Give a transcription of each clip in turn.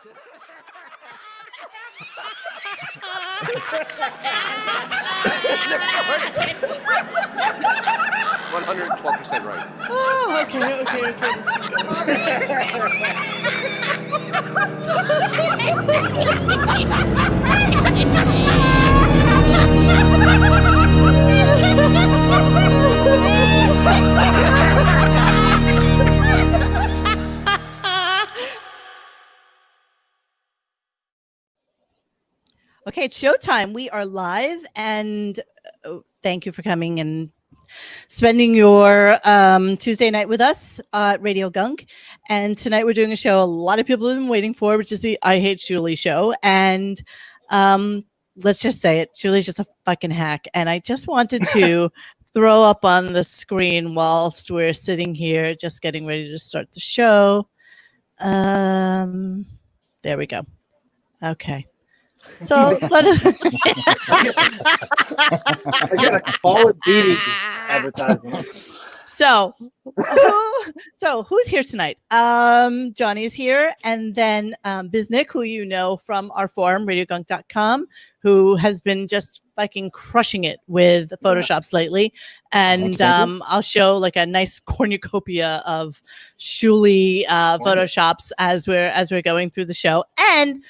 %112% right. Oh, okay. Let's keep Okay, it's showtime. We are live, and thank you for coming and spending your Tuesday night with us at Radio Gunk. And tonight we're doing a show a lot of people have been waiting for, which is the I Hate Shuli show. And let's just say it, Shuli's just a fucking hack. And I just wanted to throw up on the screen whilst we're sitting here just getting ready to start the show. There we go. Okay. So let us. I got a Call of Duty advertisement. So who's here tonight? Johnny is here, and then Biznick, who you know from our forum, radiogunk.com, who has been just fucking crushing it with Photoshops lately. And I'll show like a nice cornucopia of Shuli Photoshops as we're going through the show. And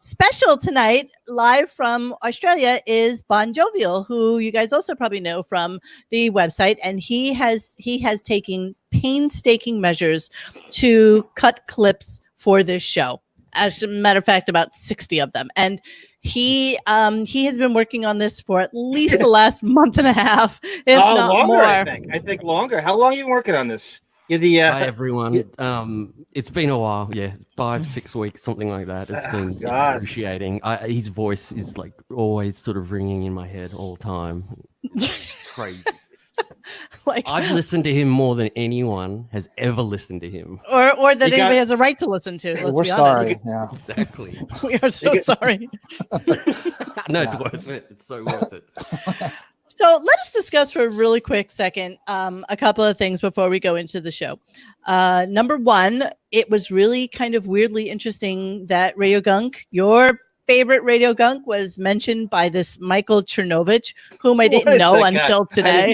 special tonight, live from Australia, is Bon Jovial, who you guys also probably know from the website, and he has taken painstaking measures to cut clips for this show. As a matter of fact, about 60 of them, and he has been working on this for at least the last month and a half, if not longer, more. I think longer. How long have you been working on this? Hi everyone. It's been a while, 5-6 weeks, something like that. It's been excruciating. His voice is like always sort of ringing in my head all the time. Crazy. I've listened to him more than anyone has ever listened to him, or that anybody has a right to listen to. Let's We're be honest. sorry. Yeah, exactly. We are so sorry. No, it's worth it. It's so worth it. So let us discuss for a really quick second a couple of things before we go into the show. Number one, it was really kind of weirdly interesting that Radio Gunk, your favorite Radio Gunk, was mentioned by this Michael Cernovich, whom I didn't know until today.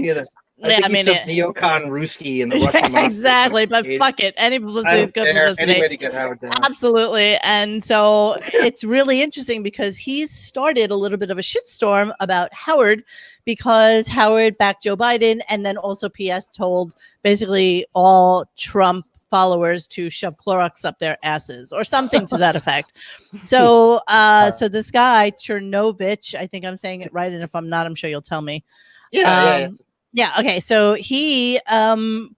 I mean, neocon Ruski in the Russian exactly, but fuck it. Any publicity is good publicity. Anybody can have it down. Absolutely. And so it's really interesting because he's started a little bit of a shitstorm about Howard, because Howard backed Joe Biden, and then also PS told basically all Trump followers to shove Clorox up their asses or something to that effect. So so this guy Cernovich, I think I'm saying it right, and if I'm not, I'm sure you'll tell me. Yeah. Okay. So he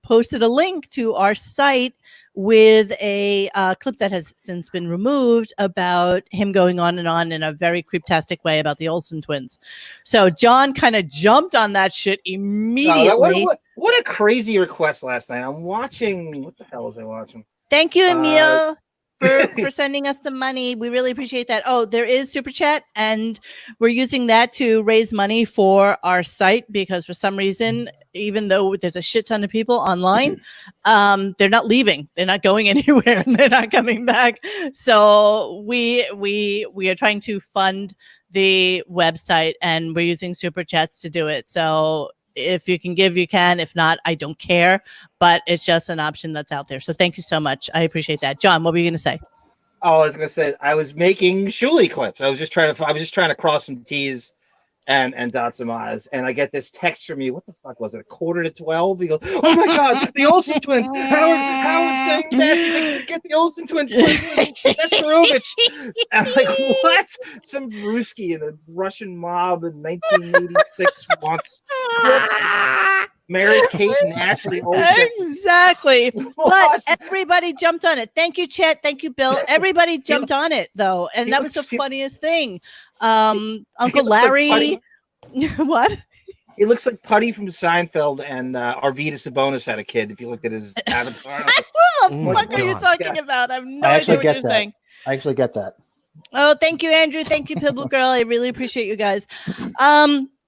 posted a link to our site with a clip that has since been removed about him going on in a very creeptastic way about the Olsen twins. So John kind of jumped on that shit immediately. What a crazy request last night. I'm watching. What the hell was I watching? Thank you, Emil. For sending us some money. We really appreciate that. Oh, there is Super Chat, and we're using that to raise money for our site, because for some reason, even though there's a shit ton of people online, they're not leaving. They're not going anywhere, and they're not coming back. So we are trying to fund the website, and we're using Super Chats to do it. So if you can give, you can. If not, I don't care. But it's just an option that's out there. So thank you so much. I appreciate that. John, what were you going to say? Oh, I was going to say I was making Shuli clips. I was just trying to cross some T's and dot some I's. And I get this text from you. What the fuck was it? 11:45? He goes, "Oh my God, the Olsen twins! Howard saying that, get the Olsen twins! That's Cernovich!" And I'm like, what? Some Ruski in a Russian mob in 1986 wants clips. Mary Kate and Ashley Olsen. Exactly. But everybody jumped on it. Thank you, Chet. Thank you, Bill. Everybody jumped on it, though. And that was the funniest thing. Uncle Larry. Like what? He looks like Putty from Seinfeld, and Arvidas Sabonis had a kid, if you look at his avatar. What the fuck are you talking about? I have no idea what you're saying. I actually get that. Oh, thank you, Andrew. Thank you, Pibble Girl. I really appreciate you guys.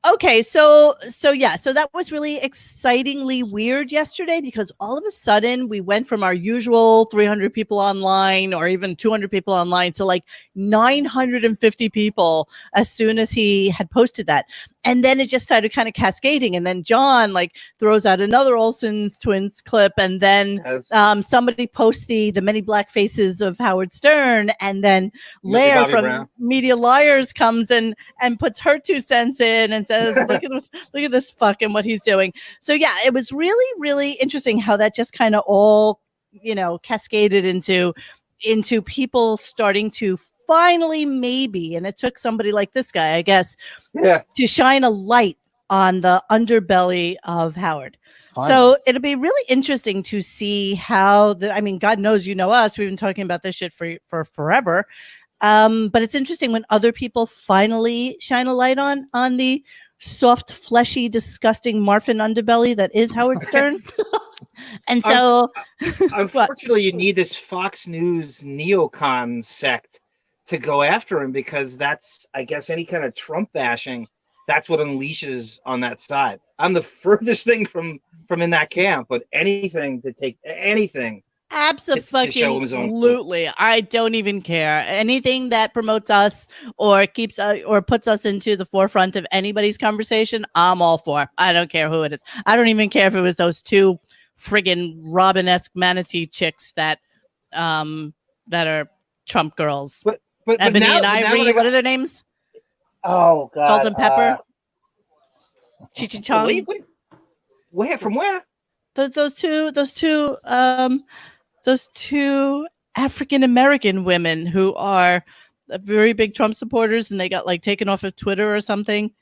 Okay, so that was really excitingly weird yesterday because all of a sudden we went from our usual 300 people online or even 200 people online to like 950 people as soon as he had posted that. And then it just started kind of cascading. And then John like throws out another Olsen's twins clip. And then somebody posts the many black faces of Howard Stern. And then Lair from Brown. Media Liars comes and puts her 2 cents in and says, look at this fuck and what he's doing. So yeah, it was really, really interesting how that just kind of all, cascaded into people starting to finally maybe, and it took somebody like this guy, I guess, to shine a light on the underbelly of Howard. So it'll be really interesting to see how God knows, us, we've been talking about this shit for forever. But it's interesting when other people finally shine a light on the soft, fleshy, disgusting Marfin underbelly that is Howard Stern. And so unfortunately you need this Fox News neocon sect to go after him, because that's, I guess, any kind of Trump bashing, that's what unleashes on that side. I'm the furthest thing from in that camp, but anything to take anything. Absolutely. I don't even care. Anything that promotes us or keeps or puts us into the forefront of anybody's conversation, I'm all for. I don't care who it is. I don't even care if it was those 2 friggin' Robin-esque manatee chicks that are Trump girls. But Ebony and Ivory, what are their names? Oh God. Salt and Pepper. Chi-Chi Chong. Where? From where? Those two African American women who are very big Trump supporters, and they got like taken off of Twitter or something.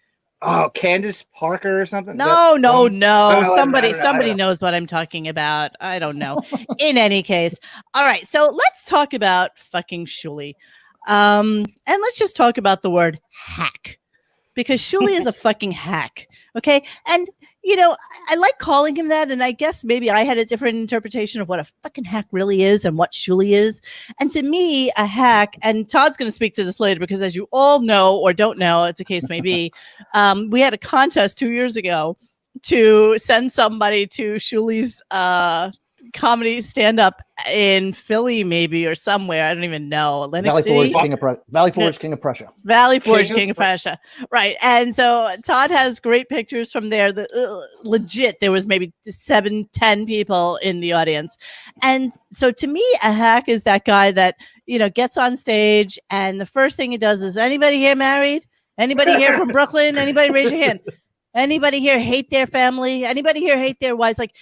Oh, Candace Parker or something? No. Somebody knows what I'm talking about. I don't know. In any case. All right. So let's talk about fucking Shuli. And let's just talk about the word hack, because Shuli is a fucking hack. Okay. And, I like calling him that. And I guess maybe I had a different interpretation of what a fucking hack really is and what Shuli is. And to me, a hack, and Todd's going to speak to this later, because as you all know or don't know, as the case may be, we had a contest 2 years ago to send somebody to Shuli's comedy stand-up in Philly, maybe, or somewhere. I don't even know. Valley Forge, King of Prussia. Valley Forge, King of Prussia. Right. And so Todd has great pictures from there. Legit, there was maybe 7-10 people in the audience. And so to me, a hack is that guy that, gets on stage, and the first thing he does is, anybody here married? Anybody here from Brooklyn? Anybody raise your hand? Anybody here hate their family? Anybody here hate their wives? Like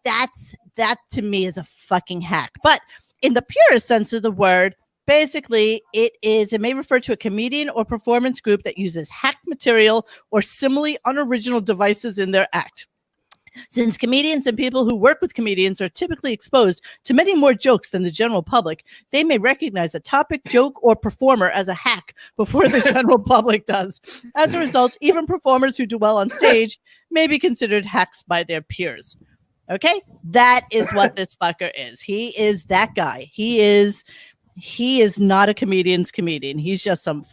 that to me is a fucking hack. But in the purest sense of the word, basically it may refer to a comedian or performance group that uses hacked material or similarly unoriginal devices in their act. Since comedians and people who work with comedians are typically exposed to many more jokes than the general public, they may recognize a topic, joke, or performer as a hack before the general public does. As a result, even performers who do well on stage may be considered hacks by their peers. Okay? That is what this fucker is. He is that guy. He is not a comedian's comedian. He's just some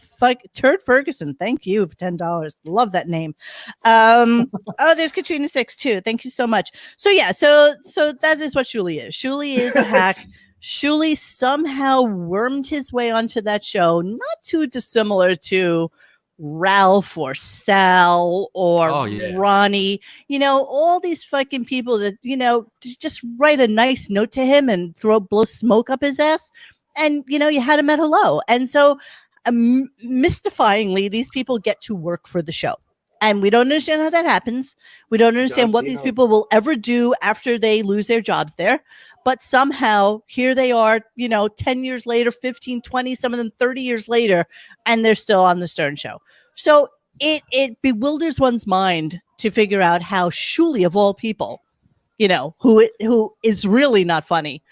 Turd Ferguson. Thank you for $10. Love that name. There's Katrina 6 too. Thank you so much. So yeah, so that is what Shuli is. Shuli is a hack. Shuli somehow wormed his way onto that show, not too dissimilar to Ralph or Sal or Ronnie, all these fucking people that, just write a nice note to him and blow smoke up his ass. And, you had him at hello. And so mystifyingly, these people get to work for the show. And we don't understand how that happens. We don't understand what these people will ever do after they lose their jobs there. But somehow here they are, 10 years later, 15, 20, some of them 30 years later, and they're still on the Stern Show. So it bewilders one's mind to figure out how Shuli, of all people, who is really not funny,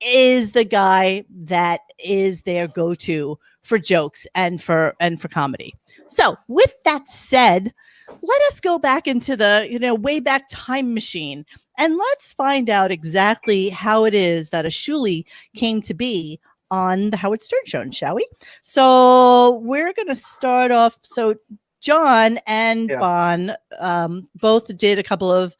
is the guy that is their go-to for jokes and for comedy. So with that said, let us go back into the, way back time machine, and let's find out exactly how it is that a Shuli came to be on the Howard Stern Show, shall we? So we're going to start off. So John and Yeah. Bon both did a couple of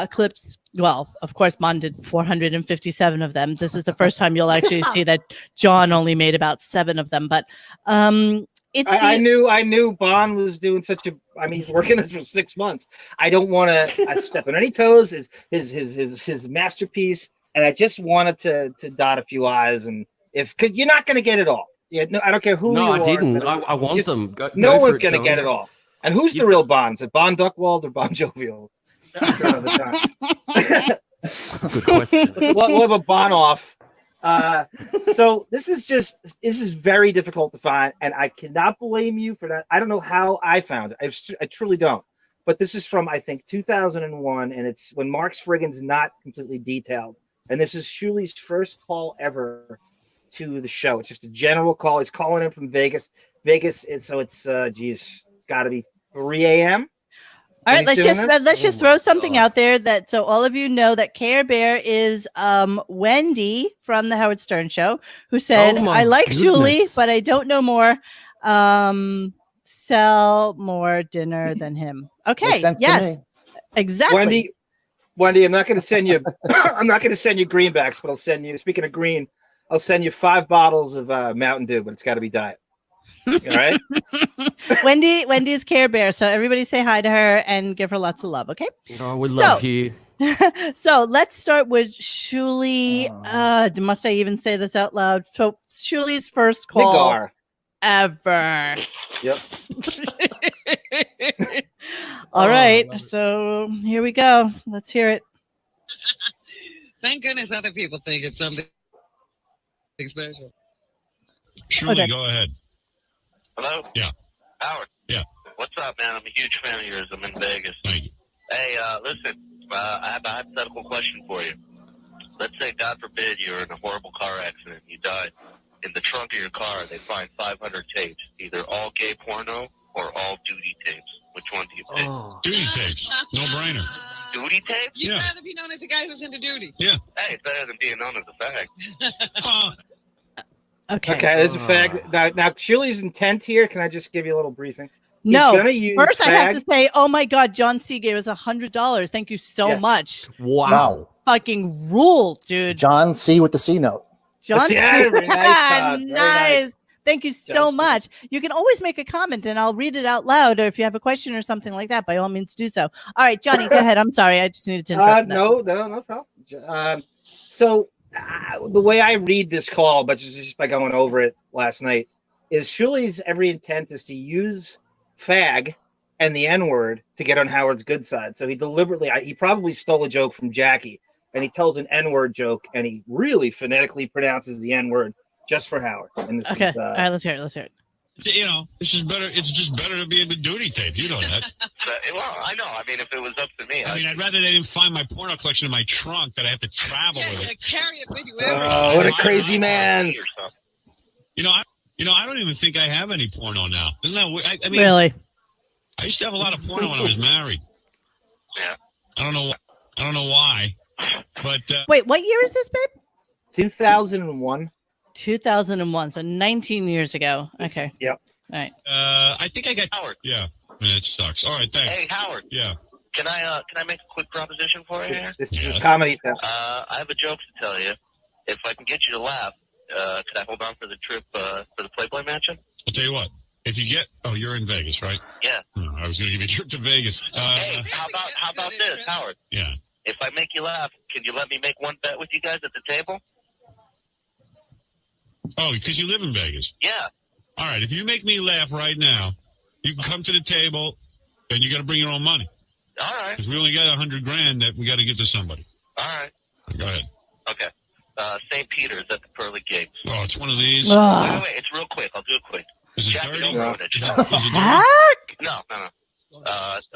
clips. Well, of course, Bon did 457 of them. This is the first time you'll actually see that John only made about 7 of them. But I knew Bon was doing such a. I mean, he's working this for 6 months. I don't want to step on any toes. His masterpiece, and I just wanted to dot a few I's, and because you're not going to get it all. Yeah, no, I don't care who. No, you I are, didn't. I want them. No one's going to get it all. And who's the real Bon? Is it Bon Duckwald or Bon Jovial? For another time. Good question. We'll have a Bon off. So this is very difficult to find, and I cannot blame you for that. I don't know how I found it. I truly don't. But this is from, I think, 2001, and it's when Mark Spriggan's not completely detailed. And this is Shuli's first call ever to the show. It's just a general call. He's calling in from Vegas. It's got to be 3 a.m. All right, let's just throw something out there that so all of you know that Care Bear is Wendy from the Howard Stern Show, who said, "I like Shuli, but I don't know more. Sell more dinner than him." Okay, yes, exactly. Wendy, I'm not going to send you. I'm not going to send you greenbacks, but I'll send you. Speaking of green, I'll send you 5 bottles of Mountain Dew, but it's got to be diet. All right. Wendy's Care Bear, so everybody say hi to her and give her lots of love. Okay. Oh, we love you. So let's start with Shuli. Must I even say this out loud? So Shuli's first call ever. Yep. All right. So here we go. Let's hear it. Thank goodness other people think it's something special. Shuli, go ahead. Hello? Yeah. Howard? Yeah. What's up, man? I'm a huge fan of yours. I'm in Vegas. Thank you. Hey, listen, I have a hypothetical question for you. Let's say, God forbid, you're in a horrible car accident. You died. In the trunk of your car, they find 500 tapes, either all gay porno or all duty tapes. Which one do you pick? Oh. Duty tapes. No brainer. Duty tapes? You'd rather be known as a guy who's into duty. Yeah. Hey, it's better than being known as a fag. Okay, there's a fact. Now, Shuli's intent here, can I just give you a little briefing? No. First, fag. I have to say, oh my God, John C gave us $100. Thank you so much. Wow. Fucking rule, dude. John C with the C note. John C. Very nice. Nice. Thank you so much. You can always make a comment and I'll read it out loud, or if you have a question or something like that, by all means do so. All right, Johnny, go ahead. I'm sorry. I just needed to interrupt. No problem. So the way I read this call, but just by going over it last night, is Shuli's every intent is to use fag and the N-word to get on Howard's good side. So he deliberately, he probably stole a joke from Jackie, and he tells an N-word joke, and he really phonetically pronounces the N-word just for Howard. And this okay. is, all right, let's hear it. You know, it's just better to be in the duty tape. You know that. Well, I know. I mean, if it was up to me, I'd rather they didn't find my porno collection in my trunk that I have to travel with it. Carry it with you. Oh, what a crazy man! You know, I don't even think I have any porno now. Isn't that weird? I mean, really? I used to have a lot of porno when I was married. Yeah. I don't know why, but wait, what year is this, babe? 2001. 2001, so 19 years ago. Okay. Yep. All right. I think I got Howard. Yeah. It sucks. All right, thanks. Hey, Howard. Yeah. Can I make a quick proposition for you here? This is comedy. I have a joke to tell you. If I can get you to laugh, could I hold on for the trip for the Playboy mansion? I'll tell you what. If you get, you're in Vegas, right? Yeah. Oh, I was going to give you a trip to Vegas. Hey, how about this, Howard? Yeah. If I make you laugh, can you let me make one bet with you guys at the table? Oh, because you live in Vegas. Yeah. All right. If you make me laugh right now, you can come to the table, and you got to bring your own money. All right. Because we only got $100,000 that we got to get to somebody. All right. Go ahead. Okay. St. Peter's at the pearly gates. Oh, it's one of these. Wait. It's real quick. I'll do it quick. Is it Jackie, dirty? don't ruin it. Heck? No.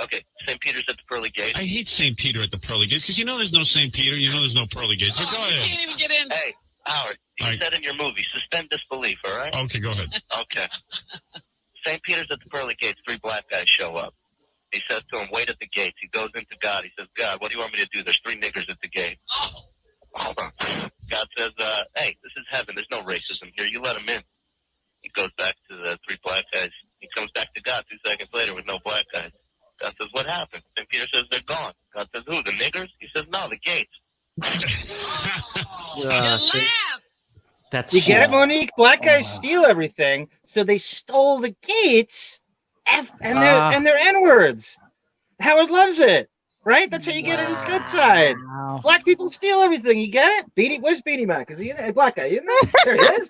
Okay. St. Peter's at the pearly gates. I hate St. Peter at the pearly gates because you know there's no St. Peter. You know there's no pearly gates. So go You ahead. can't even get in. Hey, Howard, you said in your movie, suspend disbelief, all right? Okay, go ahead. Okay. St. Peter's at the pearly gates. 3 black guys show up. He says to him, wait at the gates. He goes into God. He says, God, what do you want me to do? There's 3 niggers at the gate. Hold on. God says, hey, this is heaven. There's no racism here. You let them in. He goes back to the 3 black guys. He comes back to God 2 seconds later. says they're gone. God says, who, the niggers? He says, no, the gates. See, that's You get it, shit. Monique? Black guys steal everything, so they stole the gates and their N-words. Howard loves it, right? That's how you get on his good side. Wow. Black people steal everything. You get it? Where's Beanie Mac? Is he in there? Black guy, you in there? There he is.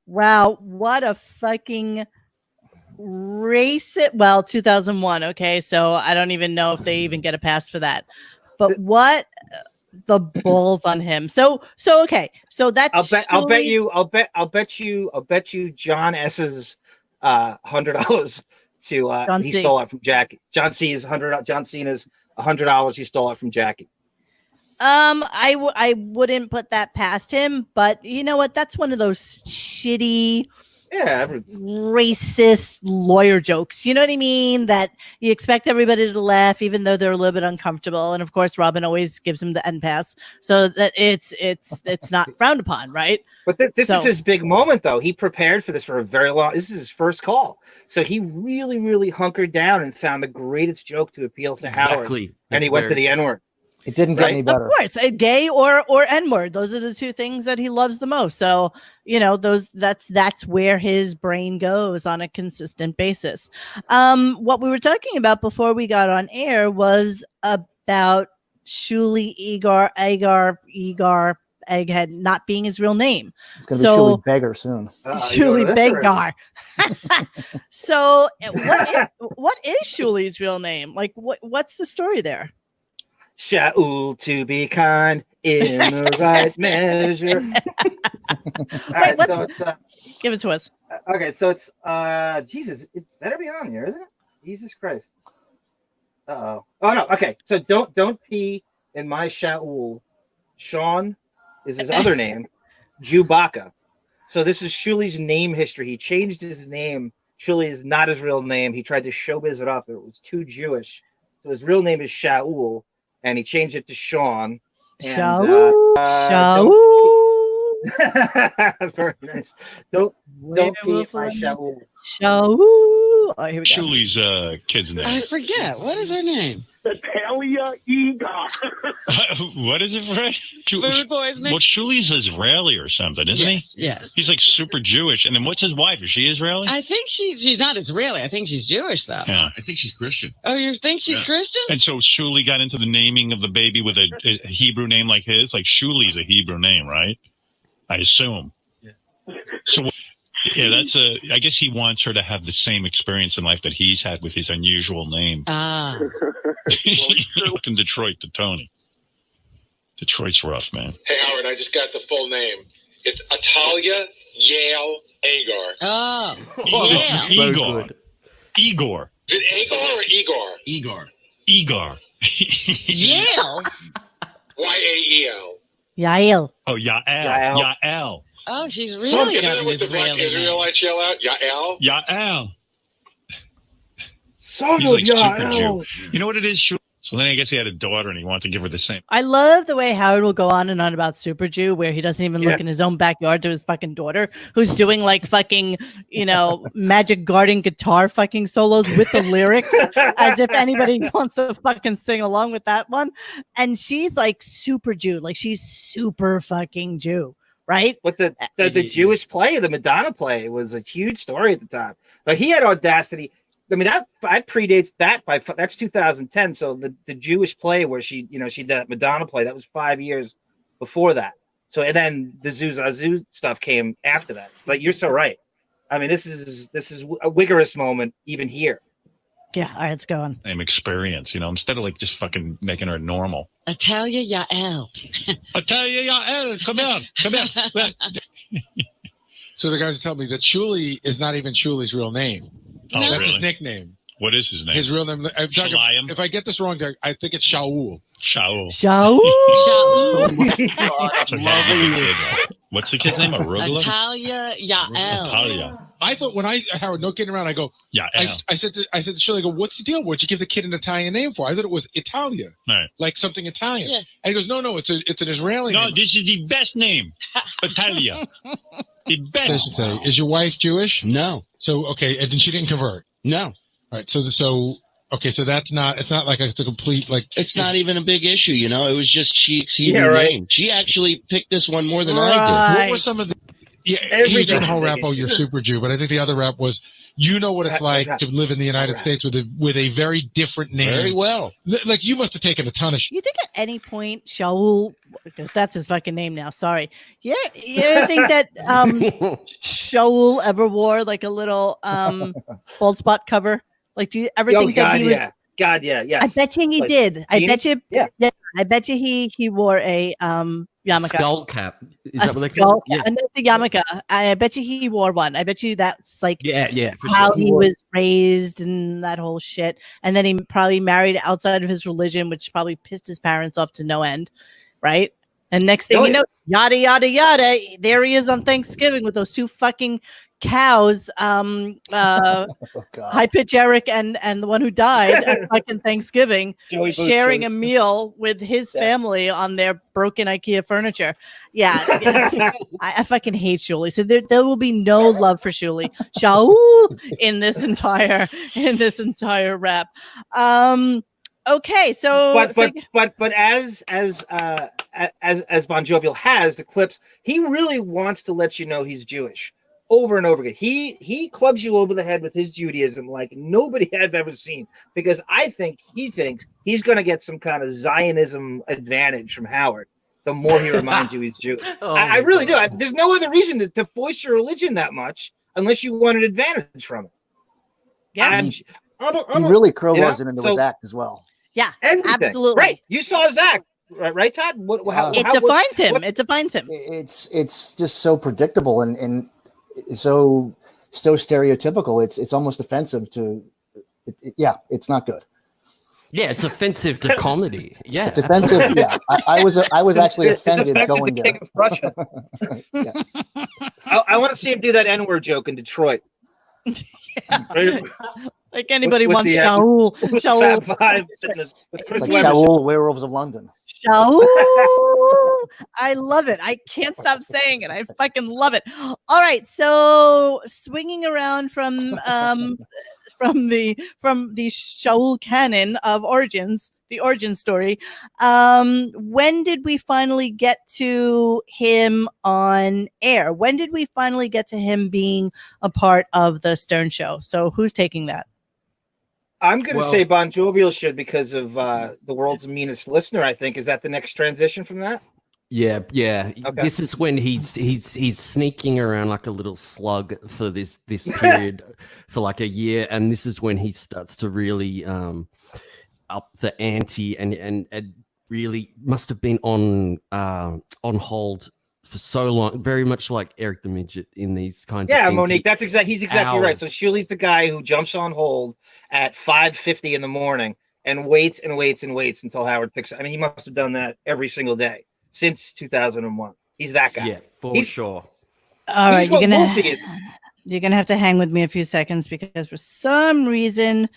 Wow, what a fucking racist. Well, 2001. Okay, so I don't even know if they even get a pass for that. But what the balls on him? So okay, so that's. I'll bet you John S's $100 to John he C. stole it from Jackie. John C's $100 he stole it from Jackie. I wouldn't put that past him, but you know what? That's one of those shitty, racist lawyer jokes. You know what I mean? That you expect everybody to laugh, even though they're a little bit uncomfortable. And of course, Robin always gives him the end pass, so that it's not frowned upon, right? But this is his big moment, though. He prepared for this for a very long. This is his first call, so he really, really hunkered down and found the greatest joke to appeal to Howard, and he went to the N-word. It didn't get any better. Of course, a gay or N-word. Those are the two things that he loves the most. So, you know, that's where his brain goes on a consistent basis. What we were talking about before we got on air was about Shuli Egar, Egghead not being his real name. It's going to be Shuli Beggar soon. Shuli Egar. So, what is Shuli's real name? Like, what's the story there? Shaul, to be kind in the right measure. Wait, give it to us. Okay, so it's Jesus. It better be on here, isn't it? Jesus Christ. Oh no. Okay, so don't pee in my Shaul. Sean is his other name. Chewbacca. So this is Shuli's name history. He changed his name. Shuli is not his real name. He tried to showbiz it up. It was too Jewish. So his real name is Shaul. And he changed it to Sean. Shaul. Very nice. Don't pee my Shaul. Shaul. Oh, here we go. Shuli's kid's name. I forget. What is her name? Natalia Egar. What is it, Fred? Food poisoning? Well, Shuli's Israeli or something, isn't he? Yes. He's like super Jewish. And then what's his wife? Is she Israeli? I think she's not Israeli. I think she's Jewish, though. Yeah. I think she's Christian. Oh, you think she's Christian? And so Shuli got into the naming of the baby with a Hebrew name like his. Like Shuli's a Hebrew name, right? I assume. Yeah. So, yeah, I guess he wants her to have the same experience in life that he's had with his unusual name. Ah. From Detroit to Tony. Detroit's rough, man. Hey, Howard, I just got the full name. It's Atalia Yale Agar. Oh. This Yeah. is So Igor. good. Igor. Is it Agar or Igor? Igor. Igor. Yale? Y-A-E-L. Yael. Oh, Yael. Yael. Yael. Oh, she's Isn't really got that an what the black Israeli name. Israelites yell out? Yael? Yael. Son He's of like super Yael. Jew. You know what it is? So then I guess he had a daughter and he wanted to give her the same. I love the way Howard will go on and on about Super Jew, where he doesn't even look in his own backyard to his fucking daughter, who's doing like fucking, Magic Garden guitar fucking solos with the lyrics, as if anybody wants to fucking sing along with that one. And she's like super Jew, like she's super fucking Jew, right? But the Jewish play, the Madonna play, was a huge story at the time. Like he had audacity. I mean, that predates that that's 2010. So the Jewish play where she did that Madonna play, that was 5 years before that. So and then the Zuzazoo stuff came after that. But you're so right. I mean, this is a vigorous moment even here. Yeah, all right, let's go on. Same experience, instead of like just fucking making her normal. Atalia Yael. Atalia Yael, come here. So the guys tell me that Shuli is not even Shuli's real name. Oh, That's really? his nickname. What is his name? His real name. Shalayim? If I get this wrong, I think it's Shaul. Shaul. Shaul. So he had a good kid, right? What's the kid's name? Arugula? Atalia Yael. Atalia. I thought Howard, no kidding around, I go, Yael. I said to Shuli, I go, what's the deal? What'd you give the kid an Italian name for? I thought it was Italia. Right. Like something Italian. Yeah. And he goes, no, it's an Israeli No, name. this is the best name. Atalia. He bet. I should say, is your wife Jewish? No. So okay, and she didn't convert. No. All right. So okay. So that's not. It's not like it's a complete like. It's not even a big issue, you know. It was just Cheek's Hebrew name. She actually picked this one more than I did. What were some of the? Yeah, he did the whole rap. Oh, you're super Jew. But I think the other rap was, you know what it's like to live in the United States with a very different name. Very well. Like you must have taken a ton of. You think at any point Shaul, because that's his fucking name now. Sorry. You ever think that Shaul ever wore like a little bald spot cover? Like, do you ever think that he was? Yeah. God, yeah, yes. I bet you he did. I bet you. Yeah. I bet you he wore a yarmulke. Skull cap. Is that what they call it? Yeah. And the yarmulke. I bet you he wore one. I bet you that's like for how sure. he was raised and that whole shit. And then he probably married outside of his religion, which probably pissed his parents off to no end, right? And next thing you know, yada yada yada. There he is on Thanksgiving with those two fucking cows, High Pitch Eric and the one who died at fucking Thanksgiving, sharing a meal with his family on their broken IKEA furniture. Yeah, I fucking hate Shuli. So there will be no love for Shuli in this entire rap. Okay, so but as Bon Jovial has the clips, he really wants to let you know he's Jewish over and over again. He clubs you over the head with his Judaism like nobody I've ever seen, because he thinks he's going to get some kind of Zionism advantage from Howard the more he reminds you he's Jewish. I really do. There's no other reason to voice your religion that much unless you want an advantage from it. Yeah, he really crowbars it into his act as well. Yeah, everything. Absolutely. Right. You saw his act, right, Todd? It defines him. It defines him. It's just so predictable and so stereotypical. It's almost offensive to. It's not good. Yeah, it's offensive to comedy. Yeah, it's offensive. Absolutely. Yeah, I was actually offended going to King of Prussia. I want to see him do that N-word joke in Detroit. Like anybody wants Shaul. It's like Shaul, Werewolves of London. Shaul. I love it. I can't stop saying it. I fucking love it. All right, so swinging around from the Shaul canon of origins, the origin story. When did we finally get to him on air? When did we finally get to him being a part of the Stern Show? So who's taking that? I'm going to say Bon Jovial should, because of the world's meanest listener. I think, is that the next transition from that? Yeah. Okay. This is when he's sneaking around like a little slug for this period for like a year, and this is when he starts to really up the ante and really must have been on hold for so long, very much like Eric the Midget in these kinds of things. Yeah, Monique, he's exactly right. So Shuli's the guy who jumps on hold at 5:50 in the morning and waits until Howard picks up. I mean, he must have done that every single day since 2001. He's that guy. Yeah, he's sure. All right, you're gonna have to hang with me a few seconds, because for some reason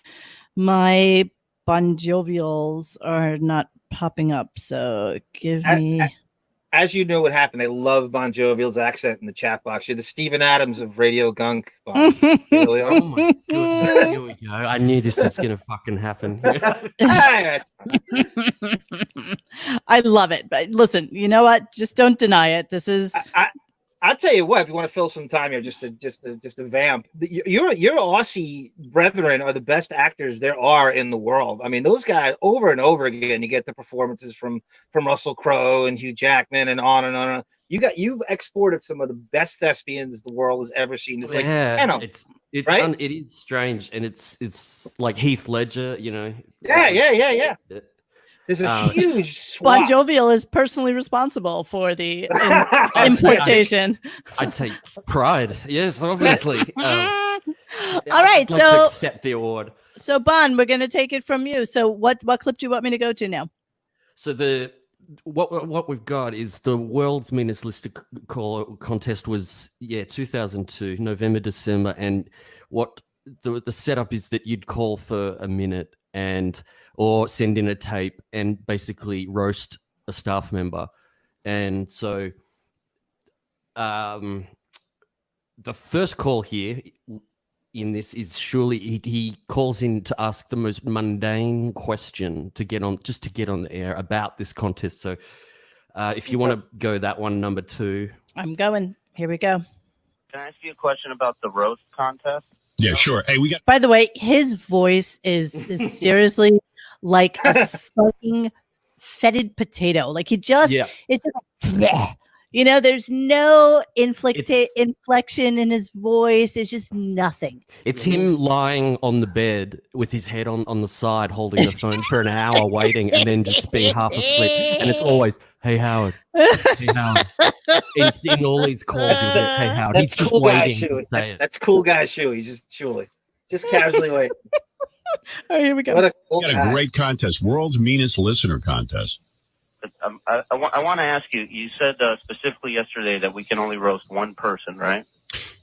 my Bon Jovials are not popping up. So give me. As you know what happened, they love Bon Jovial's accent in the chat box. You're the Steven Adams of Radio Gunk. Bon. Really oh my goodness. Here we go. I knew this was going to fucking happen. I love it. But listen, you know what? Just don't deny it. This is... I'll tell you what, if you want to fill some time here, just to vamp, your Aussie brethren are the best actors there are in the world. I mean, those guys over and over again. You get the performances from Russell Crowe and Hugh Jackman and on and on. You've exported some of the best thespians the world has ever seen. It's like 10 of them. It's right? It is strange, and it's like Heath Ledger, you know. Yeah. There's a huge swap. Bon Jovial is personally responsible for the importation. I take pride. Yes, obviously. All right, so accept the award. So Bon, we're going to take it from you. So what clip do you want me to go to now? So what we've got is the world's meanest lister contest was 2002, November, December, and what the setup is that you'd call for a minute or send in a tape and basically roast a staff member. And so the first call here in this is Shuli. He calls in to ask the most mundane question to get on the air about this contest. So if you want to go that one, number 2. I'm going. Here we go. Can I ask you a question about the roast contest? Yeah, sure. Hey, we got. By the way, his voice is seriously like a fucking fetid potato. Like it's just like, you know, there's no inflection in his voice. It's just nothing. It's him lying on the bed with his head on the side, holding the phone for an hour, waiting, and then just being half asleep. And it's always, "Hey Howard, hey Howard." In all these calls, he'll be, "Hey Howard." That's He's just cool waiting to say it. That's cool guy Shuli. He's just Shuli, just casually waiting. Oh, here we go. What a cool We got guy. a great contest, world's meanest listener contest. I want to ask you. You said specifically yesterday that we can only roast one person, right?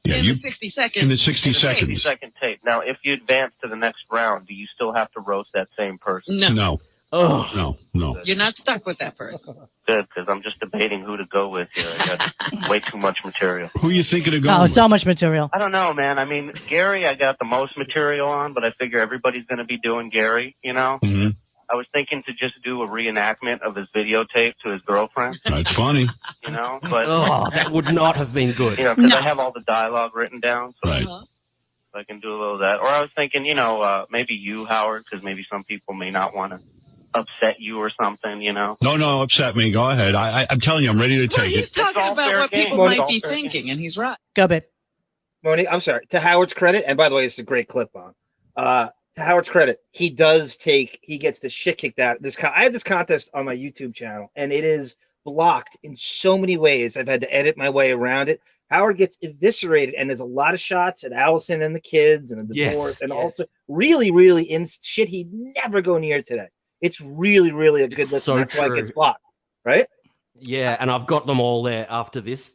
Yeah, In the 60 seconds. in the 60 60 seconds. second tape. Now, if you advance to the next round, do you still have to roast that same person? No, No, Oh, no. you're not stuck with that person. Good, because I'm just debating who to go with here. I got way too much material. Who are you thinking of going Oh, with? so much material. I don't know, man. I mean, Gary, I got the most material on, but I figure everybody's going to be doing Gary, you know? Mm-hmm. I was thinking to just do a reenactment of his videotape to his girlfriend, That's funny. you know? But, that would not have been good. you know, because I have all the dialogue written down, so Right. I can do a little of that. Or I was thinking, you know, maybe you, Howard, because maybe some people may not want to upset you or something, you know? No, upset me. Go ahead. I'm telling you, I'm ready to Well, take he's it. talking all about fair what game. people Monique, might all be fair thinking, and he's right. Go, babe. Monique, I'm sorry. To Howard's credit, and by the way, it's a great clip on. To Howard's credit, he gets the shit kicked out. I have this contest on my YouTube channel, and it is blocked in so many ways. I've had to edit my way around it. Howard gets eviscerated, and there's a lot of shots at Allison and the kids and the divorce, and also really, really in shit he'd never go near today. It's really, really a good listen. so That's why it true. gets blocked, right? Yeah, and I've got them all there after this.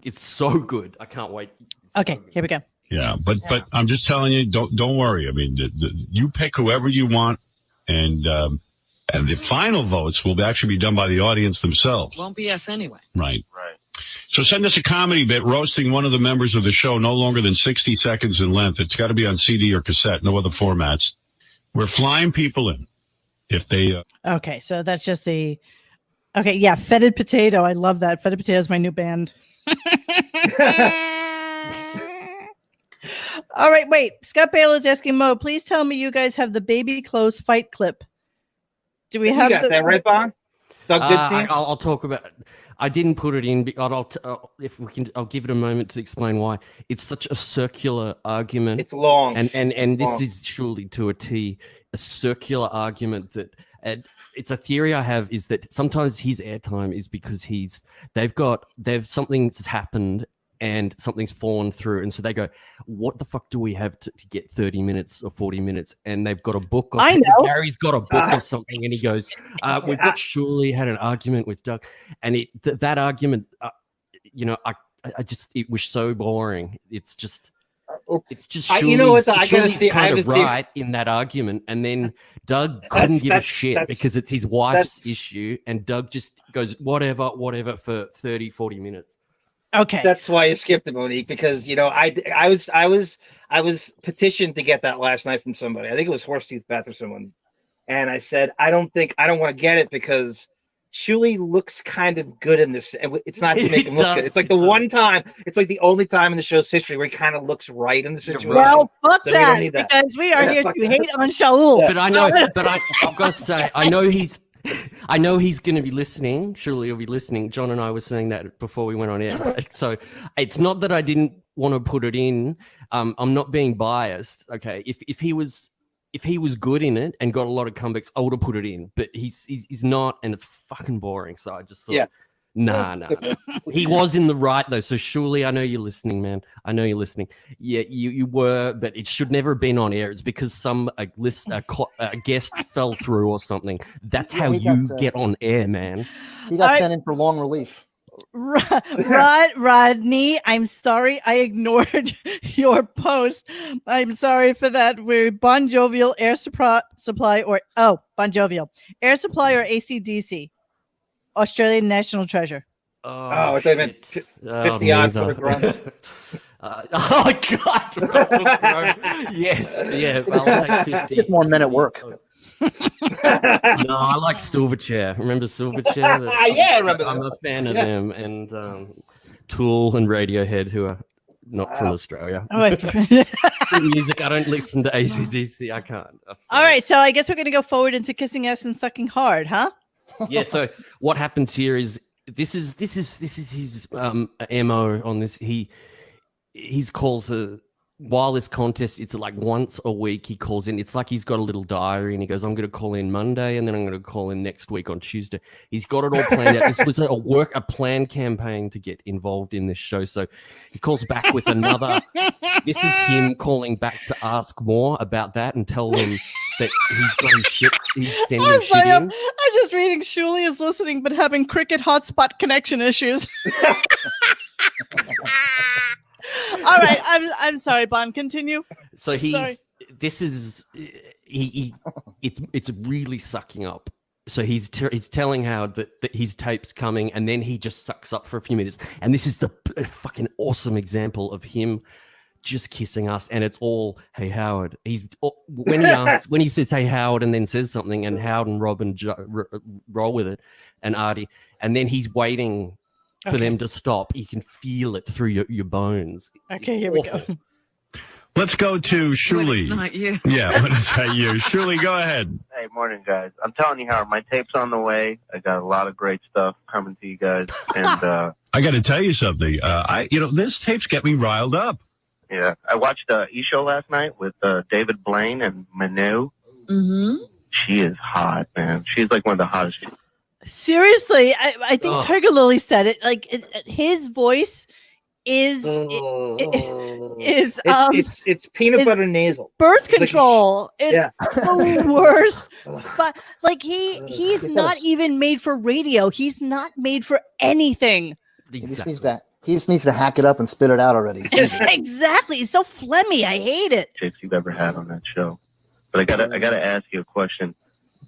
It's so good. I can't wait. Okay, here we go. Yeah, but I'm just telling you, don't worry. I mean, you pick whoever you want, and the final votes will actually be done by the audience themselves. Won't be us anyway. Right. Right. So send us a comedy bit roasting one of the members of the show, no longer than 60 seconds in length. It's got to be on CD or cassette, no other formats. We're flying people in. If they Okay, so that's just the. Okay, yeah, fetid potato. I love that. Fetid potato is my new band. All right, wait. Scott Bale is asking Mo, please tell me you guys have the baby clothes fight clip. Do we have that right, Bon? Doug Goodstein? I'll talk about it. I didn't put it in. If we can, I'll give it a moment to explain why. It's such a circular argument. It's long, and it's this long. is surely to a T, a circular argument that. It's a theory I have is that sometimes his airtime is because something's happened and something's fallen through, and so they go, "What the fuck do we have to get 30 minutes or 40 minutes?" And they've got a book. I know. Gary's got a book or something, and he goes, "We've got Shuli had an argument with Doug," and that argument, it was so boring. It's just Shuli's, you know what? I gotta Shuli's see. kind of right in that argument, and then Doug couldn't give a shit because it's his wife's issue, and Doug just goes whatever for 30, 40 minutes. Okay, that's why you skipped it, Monique, because I was petitioned to get that last night from somebody. I think it was Horsetooth Beth or someone, and I said I don't want to get it because Shuli looks kind of good in this. It's not to make him look good. It's like the one time. It's like the only time in the show's history where he kind of looks right in the situation. Well, fuck so we don't need that. Because we are here to hate on Shaul. But I know. But I've got to say, I know he's going to be listening. Shuli will be listening. John and I were saying that before we went on air. So it's not that I didn't want to put it in. I'm not being biased. Okay, if he was good in it and got a lot of comebacks, I would have put it in. But he's not, and it's fucking boring. So I just thought, nah. He was in the right though. So Shuli, I know you're listening, man. I know you're listening. Yeah, you were, but it should never have been on air. It's because a guest fell through or something. That's how you get on air, man. He got sent in for long relief. Rodney, I'm sorry I ignored your post. I'm sorry for that. We're Bon Jovial Air Supply or Bon Jovial Air Supply or AC/DC, Australian National Treasure. I thought you meant 50 odd for the grunts. Oh God, Russell Crowe. Yes, yeah. I'll take 50. Get more men at work. No, I like Silverchair. Remember Silverchair? Yeah, I remember I'm that. a fan of them, and Tool and Radiohead, who are not from Australia. Music. I don't listen to AC/DC. I can't. All right, so I guess we're gonna go forward into kissing ass and sucking hard, huh? Yeah. So what happens here is this is his MO on this. He's calls while this contest, it's like once a week he calls in. It's like he's got a little diary and he goes, I'm going to call in Monday and then I'm going to call in next week on Tuesday. He's got it all planned out. This was a planned campaign to get involved in this show. So he calls back with another. This is him calling back to ask more about that and tell them that he's got his shit. He's sending shit in. I'm just reading Shuli is listening but having cricket hotspot connection issues. All right, I'm sorry, Bon. Continue. So it's really sucking up. So he's telling Howard that his tape's coming, and then he just sucks up for a few minutes. And this is the fucking awesome example of him just kissing us, and it's all, hey Howard. When he says hey Howard, and then says something, and Howard and Rob and roll with it, and Artie, and then he's waiting for them to stop. You can feel it through your bones. Okay, here we go. Let's go to Shuli. Not you. Yeah, what is that you? Shuli, go ahead. Hey, morning, guys. I'm telling you, Howard, my tape's on the way. I got a lot of great stuff coming to you guys. And I got to tell you something. This tape's get me riled up. Yeah, I watched E-Show last night with David Blaine and Manu. Mm-hmm. She is hot, man. She's like one of the hottest. Seriously, I think Tiger Lily said it. Like his voice is it's peanut butter nasal. Birth control. It's the worst. But like he's not even made for radio. He's not made for anything. Exactly. He just needs to hack it up and spit it out already. Exactly. He's so phlegmy. I hate it. Chicks you've ever had on that show. But I gotta ask you a question.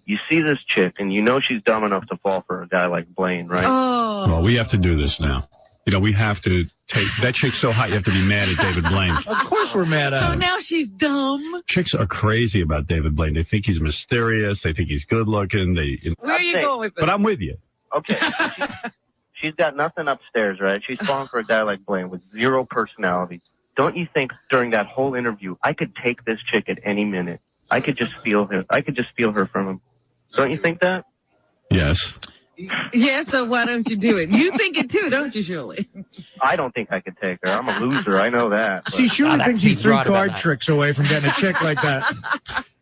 You see this chick, and you know she's dumb enough to fall for a guy like Blaine, right? Oh. Well, we have to do this now. We have to take that chick's so hot. You have to be mad at David Blaine. Of course, we're mad at So him. now she's dumb. Chicks are crazy about David Blaine. They think he's mysterious. They think he's good looking. Where are you going with this? But I'm with you. Okay. She's got nothing upstairs, right? She's falling for a guy like Blaine with zero personality. Don't you think during that whole interview, I could take this chick at any minute? I could just feel her. I could just feel her from him. Don't you think that? Yes. Yeah, so why don't you do it? You think it too, don't you, Shuli? I don't think I could take her. I'm a loser. I know that. See, Shuli thinks he's right 3 card about that. tricks away from getting a chick like that.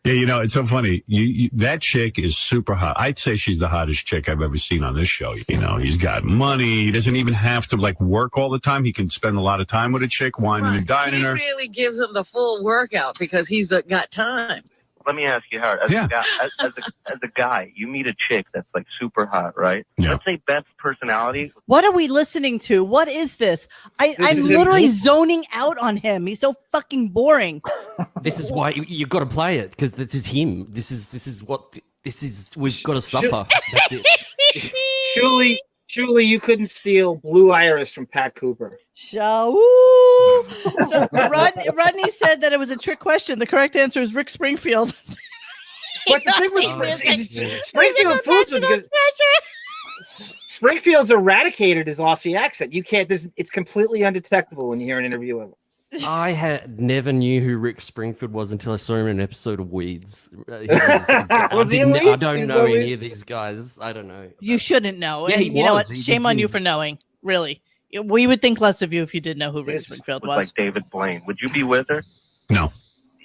Yeah, it's so funny. That chick is super hot. I'd say she's the hottest chick I've ever seen on this show. He's got money. He doesn't even have to work all the time. He can spend a lot of time with a chick, whining and dining her. He really gives him the full workout because he's got time. Let me ask you, Howard, as a guy, you meet a chick that's like super hot, right? Yeah. Let's say Beth's personality. What are we listening to? What is this? I'm literally zoning out on him. He's so fucking boring. This is why you've got to play it, because this is him. This is we've got to suffer. That's it. Shuli, you couldn't steal Blue Iris from Pat Cooper. So Rodney said that it was a trick question. The correct answer is Rick Springfield. But the thing with Springfield fools him because Springfield's eradicated his Aussie accent. You can't. It's completely undetectable when you hear an interview of him. I never knew who Rick Springfield was until I saw him in an episode of Weeds. I don't know any of these guys. I don't know. You shouldn't know. Yeah, And he you know was. what? He Shame did on you do. for knowing. Really, we would think less of you if you did know who Rick Springfield was. Like David Blaine. Would you be with her? No.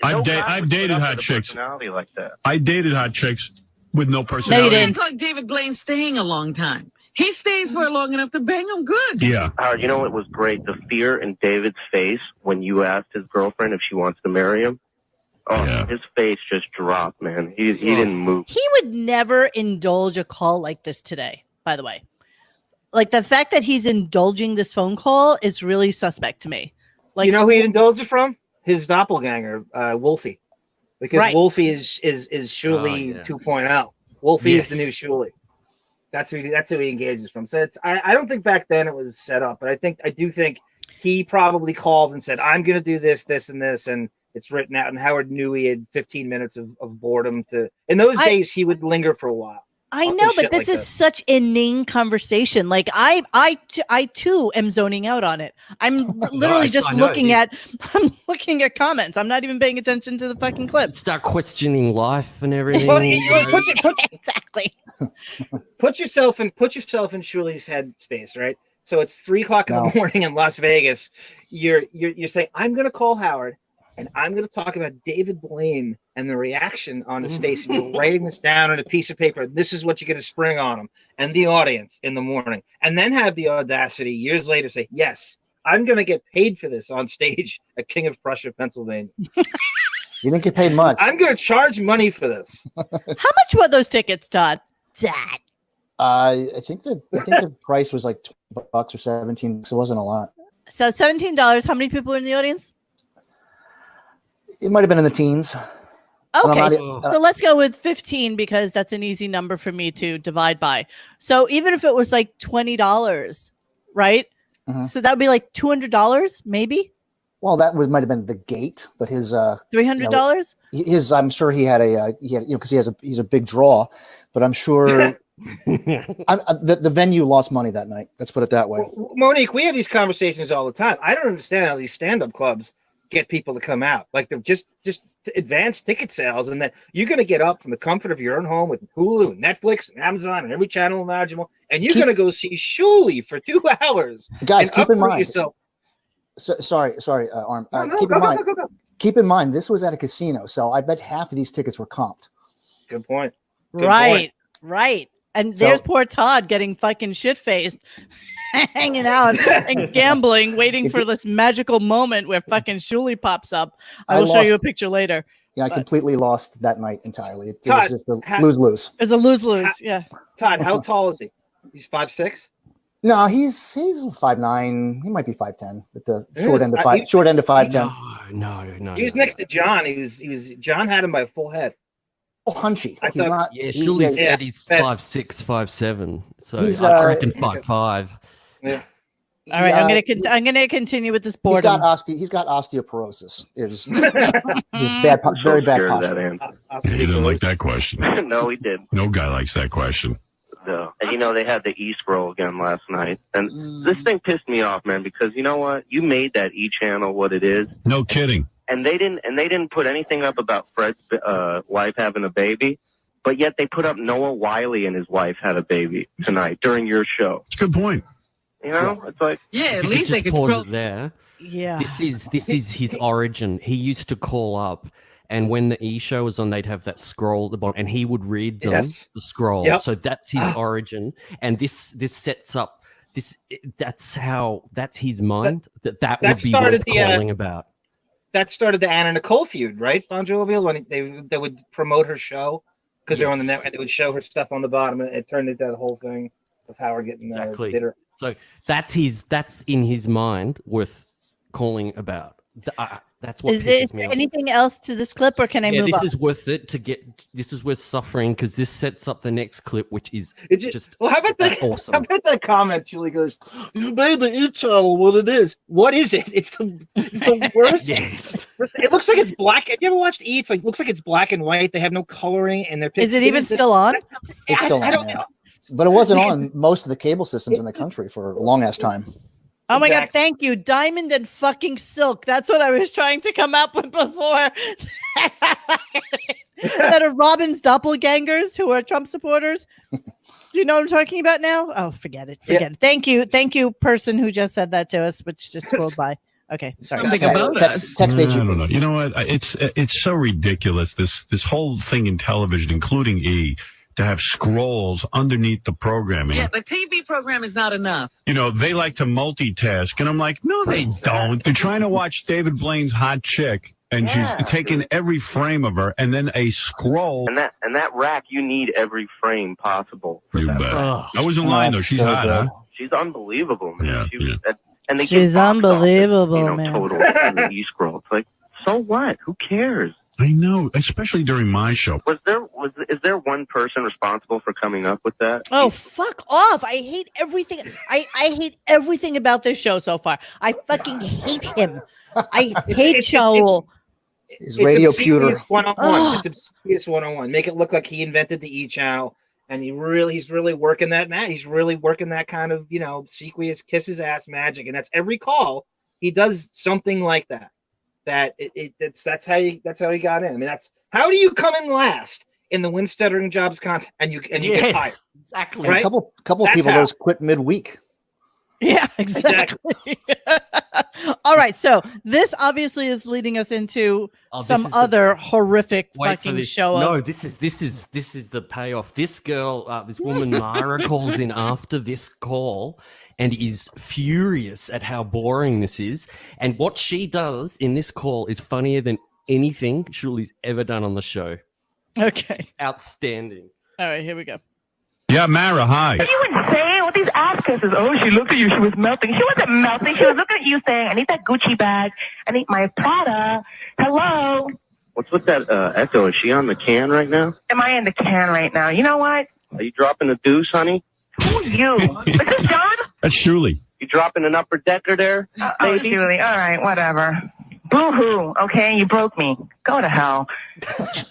I've guy would dated put up hot with a chicks. Personality like that. I dated hot chicks with no personality. It's like David Blaine staying a long time. He stays for long enough to bang him good. Yeah. Howard, you know what was great? The fear in David's face when you asked his girlfriend if she wants to marry him. Oh, yeah. His face just dropped, man. He didn't move. He would never indulge a call like this today, by the way. Like, the fact that he's indulging this phone call is really suspect to me. Like, You know who he'd indulge it from? His doppelganger, Wolfie. Because Wolfie is Shuli 2.0. Wolfie is the new Shuli. That's who he engages from. So I don't think back then it was set up, but I do think he probably called and said, I'm going to do this, this, and this. And it's written out. And Howard knew he had 15 minutes of boredom in those days, he would linger for a while. I know, but this is such inane conversation. Like I too am zoning out on it. I'm literally just looking at comments. I'm not even paying attention to the fucking clip. Start questioning life and everything. Exactly. Put yourself in Shuli's head space, right? So it's 3 o'clock in the morning in Las Vegas. You're saying, I'm going to call Howard and I'm going to talk about David Blaine and the reaction on his face. And you're writing this down on a piece of paper. This is what you're going to spring on him and the audience in the morning. And then have the audacity years later say, yes, I'm going to get paid for this on stage at King of Prussia, Pennsylvania. You didn't get paid much. I'm going to charge money for this. How much were those tickets, Todd? Dad. I think the price was like $20 or $17. So it wasn't a lot. So $17. How many people were in the audience? It might have been in the teens. Okay, so let's go with 15 because that's an easy number for me to divide by. So even if it was like $20, right? So that would be like $200, maybe. Well, that might have been the gate, but his $300. I'm sure he had because he's a big draw, but I'm sure the venue lost money that night. Let's put it that way. Well, Monique, we have these conversations all the time. I don't understand how these stand-up clubs get people to come out. Like they're just advanced ticket sales, and that you're going to get up from the comfort of your own home with Hulu and Netflix and Amazon and every channel imaginable, and you're going to go see Shuli for 2 hours. Guys, keep in mind. Yourself. Sorry, Arm. Keep in mind, this was at a casino, so I bet half of these tickets were comped. Good point. Right. And there's poor Todd getting fucking shit-faced, hanging out and gambling, waiting for this magical moment where fucking Shuli pops up. I will show you a picture later. Yeah, I completely lost that night entirely. It was just a lose-lose. It's a lose-lose, yeah. Todd, how tall is he? He's 5'6"? No, he's 5'9". He might be 5'10", but the short end of 5'10". No. He was next to John. John had him by a full head. Oh, hunchy. Shuli said he's 5'6", 5'7". So I reckon 5'5". Yeah. All right, I'm gonna continue with this board. He's got osteoporosis. It's very bad posture. He didn't like that question. No, he didn't. No guy likes that question. No. And they had the E-scroll again last night. And this thing pissed me off, man, because you know what? You made that E-channel what it is. No kidding. And they didn't put anything up about Fred's wife having a baby, but yet they put up Noah Wiley and his wife had a baby tonight during your show. It's a good point. It's like at least they could pause it there. Yeah. This is his origin. He used to call up, and when the E show was on, they'd have that scroll at the bottom, and he would read them, the scroll. Yep. So that's his origin, and this sets up this. That's his mind. That would be worth calling about. That started the Anna Nicole feud, right? Bon Jovi, when they would promote her show because they're on the network, and they would show her stuff on the bottom, and it turned into that whole thing of Howard getting bitter. So that's in his mind worth calling about. That's what pisses me off. Anything else to this clip, or can I move on? This is worth it to get. This is worth suffering because this sets up the next clip, which is just well. How about that? Awesome. How about that comment? Julie goes, "You made the E-channel what it is. What is it? It's the worst. Yes. It looks like it's black. Have you ever watched E? It's like looks like it's black and white. They have no coloring in their pictures. Is it even still on? It's still on. I don't know. But it wasn't on most of the cable systems in the country for a long ass time. Oh my God, thank you. Diamond and fucking silk. That's what I was trying to come up with before. That are Robin's doppelgangers who are Trump supporters. Do you know what I'm talking about now? Oh, forget it. Thank you, person who just said that to us, which just scrolled by. Okay, sorry. Text I don't know. You know what? It's so ridiculous. This whole thing in television, including E, to have scrolls underneath the programming. Yeah, the TV program is not enough. They like to multitask, and I'm like, no, they don't. They're trying to watch David Blaine's hot chick, and she's taking every frame of her, and then a scroll. And that rack, you need every frame possible. You bet. I wasn't lying though. She's hot, huh? She's unbelievable, man. She's unbelievable, man. Total E-scroll. It's like, so what? Who cares? I know, especially during my show. Is there one person responsible for coming up with that? Oh, fuck off. I hate everything. I hate everything about this show so far. I fucking hate him. I hate Shaul. His radio pewter. It's 101. It's obscure 101. Make it look like he invented the E channel, and he's really working that He's really working that kind of, sequious kiss his ass magic, and that's every call he does something like that. That's how he got in. I mean, that's how do you come in last in the Winsteadering Jobs contest and you get hired? Exactly. Right? A couple people just quit midweek. Yeah, exactly. All right, so this obviously is leading us into some other horrific fucking show. No, this is the payoff. This girl, this woman Mara, calls in after this call and is furious at how boring this is. And what she does in this call is funnier than anything Shuli's ever done on the show. Okay, it's outstanding. All right, here we go. Yeah, Mara, hi. Are you insane? What these ass kisses? Oh, she looked at you. She was melting. She wasn't melting. She was looking at you saying, I need that Gucci bag. I need my Prada. Hello? What's with that echo? Is she on the can right now? Am I in the can right now? You know what? Are you dropping the deuce, honey? Who's you? Is this John? That's Shuli. You dropping an upper decker there? Oh, Shuli. All right, whatever. Boo-hoo. Okay, you broke me. Go to hell. Hey,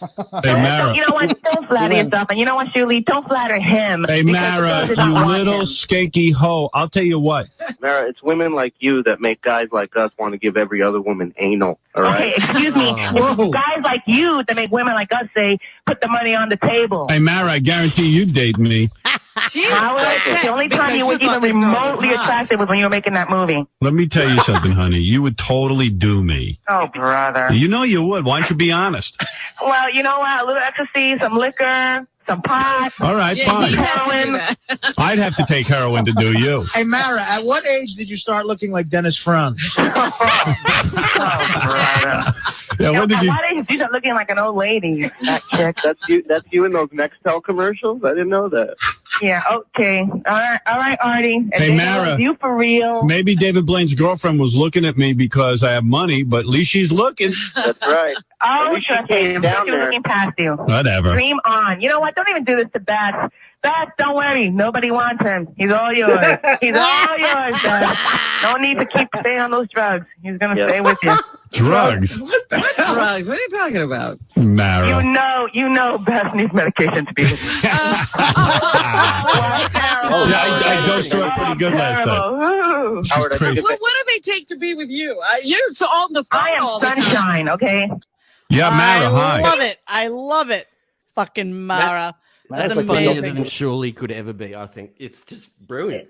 Mara. You know what? Don't flatter yourself. And you know what, Shuli? Don't flatter him. Hey, Mara, you little skanky hoe. I'll tell you what. Mara, it's women like you that make guys like us want to give every other woman anal. All right? Okay, excuse me. Well, guys like you that make women like us say, put the money on the table. Hey, Mara, I guarantee you date me. Howard, the only time you were even remotely attractive was when you were making that movie. Let me tell you something, honey. You would totally do me. Oh, brother. You know you would. Why don't you be honest? Well, you know what? A little ecstasy, some liquor, some pot. All right, fine. Heroin. I'd have to take heroin to do you. Hey, Mara, at what age did you start looking like Dennis Franz? Yeah, when did you? Why did you start looking like an old lady? That chick. That's you in those Nextel commercials? I didn't know that. Yeah, okay. All right, Artie. And Hey, Mara. You for real. Maybe David Blaine's girlfriend was looking at me because I have money, but at least she's looking. That's right. Oh, trust me. She was looking past you. Whatever. Dream on. You know what? Don't even do this to Bats. Bats, don't worry. Nobody wants him. He's all yours. He's all yours, Bats. No need to keep staying on those drugs. He's going to stay with you. Drugs? What drugs? What are you talking about? Mara. You know Bats needs medication to be with you. I dosed her up pretty good last time. Howard, What do they take to be with you? You're on the phone I am all the time. sunshine, okay? Yeah, Mara, hi. I love it. Fucking Mara. That's like funnier the- than Shuli could ever be, I think. It's just brilliant.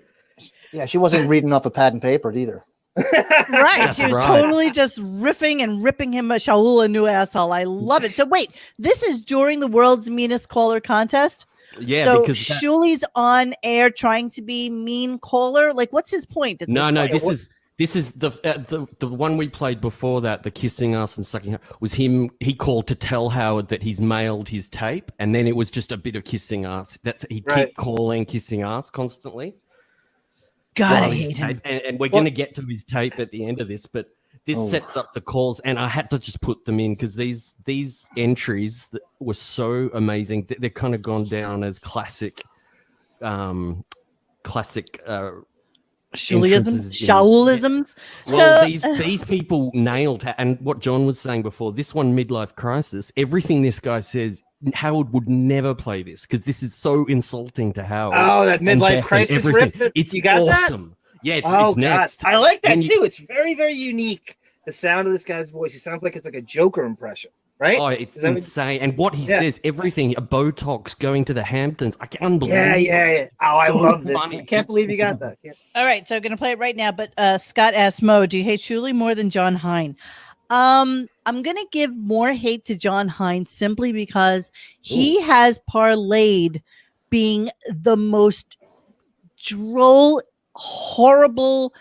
Yeah, she wasn't reading off a pad and paper either. Right. That's She was right. totally just riffing and ripping him a Shaul a new asshole. I love it. So wait, this is during the world's meanest caller contest? Yeah, so because Shuli's on air trying to be mean caller. Like, what's his point? At No, this point? this is the one we played before that, the kissing us and sucking, was him. He called to tell Howard that he's mailed his tape, and then it was just a bit of kissing us. He'd keep calling, kissing us constantly. God, while I his hate him. tape, and we're going to get to his tape at the end of this, but this sets up the calls, and I had to just put them in because these entries that were so amazing. They're kind of gone down as classic. Shaulisms. Well, these people nailed, and what John was saying before, this one, midlife crisis, everything this guy says, Howard would never play this because this is so insulting to Howard. Oh, that midlife crisis riff. It's you got awesome. That? Yeah, it's next. God. I like that too. It's very, very unique. The sound of this guy's voice. He sounds like it's like a Joker impression, right? Oh, it's insane. And what he says, everything, a Botox, going to the Hamptons. I can't believe it. Yeah. Oh, I love this. I can't believe you got that. All right, so I'm going to play it right now. But Scott asked Mo, do you hate Shuli more than John Hine? I'm going to give more hate to John Hine simply because he has parlayed being the most droll, horrible,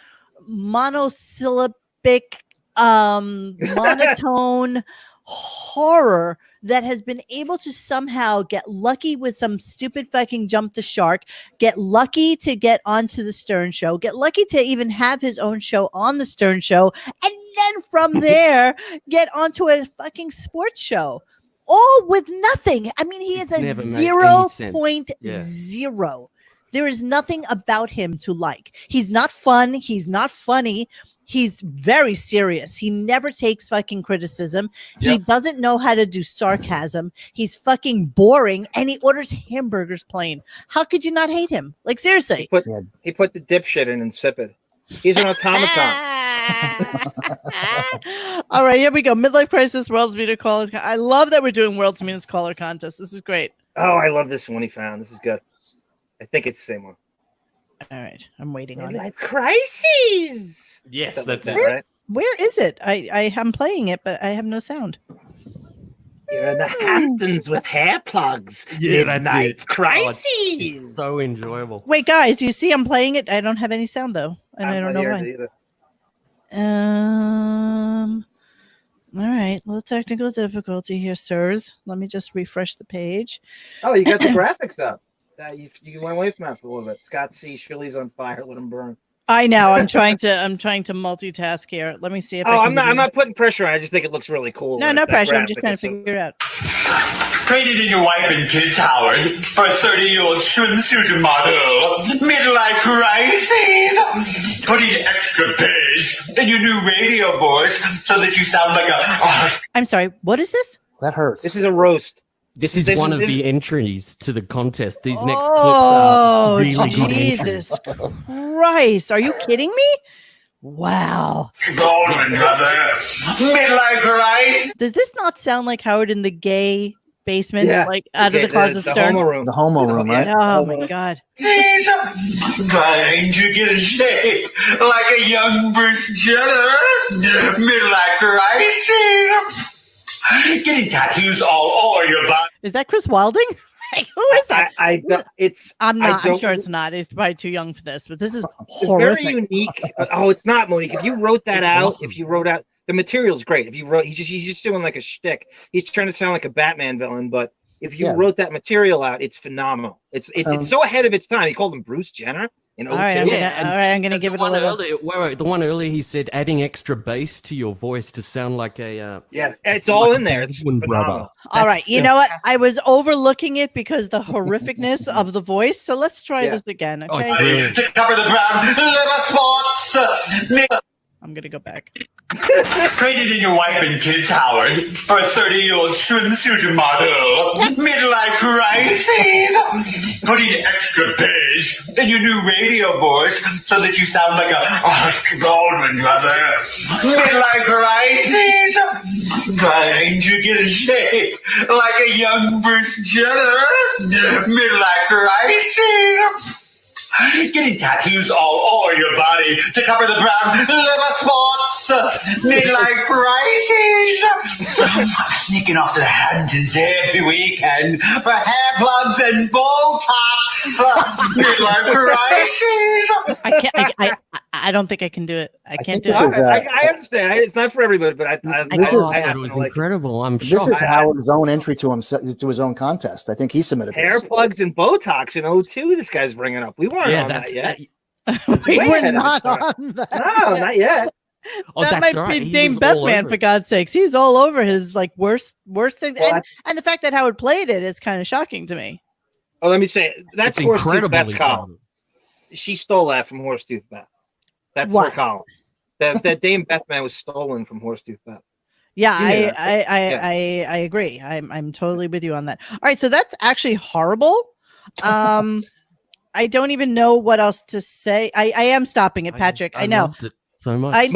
monosyllabic, monotone, horror that has been able to somehow get lucky with some stupid fucking jump the shark, get lucky to get onto the Stern Show, get lucky to even have his own show on the Stern Show, and then from there get onto a fucking sports show, all with nothing. I mean, he is a 0.0. There is nothing about him to like. He's not fun. He's not funny. He's very serious. He never takes fucking criticism. He doesn't know how to do sarcasm. He's fucking boring, and he orders hamburgers plain. How could you not hate him? Like, seriously. He put the dipshit in Insipid. He's an automaton. All right, here we go. Midlife crisis, world's meter callers. I love that we're doing world's meanest caller contest. This is great. Oh, I love this one he found. This is good. I think it's the same one. All right, I'm waiting on it. Midlife crises. Yes, Something that's like it. that, right? Where is it? I am playing it, but I have no sound. You're in the Hamptons with hair plugs. Yeah, that's Midlife it. crises. It's so enjoyable. Wait, guys, do you see I'm playing it? I don't have any sound though, and I don't know why. All right, little technical difficulty here, sirs. Let me just refresh the page. Oh, you got the graphics up. You went away from that for a little bit. Scott C. Shuli's on fire. Let him burn. I know. I'm trying to multitask here. Let me see if I'm not putting pressure on. I just think it looks really cool. No, no pressure. I'm just trying to figure it out. Traded in your wife and kids, Howard, for a 30-year-old swimsuit model. Midlife crisis. Putting extra bass in your new radio voice so that you sound like a... I'm sorry. What is this? That hurts. This is a roast. This is one of the entries to the contest. These next clips Oh, are really good Jesus entries. Christ. Are you kidding me? Wow. Golden brother. Midlife crisis. Does this not sound like Howard in the gay basement? Yeah. Like out of the closet the Stern? homo room. The homo room, right? Oh, my God. Trying to get in shape like a young Bruce Jenner. Midlife crisis. Getting tattoos all over your body. Is that Chris Wilding? Like, who is that? I'm I'm sure it's not. He's probably too young for this, but this is It's horrific. very unique. Oh, it's not, Monique. If you wrote that It's out, awesome. if you wrote out the material's great. If you wrote, he's just doing like a shtick. He's trying to sound like a Batman villain, but if you wrote that material out, it's phenomenal. It's so ahead of its time. He called him Bruce Jenner in 02. All right, I'm gonna give it a little. Wait, the one earlier he said adding extra bass to your voice to sound like a it's all in there. It's twin brother. All right, you know what? I was overlooking it because the horrificness of the voice. So let's try this again. Oh, Okay, it's brilliant. To cover the ground, live sports. I'm gonna go back. Traded in your wife and kids, Howard, for a 30-year-old swimsuit model. Midlife crisis. Putting extra bass in your new radio voice so that you sound like a Goldman brother. Midlife crisis. Trying to get in shape like a young Bruce Jenner. Midlife crisis. Getting tattoos all over your body to cover the brown liver spots. Midlife crisis. Sneaking off to the Hamptons every weekend for hair plugs and Botox. Midlife crisis. I can't. I don't think I can do it. I can't do it. I understand. It's not for everybody, but I thought it was incredible. I'm This shocked. is Howard's own entry to his own contest. I think he submitted hair this. plugs and Botox in 02. This guy's bringing up. We weren't on that yet. We way were ahead of not its time. on that. No, not yet. Oh, that that's might right. be He Dame was all Bethman, over for it. God's sakes. He's all over his like worst things, Well, and the fact that Howard played it is kind of shocking to me. Oh, let me say that's It's Horsetooth incredibly Beth's column. She stole that from Horsetooth Beth. That's her What? column. That Dame Bethman was stolen from Horsetooth Beth. Yeah, Yeah. I agree. I'm totally with you on that. All right, so that's actually horrible. I don't even know what else to say. I am stopping it, Patrick. I know. loved it so much.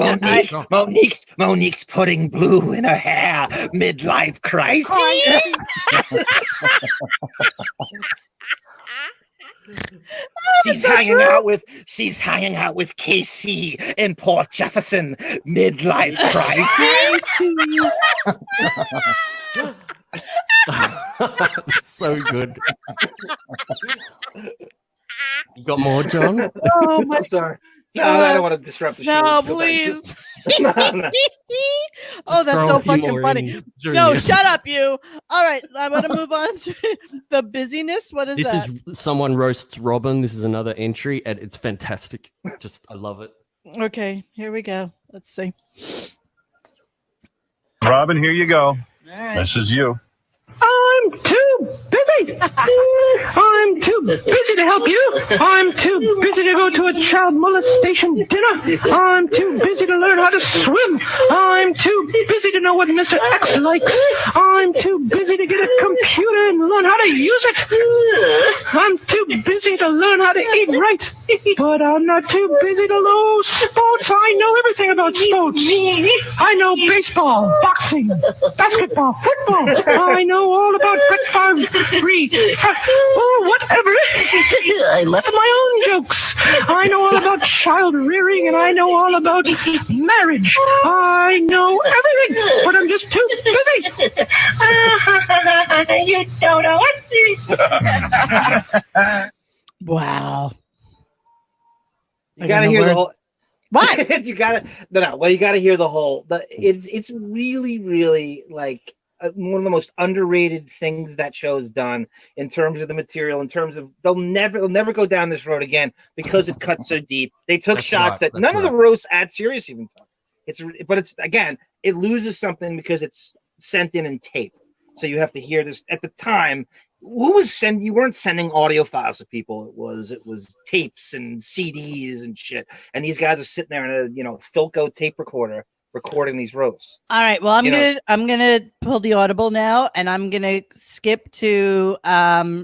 Monique's putting blue in her hair. Midlife crisis. She's hanging out with KC and Port Jefferson. Midlife crisis. So good. You got more, John? Oh my! I'm sorry. No, I don't want to disrupt the show. No, Feel bad. please. No, no. Oh, that's throw so a few fucking more funny. in during No, the- shut up, you. All right, I want to move on to the busyness. What is This that? is someone roasts Robin. This is another entry, and it's fantastic. I love it. Okay, here we go. Let's see. Robin, here you go. This is you. I'm too busy. I'm too busy to help you. I'm too busy to go to a child molestation dinner. I'm too busy to learn how to swim. I'm too busy to know what Mr. X likes. I'm too busy to get a computer and learn how to use it. I'm too busy to learn how to eat right. But I'm not too busy to know sports. I know everything about sports. I know baseball, boxing, basketball, football. I know all about whatever. I left my own jokes. I know all about child rearing, and I know all about marriage. I know everything, but I'm just too busy. You don't know it. Wow. You gotta hear the whole. What? You gotta Well, you gotta hear the whole. It's really, really like one of the most underrated things that show's done in terms of the material. In terms of they'll never go down this road again because it cuts so deep. They took shots that none of the roasts at Sirius even took. But it's again, it loses something because it's sent in tape. So you have to hear this at the time. You weren't sending audio files to people. It was tapes and CDs and shit. And these guys are sitting there in a Philco tape recorder recording these roasts. All right. Well, I'm gonna pull the audible now, and I'm gonna skip to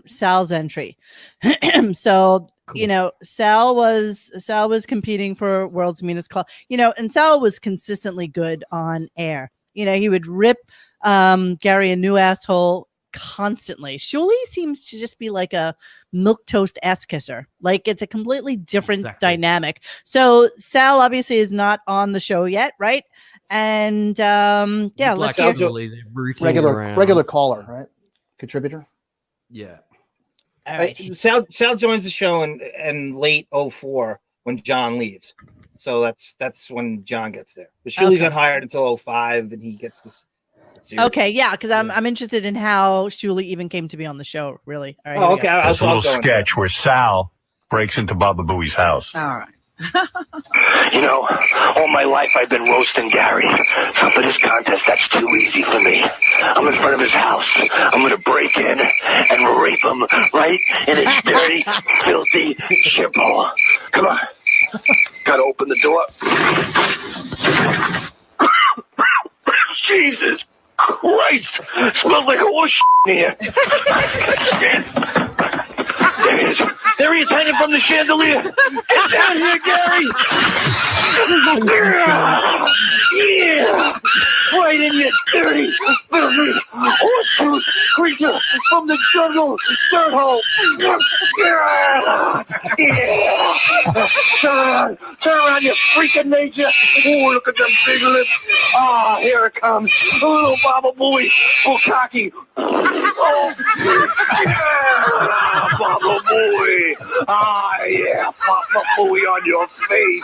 Sal's entry. So cool. Sal was competing for World's Meanest Call. And Sal was consistently good on air. He would rip Gary a new asshole constantly. Shuli seems to just be like a milquetoast ass kisser. Like it's a completely different dynamic. So Sal obviously is not on the show yet, right? And let's hear regular caller, right? Contributor. Yeah. All right. Sal joins the show in late 04 when John leaves. So that's when John gets there. But Shuli's not hired until 05, and he gets this. Okay, yeah, because I'm interested in how Shuli even came to be on the show. Really. All right, okay. There's a little sketch where Sal breaks into Baba Booey's house. All right. All my life I've been roasting Gary. So for this contest, that's too easy for me. I'm in front of his house. I'm going to break in and rape him right in his dirty, filthy shithole. Come on. Got to open the door. Jesus Christ! Smells like horse in here. There he is, hanging from the chandelier. Get down here, Gary! Yeah! Right in your dirty, filthy, horse-tooth creature from the jungle dirt hole. Yeah! Turn around, you freaking nature. Oh, look at them big lips. Ah, here it comes. A little Baba Booey. Oh, cocky. Oh, yeah! Baba Booey. Ah, yeah, Baba Booey on your face.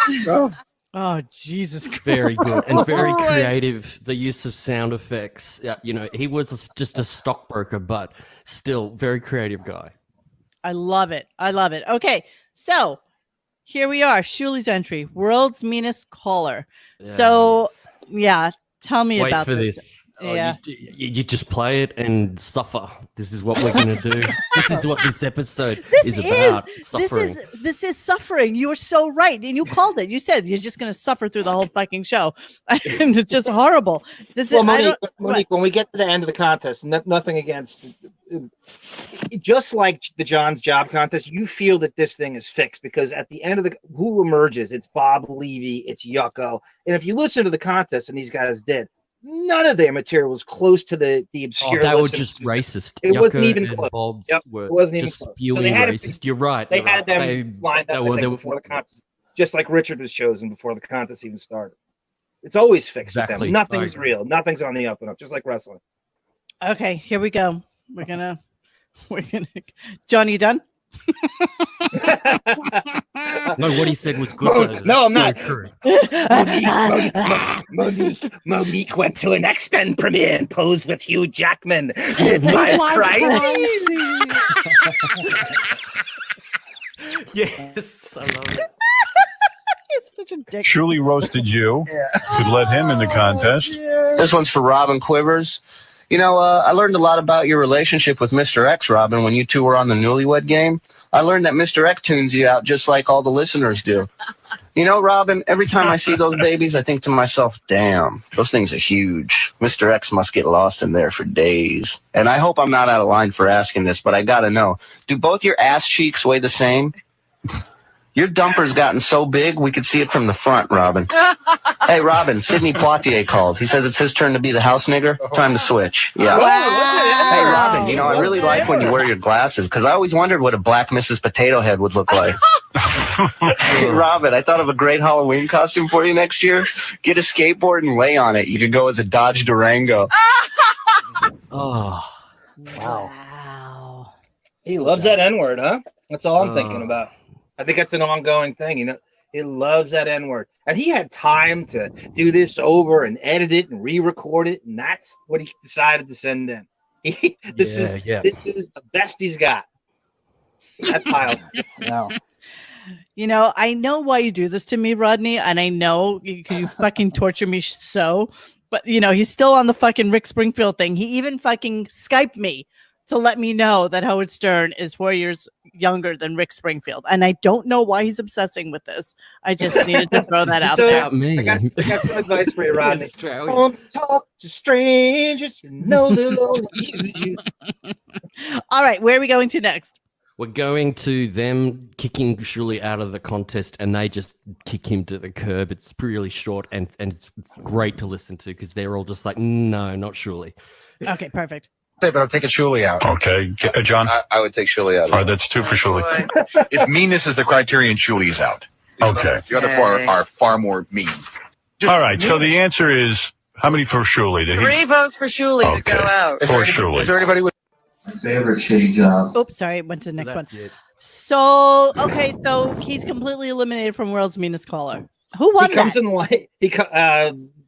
Oh, Jesus Christ. Very good and very creative. The use of sound effects. He was just a stockbroker, but still very creative guy. I love it. Okay, so here we are. Shuli's entry, World's Meanest Caller. Yeah, so, tell me about this. Yeah. You just play it and suffer. This is what we're going to do. This is what this episode is about. Suffering. This is suffering. You are so right. And you called it. You said you're just going to suffer through the whole fucking show. And it's just horrible. Monique, when we get to the end of the contest, nothing against, just like the John's Job contest, you feel that this thing is fixed because at the end of who emerges? It's Bob Levy, it's Yucko. And if you listen to the contest, and these guys did, none of their material was close to the obscure. They were just racist. It wasn't even close. It wasn't even close. So they had racist. You're right. They had them lined up before the contest, just like Richard was chosen before the contest even started. It's always fixed with them. Nothing's real. Nothing's on the up and up, just like wrestling. Okay, here we go. We're gonna. John, you done? No, what he said was good. No, I'm not. True. Monique went to an X-Men premiere and posed with Hugh Jackman. Midlife crisis. Yes, I love it. It's such a dick. Shuli roasted you. Could let him in the contest. This one's for Robin Quivers. You know, I learned a lot about your relationship with Mr. X, Robin, when you two were on the Newlywed Game. I learned that Mr. X tunes you out just like all the listeners do. You know, Robin, every time I see those babies, I think to myself, damn, those things are huge. Mr. X must get lost in there for days. And I hope I'm not out of line for asking this, but I gotta know, do both your ass cheeks weigh the same? Your dumper's gotten so big, we could see it from the front, Robin. Hey, Robin, Sidney Poitier called. He says it's his turn to be the house nigger. Time to switch. Yeah. Wow. Hey, Robin, you know, I really like when you wear your glasses, because I always wondered what a black Mrs. Potato Head would look like. Hey, Robin, I thought of a great Halloween costume for you next year. Get a skateboard and lay on it. You could go as a Dodge Durango. Oh. Wow. He loves that N-word, huh? That's all I'm thinking about. I think that's an ongoing thing, you know. He loves that N-word. And he had time to do this over and edit it and re-record it, and that's what he decided to send in. This is the best he's got. That pile. No. You know, I know why you do this to me, Rodney, and I know you fucking torture me so, but, you know, he's still on the fucking Rick Springfield thing. He even fucking Skyped me to let me know that Howard Stern is 4 years younger than Rick Springfield. And I don't know why he's obsessing with this. I just needed to throw that out there. I got some advice for you, Rodney. Don't talk to strangers. You know they'll only use you. All right, where are we going to next? We're going to them kicking Shuli out of the contest, and they just kick him to the curb. It's really short, and it's great to listen to because they're all just like, no, not Shuli. Okay, perfect. But I'm taking Shuli out. Okay. John? I would take Shuli out. All right, that's 2 for Shuli. If meanness is the criterion, Shuli's out. Okay. The other four are far more mean. All right, so the answer is, how many for Shuli? 3 votes for Shuli to go out. For Shuli. Is there anybody with my favorite shitty job? Oops, sorry, went to the next one. So, okay, so he's completely eliminated from World's Meanest Caller. Who won He comes that? in light.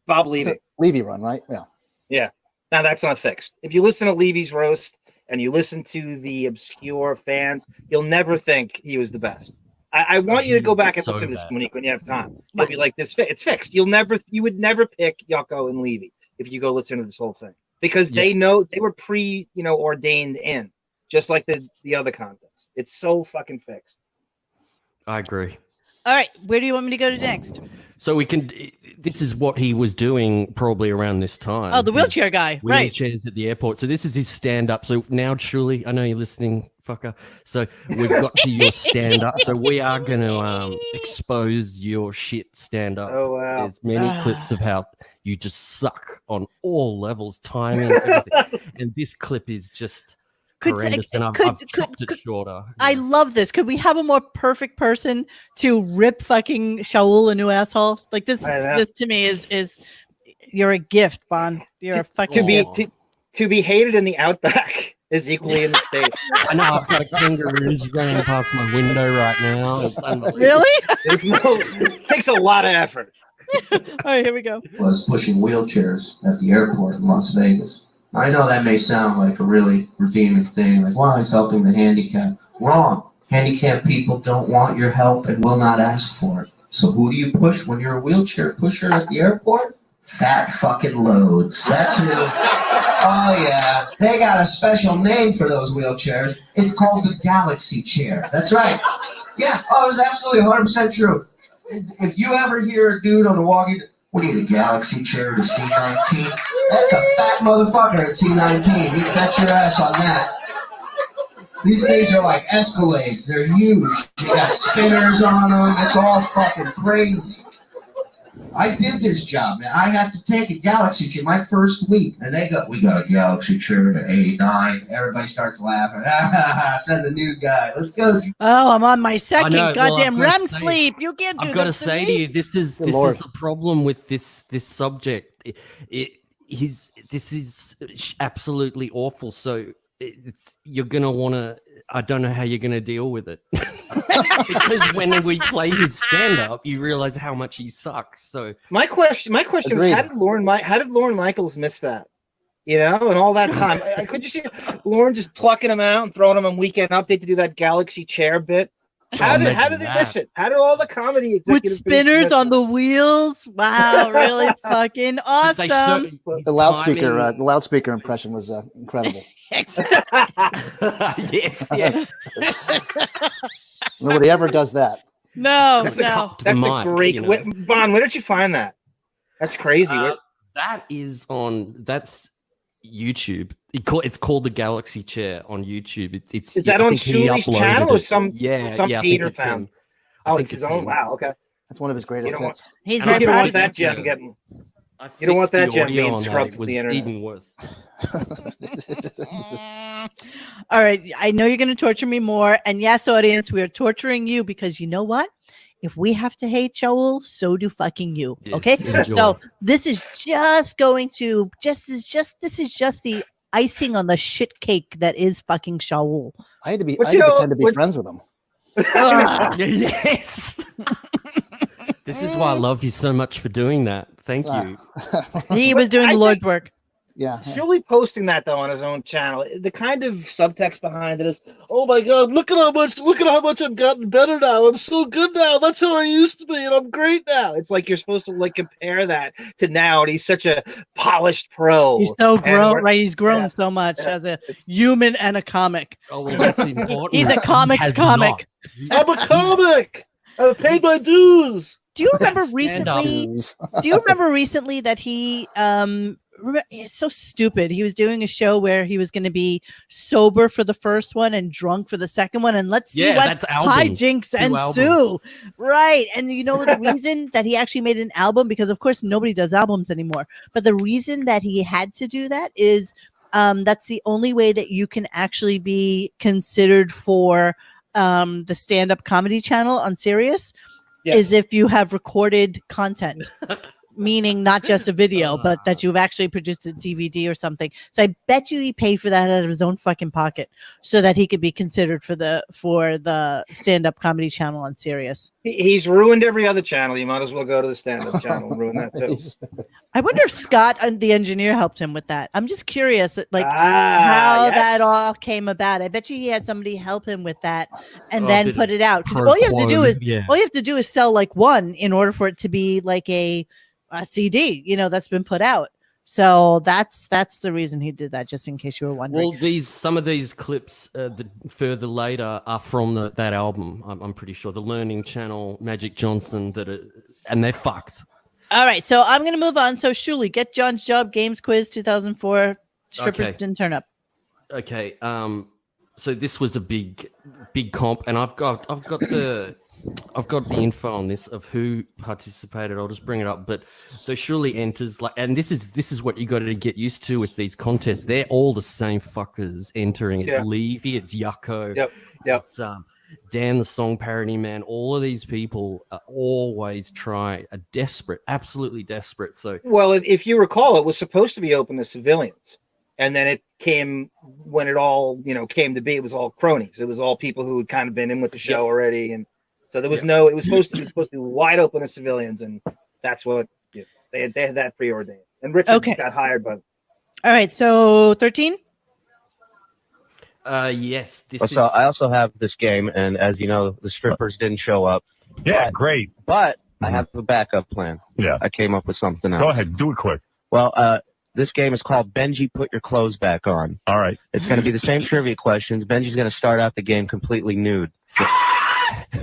Bob Levy. Levy run, right? Yeah. Yeah. Now that's not fixed. If you listen to Levy's roast and you listen to the obscure fans, you'll never think he was the best. I want you to go back and listen to this, Monique, when you have time. You'll be like, "This it's fixed." You would never pick Yucko and Levy if you go listen to this whole thing because they know they were ordained in, just like the other contests. It's so fucking fixed. I agree. All right, where do you want me to go to next? So we can. This is what he was doing probably around this time. Oh, the wheelchair guy, right? Wheelchairs at the airport. So this is his stand-up. So now, Shuli, I know you're listening, fucker. So we've got to your stand-up. So we are going to expose your shit stand-up. Oh wow! There's many clips of how you just suck on all levels, timing, everything. And this clip is just horrendous. And I've chopped it shorter. I love this. Could we have a more perfect person to rip fucking Shaul a new asshole? Like this to me is you're a gift, Bon. You're a fucking to be hated in the Outback is equally in the States. I know I've got a kangaroos running past my window right now. It's unbelievable. Really? It takes a lot of effort. All right, here we go. Was pushing wheelchairs at the airport in Las Vegas. I know that may sound like a really redeeming thing, like, wow, he's helping the handicapped. Wrong. Handicapped people don't want your help and will not ask for it. So who do you push when you're a wheelchair pusher at the airport? Fat fucking loads. That's who. Oh, yeah. They got a special name for those wheelchairs. It's called the Galaxy Chair. That's right. Yeah. Oh, it's absolutely 100% true. If you ever hear a dude on the walkie, what do you need, a Galaxy Chair to C19? That's a fat motherfucker at C19. You can bet your ass on that. These things are like Escalades. They're huge. You got spinners on them. It's all fucking crazy. I did this job, man. I had to take a Galaxy Chair my first week. And we got a Galaxy Chair to A9. Everybody starts laughing. Send the new guy. Let's go. Oh, I'm on my second know. goddamn Well, REM sleep. You can't do this. I've got to say to you, this is the problem with this subject. This is absolutely awful. So you're gonna want to. I don't know how you're going to deal with it. Because when we play his stand-up, you realize how much he sucks. So my question is, how did Lauren Michaels miss that? You know, and all that time. Could you see Lauren just plucking him out and throwing him on Weekend Update to do that Galaxy chair bit? How did they miss it? How did all the comedy with spinners on the wheels? Wow, really fucking awesome! The loudspeaker impression was incredible. Yes, yeah. Nobody ever does that. No, that's a great. You know? Bon, where did you find that? That's crazy. That's YouTube. It's called the Galaxy Chair on YouTube. Is that on Shuli's channel or some Peter found? Oh, it's his own. Wow, okay. That's one of his greatest hits. He's very proud of that gem getting. You don't want that gem being scrubbed from the internet. Even worse. All right, I know you're going to torture me more, and yes, audience, we are torturing you because you know what? If we have to hate Shaul, so do fucking you. Yes, okay, enjoy. so this is just the icing on the shit cake that is fucking Shaul. I had to pretend to be friends with him. Yes. This is why I love you so much for doing that. Thank you. He was doing the Lord's work. Yeah. Shuli posting that though on his own channel. The kind of subtext behind it is, "Oh my God, look at how much I've gotten better now. I'm so good now. That's how I used to be, and I'm great now." It's like you're supposed to like compare that to now, and he's such a polished pro. He's so grown, right? He's grown so much as a human and a comic. Oh, well, that's important. He's a comics comic. I'm a comic. I paid my dues. Do you remember recently? Do you remember recently that he it's so stupid. He was doing a show where he was going to be sober for the first one and drunk for the second one, and let's see what hijinks ensue. Right, and you know the reason that he actually made an album, because of course nobody does albums anymore. But the reason that he had to do that is that's the only way that you can actually be considered for the stand-up comedy channel on Sirius. Yes. Is if you have recorded content, meaning not just a video, but that you've actually produced a DVD or something. So I bet you he paid for that out of his own fucking pocket so that he could be considered for the stand-up comedy channel on Sirius. He's ruined every other channel. You might as well go to the stand-up channel and ruin that too. I wonder if Scott, the engineer, helped him with that. I'm just curious, like how that all came about. I bet you he had somebody help him with that and then put it out. Because all you have to do is sell like one in order for it to be like a CD, that's been put out. So that's the reason he did that. Just in case you were wondering. Well, some of these clips further later are from that album. I'm pretty sure the Learning Channel, Magic Johnson, and they're fucked. All right, so I'm going to move on. So, Shuli, Get John's Job Games Quiz 2004. Strippers didn't turn up. Okay. So this was a big comp, and I've got the info on this of who participated. I'll just bring it up. But so Shuli enters and this is what you got to get used to with these contests. They're all the same fuckers entering. It's Levy, it's Yucko. Yep. It's, Dan the Song Parody Man, all of these people are always absolutely desperate. So, well, if you recall, it was supposed to be open to civilians, and then it came when it all came to be. It was all cronies. It was all people who had kind of been in with the show already, and so there was no. It was supposed to be wide open to civilians, and that's what they had that preordained. And Richard got hired by. All right, so 13. Yes. So I also have this game, and as you know, the strippers didn't show up. Yeah, great. But I have a backup plan. Yeah. I came up with something else. Go ahead, do it quick. Well, this game is called Benji Put Your Clothes Back On. All right. It's going to be the same trivia questions. Benji's going to start out the game completely nude.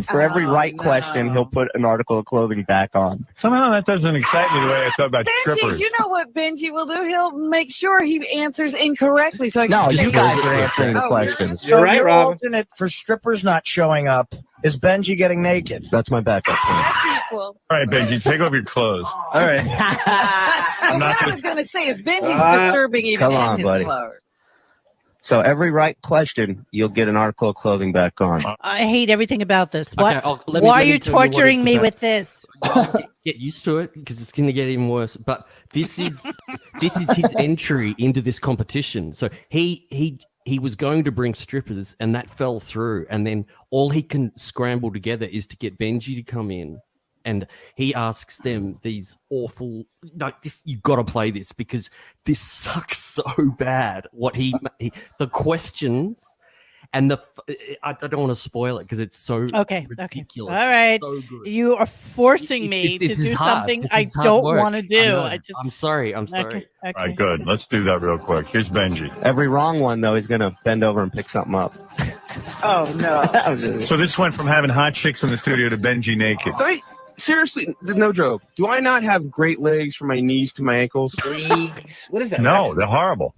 For every question, he'll put an article of clothing back on. Somehow that doesn't excite me the way I thought about strippers. You know what Benji will do? He'll make sure he answers incorrectly. So you guys are answering the questions. You're right, Robin. Alternate for strippers not showing up is Benji getting naked. That's my backup plan. That's equal. All right, Benji, take off your clothes. All right. What I was going to say is Benji's disturbing even in his buddy. clothes. So every right question, you'll get an article of clothing back on. I hate everything about this. Why let are me you tell you what torturing it's me about. with this? Get used to it because it's going to get even worse. But this is his entry into this competition. So he he was going to bring strippers, and that fell through. And then all he can scramble together is to get Benji to come in, and he asks them these awful. No, this you got to play this because this sucks so bad. What the questions. And I don't want to spoil it because it's so ridiculous. All right. So good. You are forcing me to do something I don't want to do. I'm sorry. Okay. All right, good. Let's do that real quick. Here's Benji. Every wrong one, though, he's going to bend over and pick something up. Oh, no. So this went from having hot chicks in the studio to Benji naked. Seriously, no joke. Do I not have great legs from my knees to my ankles? Legs? What is that? No, they're horrible.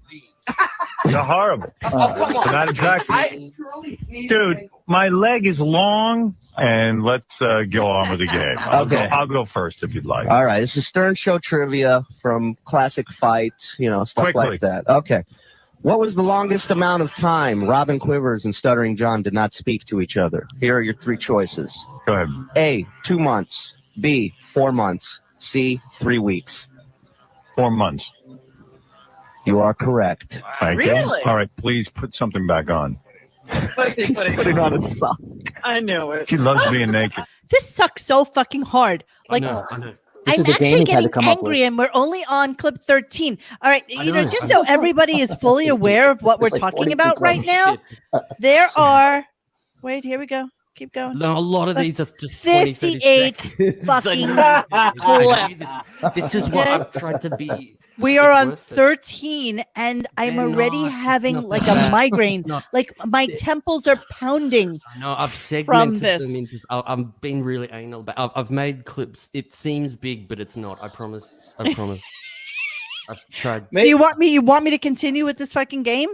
They're horrible. They're not attractive. Dude, my leg is long, and let's go on with the game. I'll go first if you'd like. All right, this is Stern Show trivia from classic fights, stuff like that. Okay. What was the longest amount of time Robin Quivers and Stuttering John did not speak to each other? Here are your three choices. Go ahead. A, 2 months. B, 4 months. C, 3 weeks. 4 months. You are correct. Thank you. All right, please put something back on. He's putting on a sock. I knew it. She loves being naked. This sucks so fucking hard. Like, I know. I'm actually getting angry, and we're only on clip 13. All right, just so everybody is fully aware of what we're talking about right now, there are. Wait, here we go. Keep going. No, a lot of these are just 58 fucking clips. This is what I'm trying to be. We are on 13, and I'm already having like a migraine. Like my temples are pounding. No, I've segmented from this. them into. I'm being really anal, but I've made clips. It seems big, but it's not. I promise. I promise. I've tried. Do you want me? You want me to continue with this fucking game?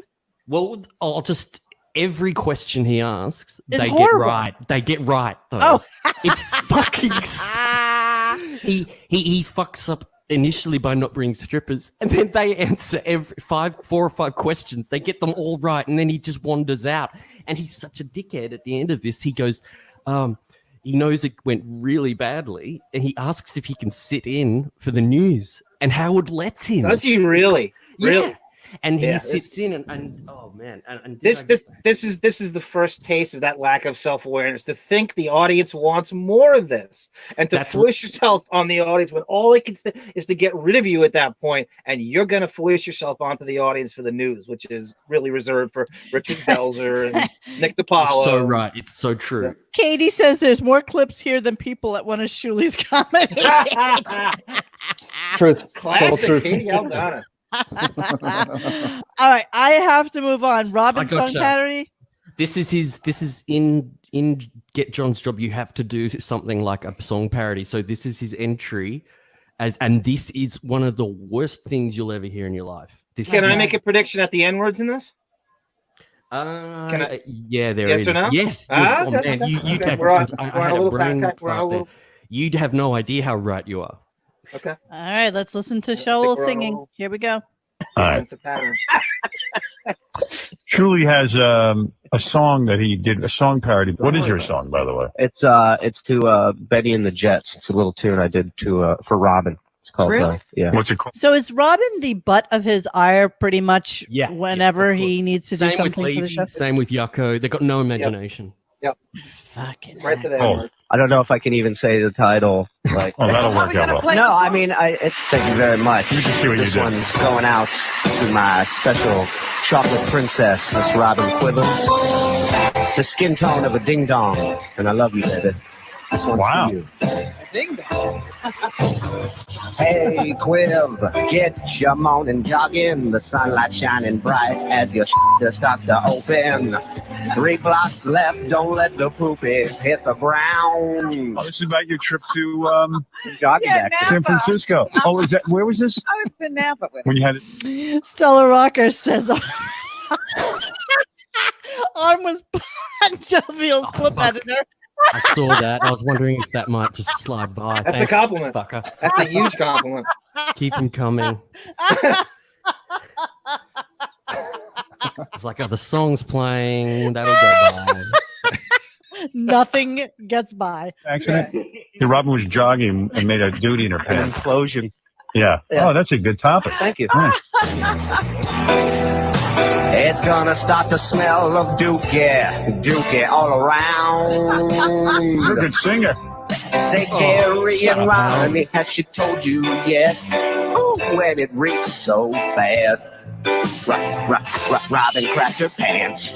Well, I'll just. Every question he asks, It's they horrible. get right. They get right. Though. Oh, it fucking sucks. He fucks up initially by not bringing strippers, and then they answer every 4 or 5 questions. They get them all right, and then he just wanders out. And he's such a dickhead at the end of this. He goes, he knows it went really badly, and he asks if he can sit in for the news. And Howard lets him. Does he really? Yeah. Really? And he sits in and oh man, and this is the first taste of that lack of self-awareness, to think the audience wants more of this, and to force yourself on the audience when all it can is to get rid of you at that point, and you're going to force yourself onto the audience for the news, which is really reserved for Richard Belzer and Nick DiPaolo. So right, it's so true. Katie says there's more clips here than people at one of Shuli's comedy. Truth. Classic, Total truth. Katie Aldana. All right, I have to move on. Robin I gotcha. song parody. This is in Get John's Job. You have to do something like a song parody. So this is his entry, and this is one of the worst things you'll ever hear in your life. Can I make a prediction at the N-words in this? Can I? Yeah, there yes is. Or no? Yes. Okay, Man, okay. you'd have, We're on I a had a little brain backpack. We're on a fart there. little. You'd have no idea how right you are. Okay. All right, let's listen to Shaul singing. Here we go. All right. Sense of pattern. Shuli has a song that he did, a song parody. What is your song, by the way? It's to Betty and the Jets. It's a little tune I did for Robin. It's called Really? yeah. What's it called? So is Robin the butt of his ire pretty much Yeah, whenever he needs to do Same with something for the Levy, show? same with Yucko. They've got no imagination. Yep. Fucking Right to the Oh. N-word. I don't know if I can even say the title. Like, Oh, that'll work out well. no, I mean, thank you very much. You just see what you This did. one's going out to my special chocolate princess, Miss Robin Quivers. The skin tone of a ding dong, and I love you, baby. This one's Wow. for you. Ding dong. Hey, Quiv, get your morning jogging. The sunlight shining bright as your just starts to open. 3 blocks left, don't let the poopies hit the ground. Oh, this is about your trip to Jogging Yeah, back. San Francisco. Oh, is that where was this? I was in Napa with When you had Stella Rocker says Arm was Jovial's clip fuck. editor. I saw that. I was wondering if that might just slide by. That's Thanks, a compliment. fucker. That's a huge compliment. Keep them coming. It's like, oh, the song's playing. That'll go by. Nothing gets by. accident? Yeah, Robin was jogging and made a duty in her An pants. implosion. Yeah. Yeah. Oh, that's a good topic. Thank you. Yeah. It's gonna start to smell of dookie all around. You're a good singer. Say, Harry and Ronnie, has she told you yet? Oh, when it reeks so bad. Robin cracked her pants.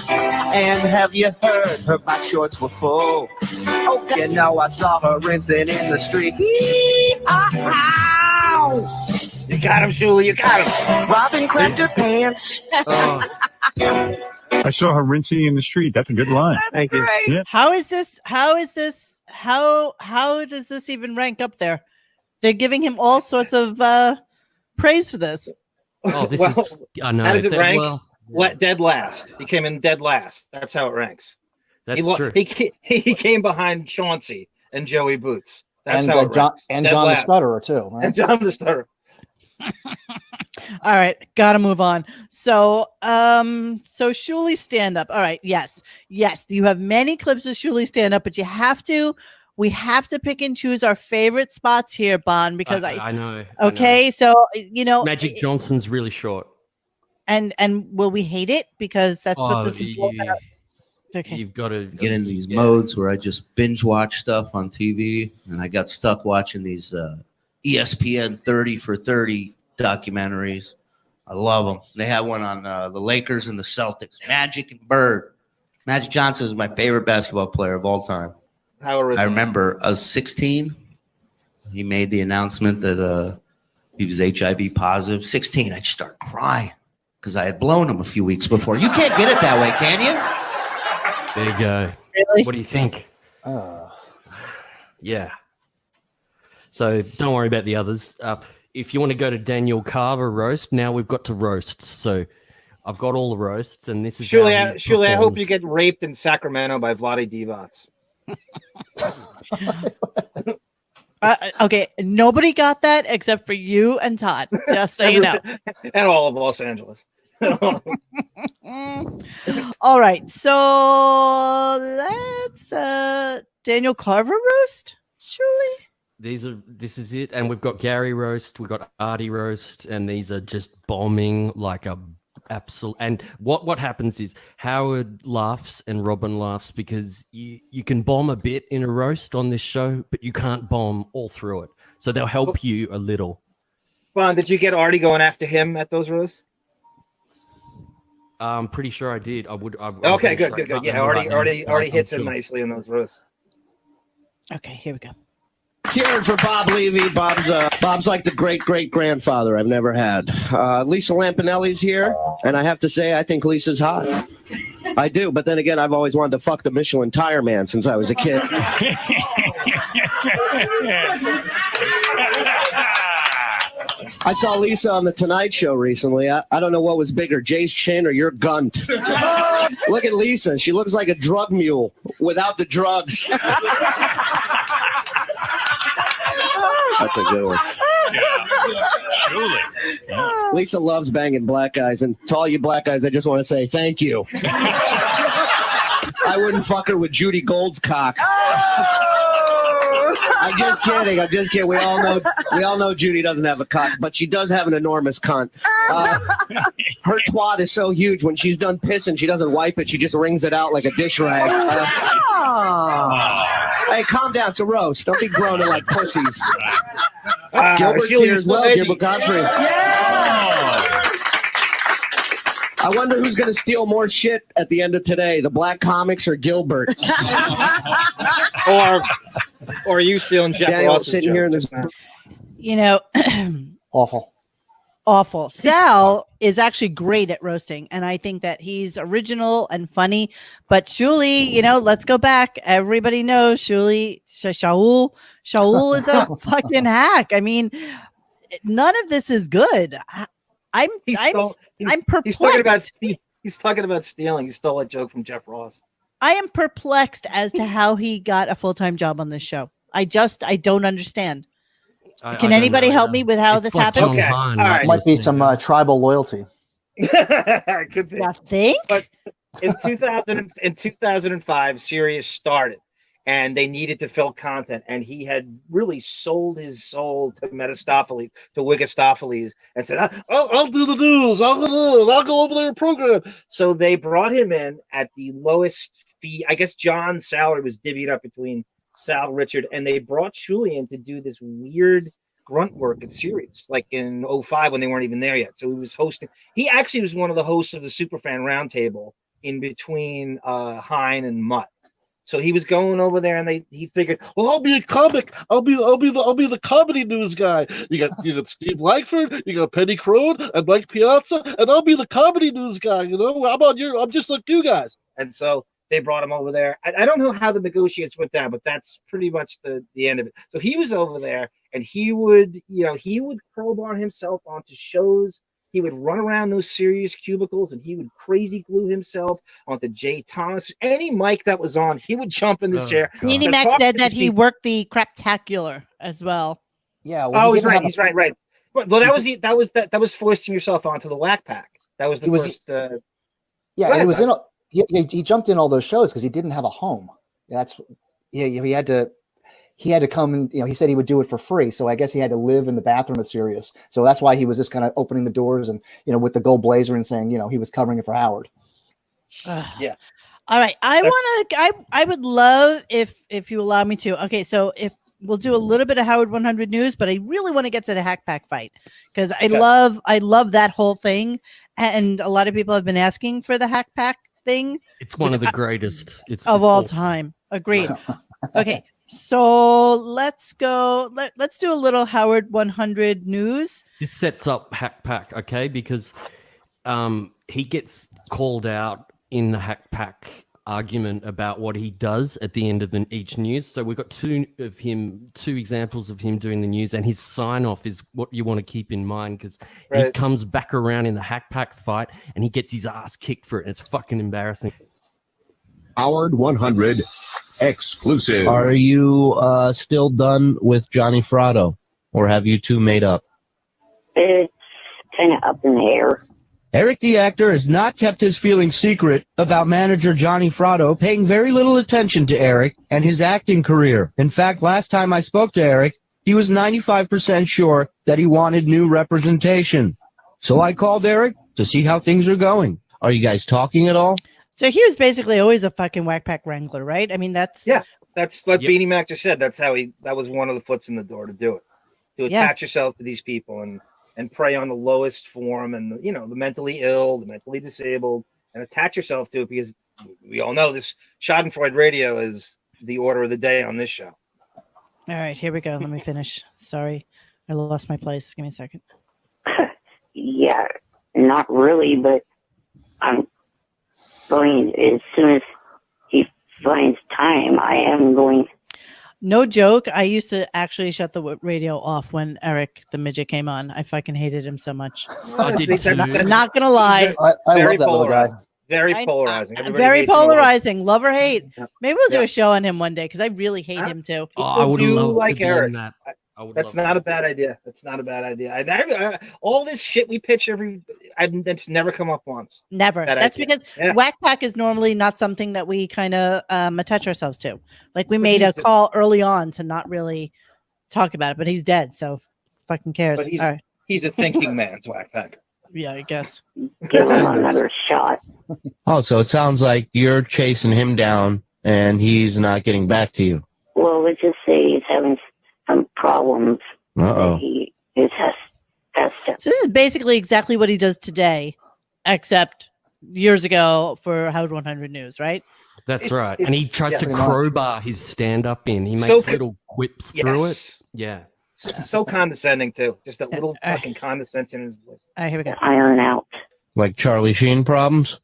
And have you heard her back shorts were full? Oh, you know I saw her rinsing in the street. You got him, Shuli. You got him. Robin cracked her pants. I saw her rinsing in the street. That's a good line. Thank you. Yeah. How does this even rank up there? They're giving him all sorts of praise for this. Oh, this Well, is. I know. How does it rank? Well, Dead last. He came in dead last. That's how it ranks. that's true. He came behind Chauncey and Joey Boots. That's And how it ranks. and Dead John last. the Stutterer too. Right? And John the Stutterer. All right, gotta move on. So Shuli stand up. All right, yes. You have many clips of Shuli stand up, but we have to pick and choose our favorite spots here, Bon, because I know. Okay, so Magic Johnson's really short. and will we hate it because that's what this is all about? Okay. You've got to get into these modes where I just binge watch stuff on TV, and I got stuck watching these ESPN 30 for 30 documentaries. I love them. They had one on the Lakers and the Celtics, Magic and Bird. Magic Johnson is my favorite basketball player of all time. How original. I remember I was 16. He made the announcement that he was HIV positive. 16, I just started crying because I had blown him a few weeks before. You can't get it that way, can you? There you go. Really? What do you think? Yeah. So don't worry about the others. If you want to go to Daniel Carver roast, now we've got to roasts. So I've got all the roasts, and this is Shuli, how he Shuli, I hope performs. you get raped in Sacramento by Vlade Divac. Okay, nobody got that except for you and Todd, just so you know. And all of Los Angeles. All right, so let's Daniel Carver roast, Shuli. This is it, and we've got Gary roast, we've got Artie roast, and these are just bombing like a absolute. And what happens is Howard laughs and Robin laughs because you can bomb a bit in a roast on this show, but you can't bomb all through it. So they'll help you a little. Bon, did you get Artie going after him at those roasts? I'm pretty sure I did. I would. Okay, good. Yeah, Artie hits him nicely in those roasts. Okay, here we go. Cheering for Bob Levy. Bob's like the great-great-grandfather I've never had. Lisa Lampanelli's here, and I have to say I think Lisa's hot. I do, but then again, I've always wanted to fuck the Michelin tire man since I was a kid. I saw Lisa on The Tonight Show recently. I don't know what was bigger, Jay's chin or your gunt. Look at Lisa. She looks like a drug mule without the drugs. That's a good one. Shuli. Yeah. Lisa loves banging black guys, and to all you black guys, I just want to say thank you. I wouldn't fuck her with Judy Gold's cock. I'm just kidding. We all know Judy doesn't have a cock, but she does have an enormous cunt. Her twat is so huge. When she's done pissing, she doesn't wipe it. She just wrings it out like a dish rag. Hey, calm down. It's a roast. Don't be groaning like pussies. Gilbert's here as well. Gilbert Godfrey. I wonder who's going to steal more shit at the end of today, the black comics or Gilbert. or you stealing Jeff Daniel Ross's sitting here in this. Awful. Sal is actually great at roasting, and I think that he's original and funny. But Shuli, let's go back. Everybody knows Shuli. Shaul is a fucking hack. I mean, none of this is good. I'm perplexed. He's talking about stealing. He stole a joke from Jeff Ross. I am perplexed as to how he got a full-time job on this show. I don't understand. Can anybody help me with how this happened? Okay. All right. Might be some tribal loyalty. Could be. You think? But in 2005, Sirius started, and they needed to fill content, and he had really sold his soul to Metastopheles, to Wigastopheles, and said, I'll do the news, I'll go over there and program. So they brought him in at the lowest fee. I guess John's salary was divvied up between Sal, Richard, and they brought Shuli in to do this weird grunt work at Sirius, like in 05 when they weren't even there yet. So he was hosting. He actually was one of the hosts of the Superfan Roundtable in between Hein and Mutt. So he was going over there, and he figured, well, I'll be a comic. I'll be the comedy news guy. You got Steve Langford, you got Penny Crone and Mike Piazza, and I'll be the comedy news guy. You know, I'm just like you guys. And so they brought him over there. I don't know how the negotiates went down, but that's pretty much the end of it. So he was over there, and he would crowbar himself onto shows. He would run around those Sirius cubicles, and he would crazy glue himself onto Jay Thomas. Any mic that was on, he would jump in the chair. Beanie Mac said that he worked the Craptacular as well. Yeah. Well, he's right. He's right. Well, that was foisting yourself onto the Whack Pack. That was the first. Yeah, he was in. He jumped in all those shows because he didn't have a home. He had to come and he said he would do it for free. So I guess he had to live in the bathroom at Sirius. So that's why he was just kind of opening the doors and with the gold blazer and saying he was covering it for Howard. Yeah. All right. I would love if you allow me to. Okay, so if we'll do a little bit of Howard 100 news, but I really want to get to the Hack Pack fight because I love that whole thing, and a lot of people have been asking for the Hack Pack thing. It's one of the greatest of all time. Agreed. Okay, so let's go. Let's do a little Howard 100 news. This sets up Hack Pack, okay? Because he gets called out in the Hack Pack argument about what he does at the end of each news. So we've got two examples of him doing the news, and his sign off is what you want to keep in mind because he comes back around in the Hack Pack fight and he gets his ass kicked for it. And it's fucking embarrassing. Howard 100 exclusive. Are you still done with Johnny Fratto, or have you two made up? It's kind of up in the air. Eric the actor has not kept his feelings secret about manager Johnny Fratto paying very little attention to Eric and his acting career. In fact, last time I spoke to Eric, he was 95% sure that he wanted new representation. So I called Eric to see how things are going. Are you guys talking at all? So he was basically always a fucking Whack Pack wrangler, right? I mean, that's like Beanie Mac just said. That's how that was one of the foots in the door to do it, to attach yourself to these people and prey on the lowest form and the mentally ill, the mentally disabled, and attach yourself to it because we all know this Schadenfreude radio is the order of the day on this show. All right, here we go. Let me finish. Sorry, I lost my place. Give me a second. Yeah, not really, but I'm going as soon as he finds time. I am going. No joke. I used to actually shut the radio off when Eric the midget came on. I fucking hated him so much. I did too. Not gonna lie. I love that little guy. Very polarizing. Very polarizing. Love or hate. Maybe we'll do a show on him one day because I really hate him too. I would love like to be Eric. on that. That's not a bad idea. That's not a bad idea. All this shit we pitch that's never come up once. Never. That's because Whack Pack is normally not something that we kind of attach ourselves to. Like we made a call early on to not really talk about it, but he's dead, so fucking cares. But he's a thinking man's Whack Pack. Yeah, I guess. Give him another shot. Oh, so it sounds like you're chasing him down and he's not getting back to you. Well, let's just say he's having some problems. He has to. So this is basically exactly what he does today, except years ago for Howard 100 News, right? That's right. And he tries to crowbar his stand-up in. He makes little quips through it. Yeah. So condescending, too. Just that little fucking condescension in his voice. All right, here we go. Iron out. Like Charlie Sheen problems?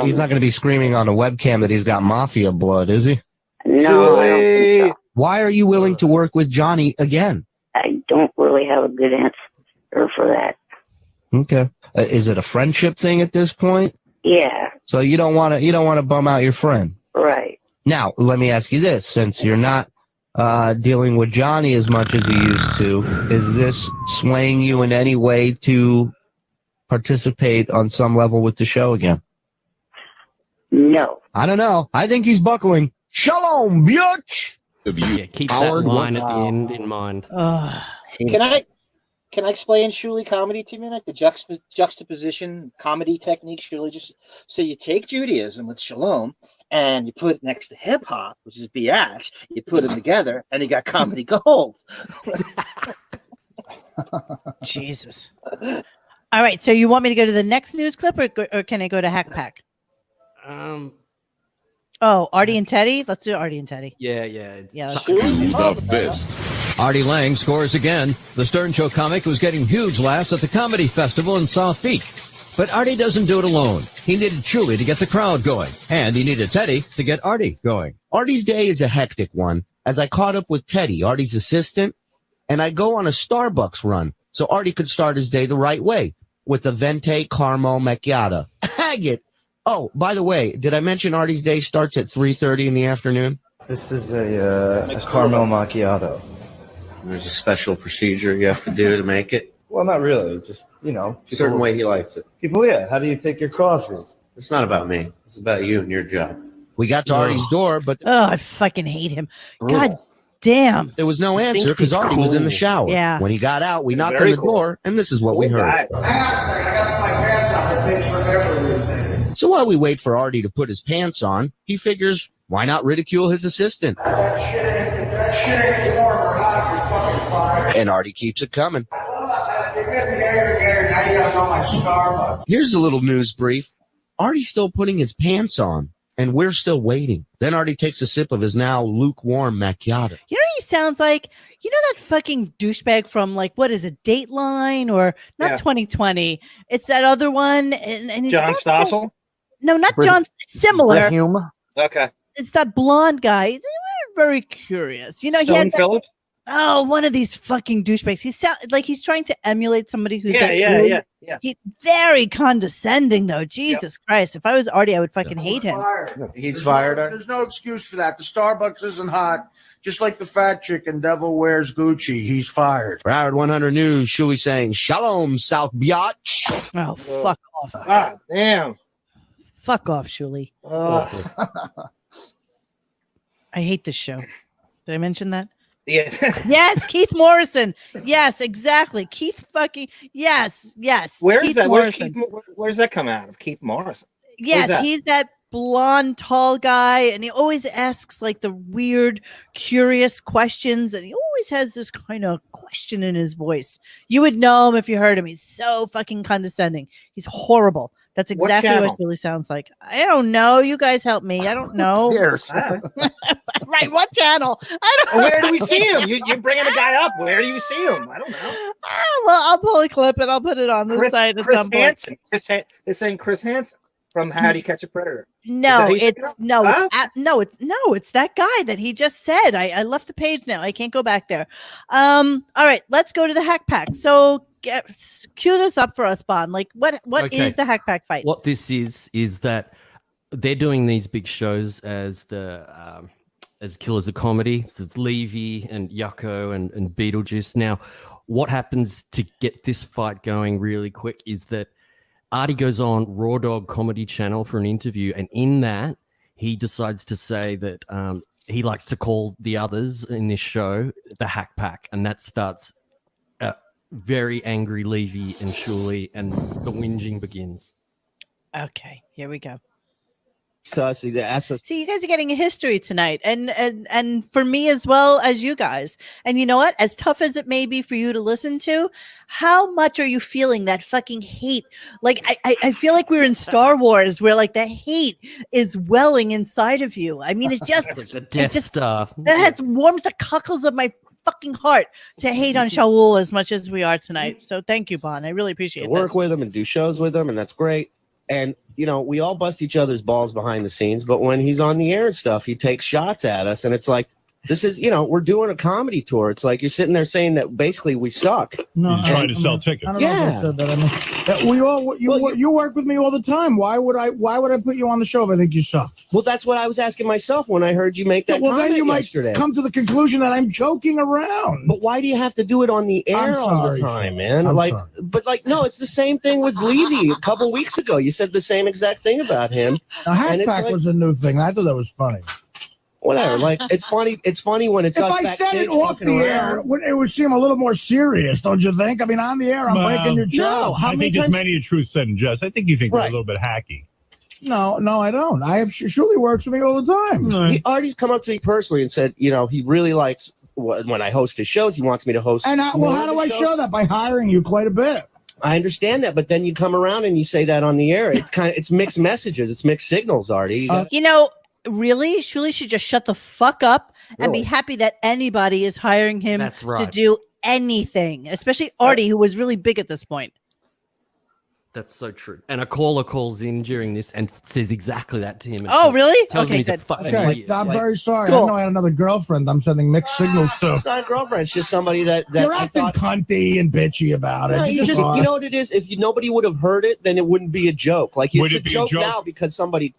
He's not going to be screaming on a webcam that he's got mafia blood, is he? No, I don't think so. Why are you willing to work with Johnny again? I don't really have a good answer for that. Okay. Is it a friendship thing at this point? Yeah. So you don't want to bum out your friend. Right. Now, let me ask you this. Since you're not dealing with Johnny as much as you used to, is this swaying you in any way to participate on some level with the show again? No. I don't know. I think he's buckling. Shalom Biatch. Yeah, keep that line at the end in mind. Can I explain Shuli comedy to you, like the juxtaposition comedy technique? Shuli, just so you take Judaism with Shalom and you put it next to hip hop, which is Biatch. You put them together, and you got comedy gold. Jesus. All right, so you want me to go to the next news clip, or can I go to Hack Pack? Oh, Artie and Teddy. Let's do Artie and Teddy. Yeah. The best. Artie Lange scores again. The Stern Show comic was getting huge laughs at the comedy festival in South Beach. But Artie doesn't do it alone. He needed Shuli to get the crowd going, and he needed Teddy to get Artie going. Artie's day is a hectic one, as I caught up with Teddy, Artie's assistant, and I go on a Starbucks run so Artie could start his day the right way with the Venti Caramel Macchiato. Agate! Oh, by the way, did I mention Artie's day starts at 3:30 in the afternoon? This is a caramel macchiato. There's a special procedure you have to do to make it. Well, not really. Just, you know. A certain way he likes it. People, yeah. How do you take your coffee? It's not about me. It's about you and your job. We got to Artie's door, but... Oh, I fucking hate him. God damn. There was no answer because Artie was in the shower. Yeah. When he got out, we knocked on the door, and this is what we heard. Hang on a second. I got my pants on. The things remember everything. So while we wait for Artie to put his pants on, he figures, why not ridicule his assistant? That shit ain't warm or hot. You're fucking fired. And Artie keeps it coming. You're getting Gary. Now you gotta know my Starbucks. Here's a little news brief. Artie's still putting his pants on, and we're still waiting. Then Artie takes a sip of his now lukewarm macchiato. You know what he sounds like? You know that fucking douchebag from, like, what is it, Dateline or not 2020? It's that other one. And he's John Stossel? No, not John. Similar. Okay. It's that blonde guy. They were very curious. You know, he had Phillips? Oh, one of these fucking douchebags. He sound like he's trying to emulate somebody who's Yeah. He's very condescending, though. Jesus Christ! If I was Artie, I would fucking hate him. He's fired. There's no excuse for that. The Starbucks isn't hot. Just like the fat chick in Devil Wears Gucci, he's fired. For Howard 100 News, Shuli saying, Shalom, South Biatch. Oh, fuck off. Ah, damn. Fuck off, Shuli. I hate this show. Did I mention that? Yeah. Yes, Keith Morrison. Yes, exactly. Keith fucking yes. Where Keith is that? Morrison. Where's that come out of? Keith Morrison. Yes, he's that blonde, tall guy, and he always asks like the weird, curious questions, and he always has this kind of question in his voice. You would know him if you heard him. He's so fucking condescending. He's horrible. That's exactly what it really sounds like. I don't know. You guys help me. I don't know. Right, what channel? I don't know. Where do we see him? You're bringing a guy up. Where do you see him? I don't know. Well, I'll pull a clip and I'll put it on the site at some point. Hansen. They're saying Chris Hansen from How Do You Catch a Predator. No, it's that guy that he just said. I left the page now. I can't go back there. All right, let's go to the Hack Pack. So cue this up for us, Bon. Like, what is the Hack Pack fight? What this is that they're doing these big shows as the as Killers of Comedy. So it's Levy and Yucko and Beetlejuice. Now, what happens to get this fight going really quick is that Artie goes on Raw Dog Comedy Channel for an interview, and in that, he decides to say that he likes to call the others in this show the Hack Pack, and that starts a very angry Levy and Shuli, and the whinging begins. Okay, here we go. So see, you guys are getting a history tonight, and for me as well as you guys. And you know what? As tough as it may be for you to listen to, how much are you feeling that fucking hate? Like I feel like we're in Star Wars, where like the hate is welling inside of you. I mean, it's just like the Death Star. That warms the cockles of my fucking heart to hate on Shaul as much as we are tonight. So thank you, Bon. I really appreciate it. Work with him and do shows with him, and that's great. And, you know, we all bust each other's balls behind the scenes, but when he's on the air and stuff, he takes shots at us. And it's like, this is, you know, we're doing a comedy tour. It's like you're sitting there saying that basically we suck. No, you're trying to sell tickets. I don't Yeah. know if I said that. I mean, you work with me all the time. Why would I put you on the show if I think you suck? Well, that's what I was asking myself when I heard you make that Well, then comment you might yesterday. come to the conclusion that I'm joking around. But why do you have to do it on the air I'm all sorry, the time, man? I'm like, sorry. but like, no, it's the same thing with Levy. A couple weeks ago, you said the same exact thing about him. A Hack And it's Pack like- was a new thing. I thought that was funny. Whatever. Like it's funny. It's funny when it's If us I said backstage it off fucking the around. air, it would seem a little more serious, don't you think? I mean, on the air, I'm breaking your job. How I many think there's times? many a truth said in jest. I think you think we're a Right. little bit hacky. No, I don't. I have Shuli works with me all the time. Artie's come up to me personally and said, you know, he really likes when I host his shows. He wants me to host. And how do I show that? By hiring you quite a bit. I understand that, but then you come around and you say that on the air. It's mixed messages. It's mixed signals, Artie. You know, really, Shuli should just shut the fuck up and be happy that anybody is hiring him That's to right. do anything, especially Artie, who was really big at this point. That's so true. And a caller calls in during this and says exactly that to him. Oh, really? Tells him Okay, he's a good. fucking Okay, idiot. I'm Like, very sorry. I Cool. didn't know I had another girlfriend. I'm sending mixed signals to. It's not a girlfriend. It's just somebody that You're I acting thought- cunty and bitchy about it. No, You you are. know what it is. If nobody would have heard it, then it wouldn't be a joke. Like Would it's a it be a joke joke? now because somebody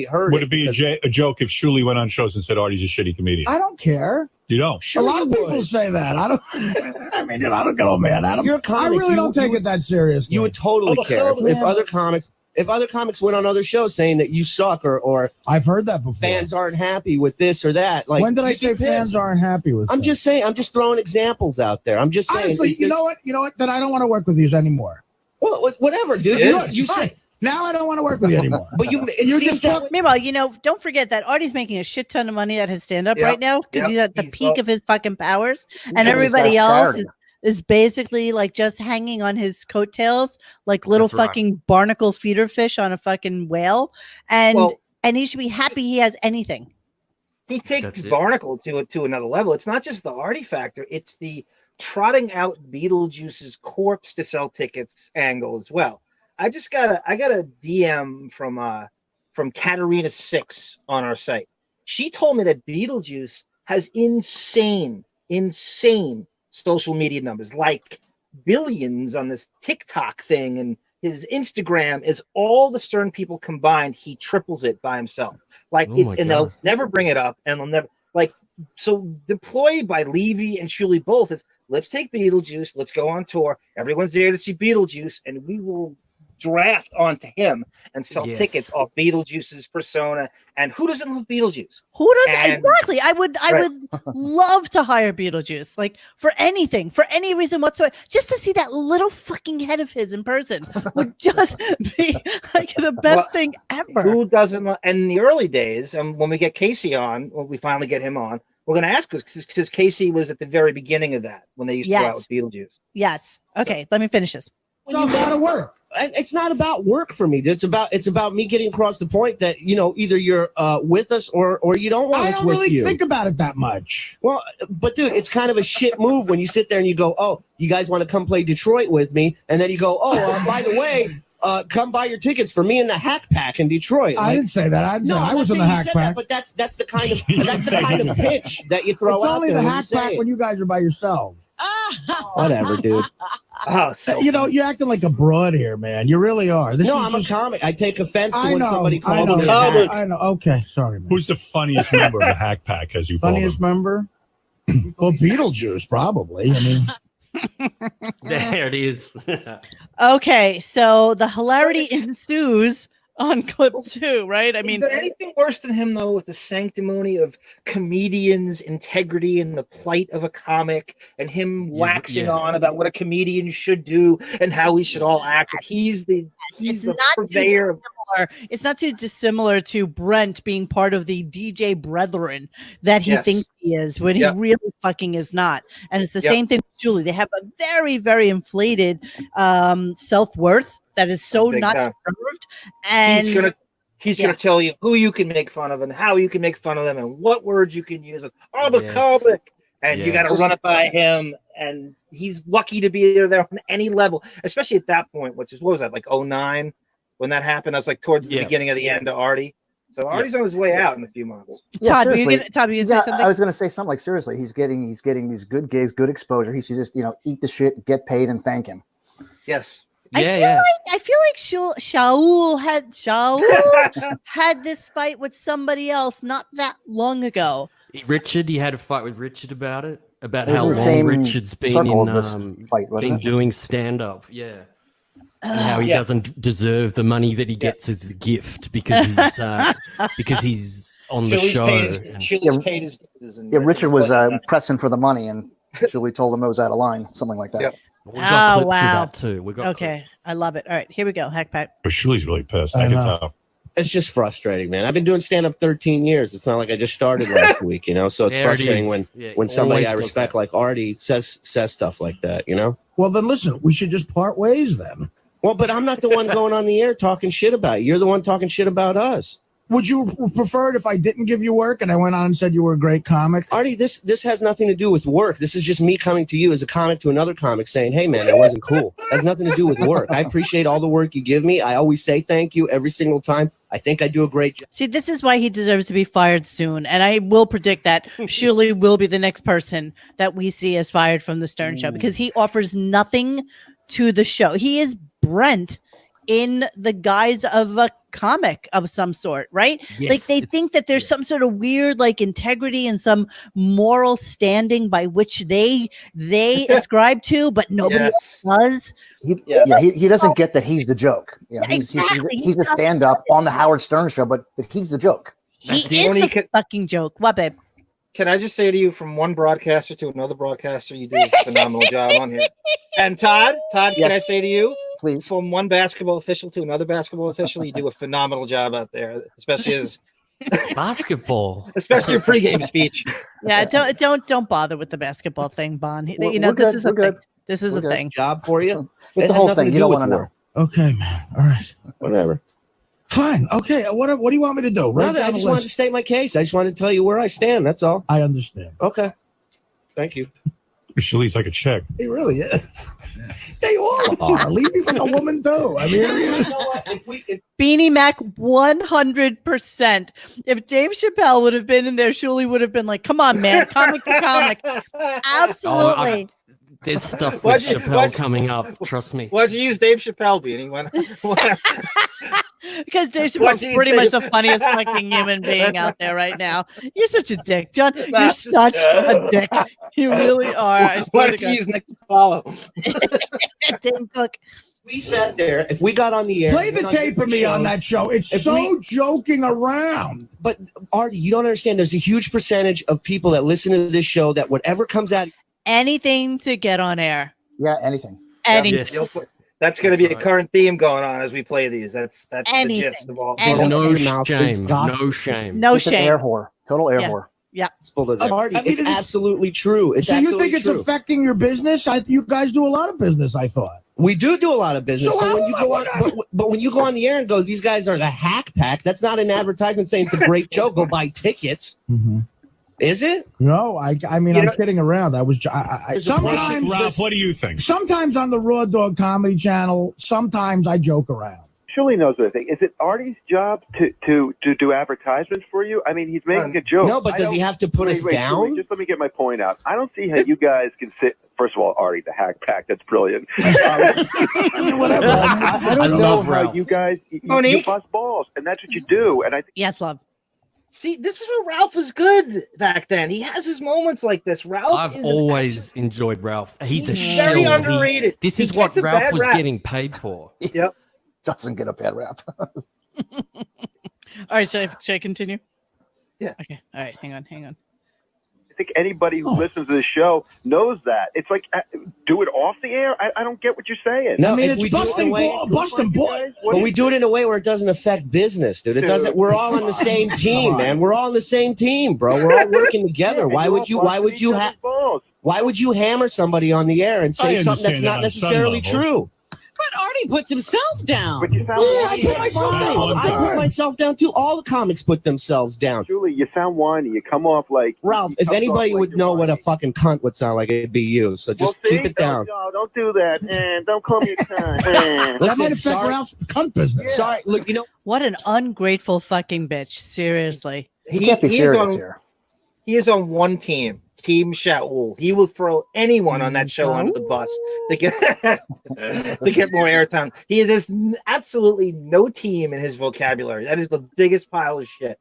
heard Would it. it be a joke if Shuli went on shows and said Artie's a shitty comedian? I don't care. You don't? A lot of people say that. I don't. I mean, I don't get all mad at them. You're a comic. I really You- don't take you- it that seriously. You would totally care if other comics went on other shows saying that you suck or I've heard that before. fans aren't happy with this or that. Like when did I you'd be say pissed. fans aren't happy with? I'm that? just saying. I'm just throwing examples out there. I'm just saying. Honestly, it's you just- know what? You know what? Then I don't want to work with you anymore. Well, whatever, dude. Look, You fine. say, Now I don't want to work with you anymore. but you You seems just that fuck- Meanwhile, you know, don't forget that Artie's making a shit ton of money at his stand-up Yep, right now because yep. he's at the He's peak so- of his fucking powers, and doing his everybody best else parody. is basically like just hanging on his coattails like little That's right. fucking barnacle feeder fish on a fucking whale, and Well- he should be happy he has anything. He takes That's it. Barnacle to another level. It's not just the Artie factor; it's the trotting out Beetlejuice's corpse to sell tickets angle as well. I got a DM from Katarina6 on our site. She told me that Beetlejuice has insane social media numbers, like billions on this TikTok thing, and his Instagram is all the Stern people combined. He triples it by himself. Like, Oh my and they'll God. never bring it up, and they'll never like. So deployed by Levy and Shuli both is let's take Beetlejuice, let's go on tour. Everyone's there to see Beetlejuice, and we will draft onto him and sell Yes. tickets off Beetlejuice's persona. And who doesn't love Beetlejuice? Who does And- exactly? I would Right. love to hire Beetlejuice, like for anything, for any reason whatsoever. Just to see that little fucking head of his in person would just be like the best Well, thing ever. Who doesn't? And in the early days, when we get Casey on, when we finally get him on, we're going to ask us because Casey was at the very beginning of that when they used to go out Yes. with Beetlejuice. Yes. Okay, let me finish this. It's a lot of work. It's not about work for me. It's about me getting across the point that either you're with us or you don't want I us don't with really you. think about it that much. Well, but dude, it's kind of a shit move when you sit there and you go, "Oh, you guys want to come play Detroit with me?" And then you go, "Oh, by the way, come buy your tickets for me in the Hack Pack in Detroit." I didn't say that. No, I I'm was not in the saying you Hack said Pack. that, but that's the kind of pitch that you throw It's out only there. the when you Hack say Pack it. when you guys are by yourself. Whatever, dude. Oh, so You know, you're acting like a broad here, man. You really are. This No, is I'm just, a comic. I take offense to I when know. somebody calls me a Comic. hack. I know. Okay, sorry, man. Who's the funniest member of the Hack Pack, as you call Funniest them? member? Well, Beetlejuice, probably. I mean, There it is. Okay, so the hilarity ensues on clip 2, right? I is mean, there anything worse than him though, with the sanctimony of comedians' integrity and the plight of a comic, and him waxing on about what a comedian should do and how we should all act? He's the purveyor of it's not too dissimilar to Brent being part of the DJ brethren that he Yes. thinks he is when Yep. he really fucking is not. And it's the Yep. same thing with Julie. They have a very, very inflated self-worth that is so Big not time. deserved. And he's gonna tell you who you can make fun of and how you can make fun of them and what words you can use. I'm a Yes. comic, and you got to Yes. run it by him. And he's lucky to be there on any level, especially at that point, which is what was that, like 2009 when that happened? That was like towards the beginning of the end of Artie. So Artie's on his way out in a few months. Yeah, Todd, seriously. Todd, were you gonna say something? I was going to say something like, seriously, he's getting these good gigs, good exposure. He should just, eat the shit, get paid, and thank him. Yes. I feel like Shaul had this fight with somebody else not that long ago. Richard, he had a fight with Richard about it, about It was how in the long same Richard's been circle in of this fight, wasn't been it? doing stand up. Yeah. And how he Yeah. doesn't deserve the money that he gets as a gift because he's on the show. Richard was pressing for the money, and Shuli told him it was out of line, something like that. Yep. We got clips wow. of that too. We got Okay, I love it. All right, here we go. Hack Pat. But Shuli's really pissed. I can tell. It's just frustrating, man. I've been doing stand-up 13 years. It's not like I just started last week, you know? So it's There it frustrating is. when somebody I Always does respect that. like Artie says stuff like that, you know? Well, then listen, we should just part ways then. Well, but I'm not the one going on the air talking shit about you. You're the one talking shit about us. Would you prefer it if I didn't give you work and I went on and said you were a great comic? Artie, this has nothing to do with work. This is just me coming to you as a comic to another comic saying, hey, man, that wasn't cool. It has nothing to do with work. I appreciate all the work you give me. I always say thank you every single time. I think I do a great job. See, this is why he deserves to be fired soon. And I will predict that Shuli will be the next person that we see as fired from the Stern Show because he offers nothing to the show. He is Brent in the guise of a comic of some sort, right? Yes, like they think that there's some sort of weird like integrity and some moral standing by which they ascribe to, but nobody else does. He doesn't get that he's the joke. Yeah, he's a stand-up on the Howard Stern Show, but he's the joke. He is the fucking joke. What, babe? Can I just say to you, from one broadcaster to another broadcaster, you do a phenomenal job on here. And Todd, can I say to you, please, from one basketball official to another basketball official, you do a phenomenal job out there, especially as basketball, especially your pregame speech. Yeah, don't bother with the basketball thing, Bon. You know, we're this good, is we're a thing. good. This is a thing. Job for you. It's the whole thing. You don't want to know. Okay, man. All right. Whatever. Fine. Okay. What do you want me to do? Brother, I just wanted to state my case. I just wanted to tell you where I stand. That's all. I understand. Okay. Thank you. Shuli's like a chick. He really is. They all are. Leave me for a woman too. I mean, Beanie Mac 100%. If Dave Chappelle would have been in there, Shuli would have been like, come on, man, comic to comic. Absolutely. There's stuff with Chappelle coming up. Trust me. Why'd you use Dave Chappelle, Beanie? Because Dave Chappelle's pretty much the funniest fucking human being out there right now. You're such a dick, John. You're such a dick. You really are. Why don't you use Nick to follow? Tim Cook. We sat there. If we got on the air, play the tape of me on that show. It's so joking around. But Artie, you don't understand. There's a huge percentage of people that listen to this show that whatever comes out, anything to get on air. Yeah, anything. Anything. That's going to be a current theme going on as we play these. That's anything. The gist of all. No shame. No shame. No It's shame. An air whore. Total air whore. Yeah. Artie, it's absolutely true. It's so you absolutely think it's true. affecting your business? You guys do a lot of business, I thought. We do a lot of business, So but how when you am go I- on, but when you go on the air and go, these guys are the hack pack. That's not an advertisement saying it's a great show. Go buy tickets. Mm-hmm. Is it? No, I mean, I'm kidding around. I was sometimes. Ralph, what do you think? Sometimes on the Raw Dog Comedy Channel, sometimes I joke around. Shuli knows what I think. Is it Artie's job to do advertisements for you? I mean, he's making a joke. No, but does he have to put us down? Shuli, just let me get my point out. I don't see how you guys can sit. First of all, Artie, the hack pack, that's brilliant. Whatever. I don't know how Ralph. you guys, you Monique? bust balls, and that's what you do. And I think Yes, love. See, this is where Ralph was good back then. He has his moments like this. Ralph I've is always enjoyed Ralph. He's a very shill. underrated. This He is what gets a Ralph bad was rap. getting paid for. Yep. Doesn't get a bad rap. All right, should I continue? Yeah. Okay. All right. Hang on. I think anybody who listens to this show knows that. It's like, do it off the air? I don't get what you're saying. No, I mean, if we it's do it busting in a way- busting boy. But we do it in a way where it doesn't affect business, dude. It doesn't. We're all on the same team, man. We're all on the same team, bro. We're all working together. Why would you hammer somebody on the air and say something that's not necessarily true? But Artie puts himself down. But you sound I put myself down too. All the comics put themselves down. Julie, you sound whiny. You come off like Ralph, if anybody would know what a fucking cunt would sound like, it'd be you. So just keep it down. No, don't do that. And don't call me a cunt. That might affect sorry. Ralph's cunt business. Sorry, look, you know. What an ungrateful fucking bitch. Seriously. He can't be is serious on, here. He is on one team, Team Shaul. He will throw anyone on that show under the bus to get more airtime. There's absolutely no team in his vocabulary. That is the biggest pile of shit.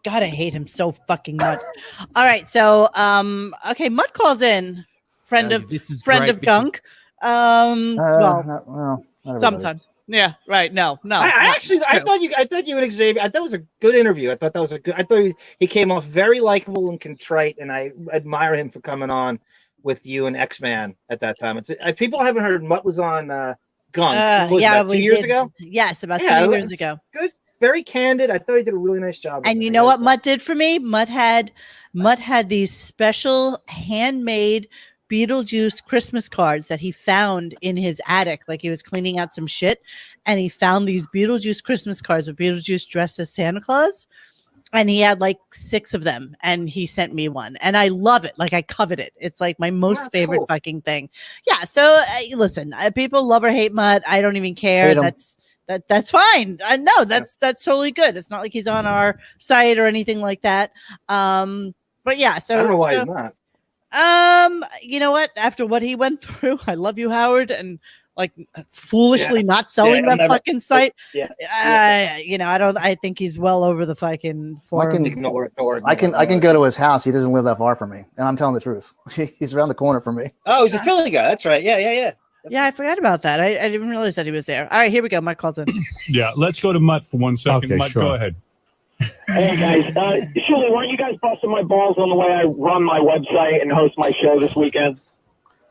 God, I hate him so fucking much. All right, so okay, Mutt calls in. Friend of This is friend great of Gunk. Well, Not everybody. sometimes. Yeah, right. No. I thought you and Xavier. I thought it was a good interview. I thought he came off very likable and contrite, and I admire him for coming on with you and X-Man at that time. People haven't heard. Mutt was on Gunk. Was that 2 years ago? Yes, about 2 years ago. Good, very candid. I thought he did a really nice job. And you know what Mutt did for me? Mutt had these special handmade Beetlejuice Christmas cards that he found in his attic. Like he was cleaning out some shit and he found these Beetlejuice Christmas cards with Beetlejuice dressed as Santa Claus. And he had like 6 of them and he sent me one. And I love it. Like I covet it. It's like my most favorite fucking thing. Yeah. So listen, people love or hate Mutt. I don't even care. That's fine. No, that's totally good. It's not like he's on our site or anything like that. But yeah, so I don't know why he's not. You know what? After what he went through, I love you, Howard, and like foolishly not selling that fucking site. You know, I think he's well over the fucking forum. I can go to his house. He doesn't live that far from me, and I'm telling the truth. He's around the corner from me. Oh, he's a Philly guy. That's right. Yeah. Yeah, I forgot about that. I didn't realize that he was there. All right, here we go. Mike calls in. Yeah, let's go to Mutt for 1 second. Okay, Mutt, sure. go ahead. Hey guys, Shuli, weren't you guys busting my balls on the way I run my website and host my show this weekend?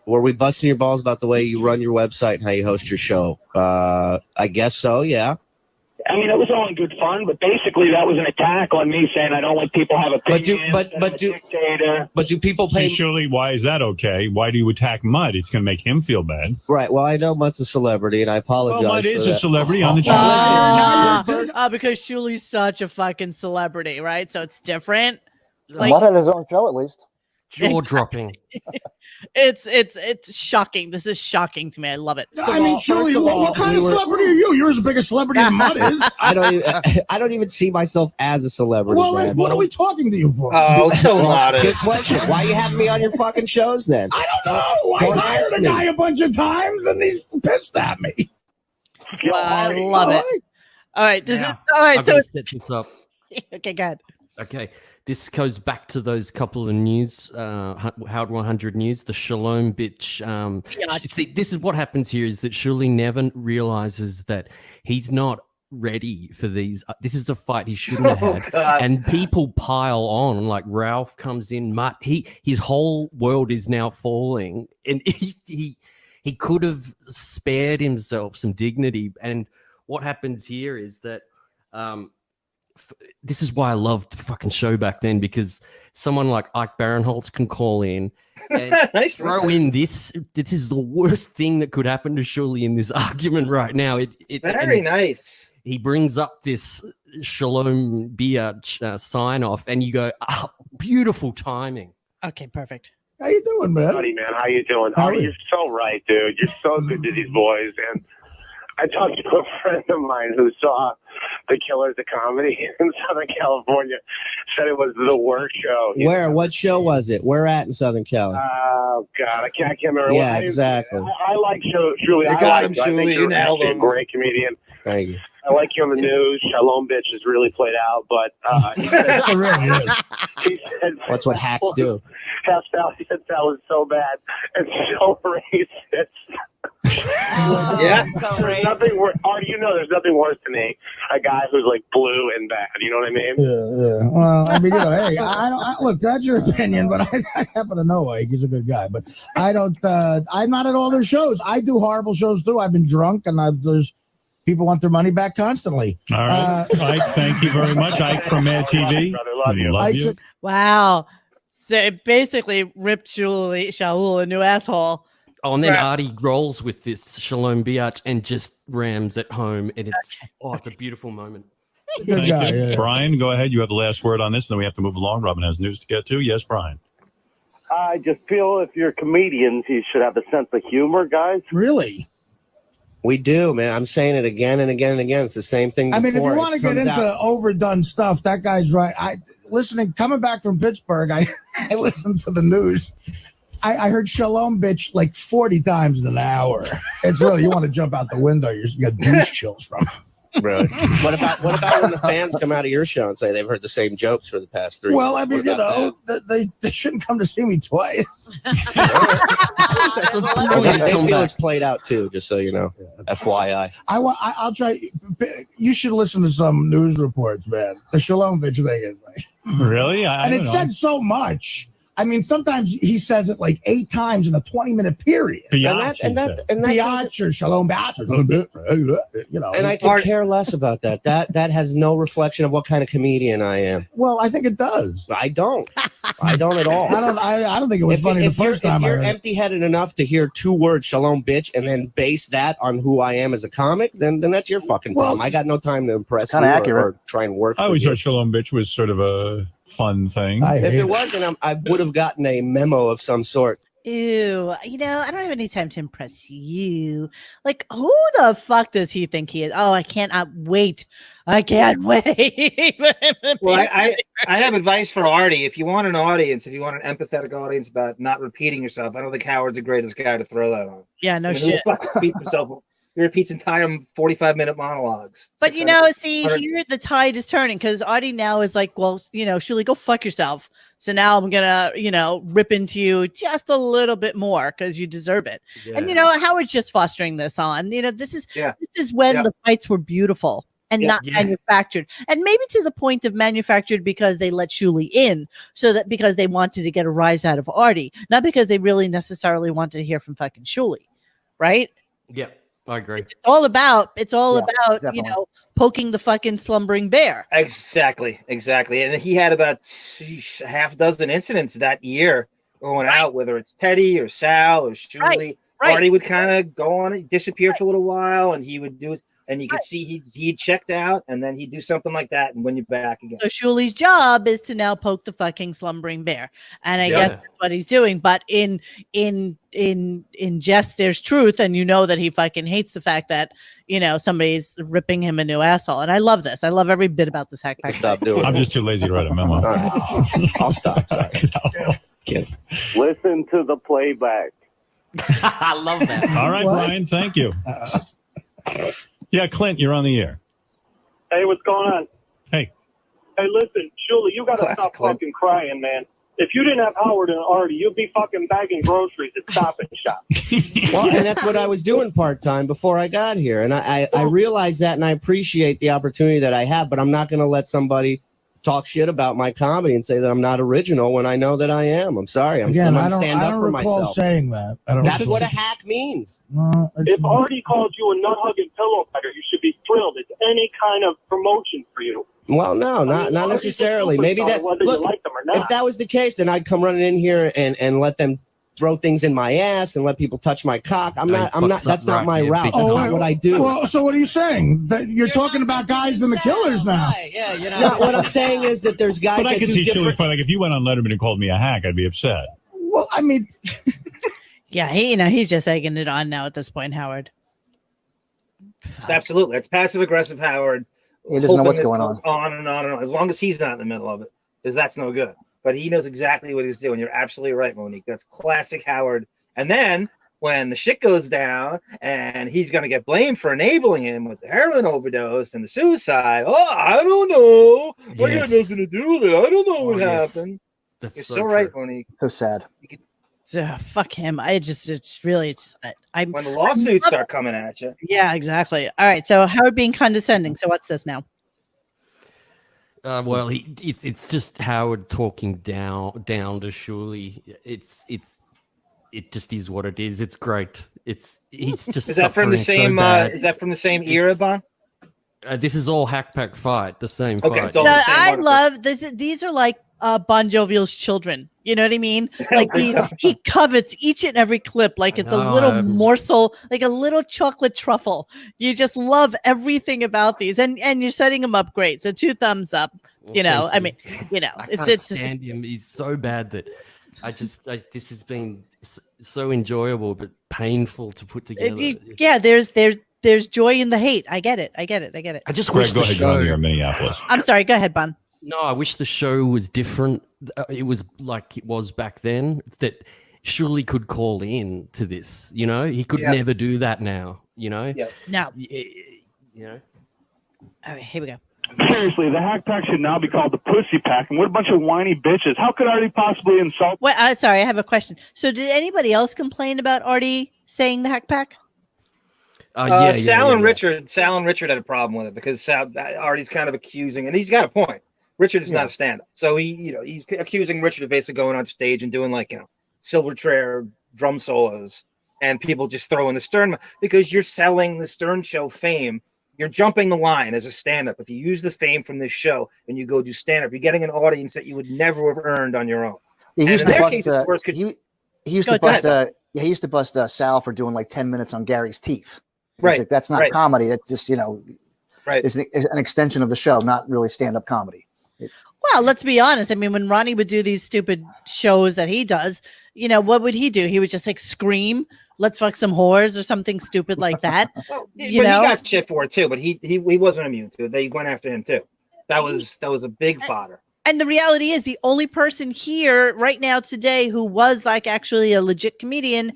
Were we busting your balls about the way you run your website and how you host your show? I guess so, yeah. I mean, it was all in good fun, but basically that was an attack on me saying I don't let people have opinions. But do people pay? Hey, Shuli, why is that okay? Why do you attack Mutt? It's going to make him feel bad. Right. Well, I know Mutt's a celebrity, and I apologize. Well, Mutt is for a that. celebrity on the show. Because Shuli's such a fucking celebrity, right? So it's different. Mutt had his own show, at least. Jaw dropping. It's shocking. This is shocking to me. I love it. I mean, Shuli, what kind of celebrity are you? You're as big a celebrity as Mutt is. I don't even see myself as a celebrity. Well, man. what are we talking to you for? Oh, so modest. Good question. Why are you having me on your fucking shows then? I don't know. I hired a guy a bunch of times, and he's pissed at me. Well, I love it. All right. All right. So set this up. Okay, go ahead. Okay. This goes back to those couple of news, Howard 100 news, the Shalom Biatch. See, this is what happens here is that Shuli never realizes that he's not ready for these. This is a fight he shouldn't have had. And people pile on, like Ralph comes in, Mutt. His whole world is now falling. And he could have spared himself some dignity. And what happens here is that this is why I loved the fucking show back then, because someone like Ike Barinholtz can call in and throw in this. This is the worst thing that could happen to Shuli in this argument right now. Very nice. He brings up this Shalom Biatch sign off, and you go, beautiful timing. Okay, perfect. How you doing, man? Buddy, man, how you doing? Artie, you're so right, dude. You're so good to these boys. And I talked to a friend of mine who saw The Killers of Comedy in Southern California. Said it was the worst show. Where? What show was it? Where at in Southern Cali? Oh, God, I can't remember. Yeah, exactly. I like Shuli. You got him, Shuli. I think you're nailed a him. great comedian. Thank you. I like you on the news. Shalom Biatch has really played out, but he said, It really is. he said, That's what hacks do. He said that was so bad and so racist. Yeah. There's nothing worse. Artie, you know, there's nothing worse than a guy who's like blue and bad. You know what I mean? Yeah. Well, I mean, hey, look, that's your opinion, but I happen to know Ike. He's a good guy, but I don't. I'm not at all their shows. I do horrible shows too. I've been drunk, and there's people want their money back constantly. All right, Ike, thank you very much. Ike from Mad TV. Love you. Wow. So it basically ripped Shaul a new asshole. Oh, and then Artie rolls with this Shalom Biatch and just rams it home, and it's a beautiful moment. Good guy, yeah. Brian, go ahead. You have the last word on this, and then we have to move along. Robin has news to get to. Yes, Brian. I just feel if you're comedians, you should have a sense of humor, guys. Really? We do, man. I'm saying it again and again and again. It's the same thing. I mean, if before. you want to get into overdone stuff, that guy's right. Coming back from Pittsburgh, I listened to the news. I heard Shalom Biatch like 40 times in an hour. It's really, you want to jump out the window. You got douche chills from it. Really? What about when the fans come out of your show and say they've heard the same jokes for the past 3 Well, years? I mean, you know, they shouldn't come to see me twice. They feel it's played out too, just so you know. FYI. I'll try. You should listen to some news reports, man. The Shalom Biatch thing is like, really? And it said so much. I mean, sometimes he says it like 8 times in a 20-minute period. Biatch or Shalom Biatch, you know. And I could care less about that. That has no reflection of what kind of comedian I am. Well, I think it does. I don't. I don't at all. I don't think it was funny the first time. If you're empty-headed enough to hear 2 words, Shalom Biatch, and then base that on who I am as a comic, then that's your fucking problem. I got no time to impress you or try and work. I always thought Shalom Biatch was sort of a fun thing. If it wasn't, I would have gotten a memo of some sort. Ew, you know, I don't have any time to impress you. Like, who the fuck does he think he is? Oh, I can't wait. I can't wait. Well, I have advice for Artie. If you want an audience, if you want an empathetic audience about not repeating yourself, I don't think Howard's the greatest guy to throw that on. Yeah, no I mean, shit. Who the fuck repeats himself? He repeats entire 45-minute monologues. But you know, see, here the tide is turning because Artie now is like, well, you know, Shuli, go fuck yourself. So now I'm gonna, you know, rip into you just a little bit more because you deserve it. Yeah. And you know, Howard's just fostering this on. You know, this is when the fights were beautiful and not manufactured, and maybe to the point of manufactured because they let Shuli in, so that because they wanted to get a rise out of Artie, not because they really necessarily wanted to hear from fucking Shuli, right? Yeah. I agree. It's all about definitely. you know, poking the fucking slumbering bear. Exactly. And he had about half dozen incidents that year going out, whether it's Petty or Sal or Shuli. Artie would kind of go on and disappear for a little while, and he would do it, and you could see he'd checked out, and then he'd do something like that and win you back again. So Shuli's job is to now poke the fucking slumbering bear, and I guess that's what he's doing. But in jest, there's truth, and you know that he fucking hates the fact that you know somebody's ripping him a new asshole. And I love this. I love every bit about this hack pack. Stop doing. I'm just too lazy to write a memo. I'll stop. Sorry. Listen to the playback. I love that. All right, Brian. Thank you. Yeah, Clint, you're on the air. Hey, what's going on? Hey. Hey, listen, Shuli, you gotta stop fucking crying, man. If you didn't have Howard and Artie, you'd be fucking bagging groceries at Stop and Shop. Well, and that's what I was doing part-time before I got here. And I realize that, and I appreciate the opportunity that I have, but I'm not going to let somebody talk shit about my comedy and say that I'm not original when I know that I am. I'm sorry. I'm Again, going I to stand up don't for recall myself. saying that. That's what a hack means. If Artie called you a nut-hugging pillow fighter, you should be thrilled. It's any kind of promotion for you. Well, no, not necessarily. Maybe that. Whether Look, you like them or not. if that was the case, then I'd come running in here and let them throw things in my ass and let people touch my cock. I'm not. That's not my route. That's not what I do. Well, so what are you saying? That you're talking about guys in the killers now? Yeah, you know. No, what I'm saying is that there's guys. But I that could do see different- Shuli's point. Like, if you went on Letterman and called me a hack, I'd be upset. Well, I mean, Yeah, he's just egging it on now at this point, Howard. Absolutely. It's passive aggressive Howard. He doesn't know hoping what's this going goes on and on and on. As long as he's not in the middle of it, because that's no good. But he knows exactly what he's doing. You're absolutely right, Monique. That's classic Howard. And then when the shit goes down and he's going to get blamed for enabling him with the heroin overdose and the suicide. Oh, I don't know. I got nothing to do with it. I don't know what happened. That's You're so so right, Monique. So sad. Fuck him. When the lawsuits start coming at you. Yeah, exactly. All right. So Howard being condescending. So what's this now? Well, it's just Howard talking down to Shuli. It just is what it is. It's great. He's just. Is that from the same? Is that from the same era, Bon? This is all Hack Pack Fight, the same Okay, fight. I love this. These are like Bon Jovial's children. You know what I mean? Like he covets each and every clip like it's a little morsel, like a little chocolate truffle. You just love everything about these, and you're setting him up great. So 2 thumbs up. You know, I mean, you know, I can't stand him. He's so bad that this has been so enjoyable but painful to put together. Yeah, there's joy in the hate. I get it. I Greg, just wish go the ahead. show. Go on here in Minneapolis. I'm sorry. Go ahead, Bon. No, I wish the show was different. It was like it was back then. It's that Shuli could call in to this. You know, he could never do that now. You know. Yeah. No. You know. All right, here we go. Seriously, the hack pack should now be called the pussy pack. And what a bunch of whiny bitches. How could Artie possibly insult? Wait, sorry, I have a question. So did anybody else complain about Artie saying the hack pack? Sal and Richard had a problem with it because Artie's kind of accusing, and he's got a point. Richard is not a stand-up, so he's accusing Richard of basically going on stage and doing silver tray drum solos, and people just throw in the Stern because you're selling the Stern Show fame. You're jumping the line as a stand-up. If you use the fame from this show and you go do stand-up, you're getting an audience that you would never have earned on your own. He used to bust Sal for doing like 10 minutes on Gary's teeth. Right. Like, that's not comedy. That's just, right. It's an extension of the show, not really stand-up comedy. Well, let's be honest. I mean, when Ronnie would do these stupid shows that he does, what would he do? He would just scream, "Let's fuck some whores" or something stupid like that. He got shit for it too, but he wasn't immune to it. They went after him too. That was a big fodder. And the reality is, the only person here right now today who was actually a legit comedian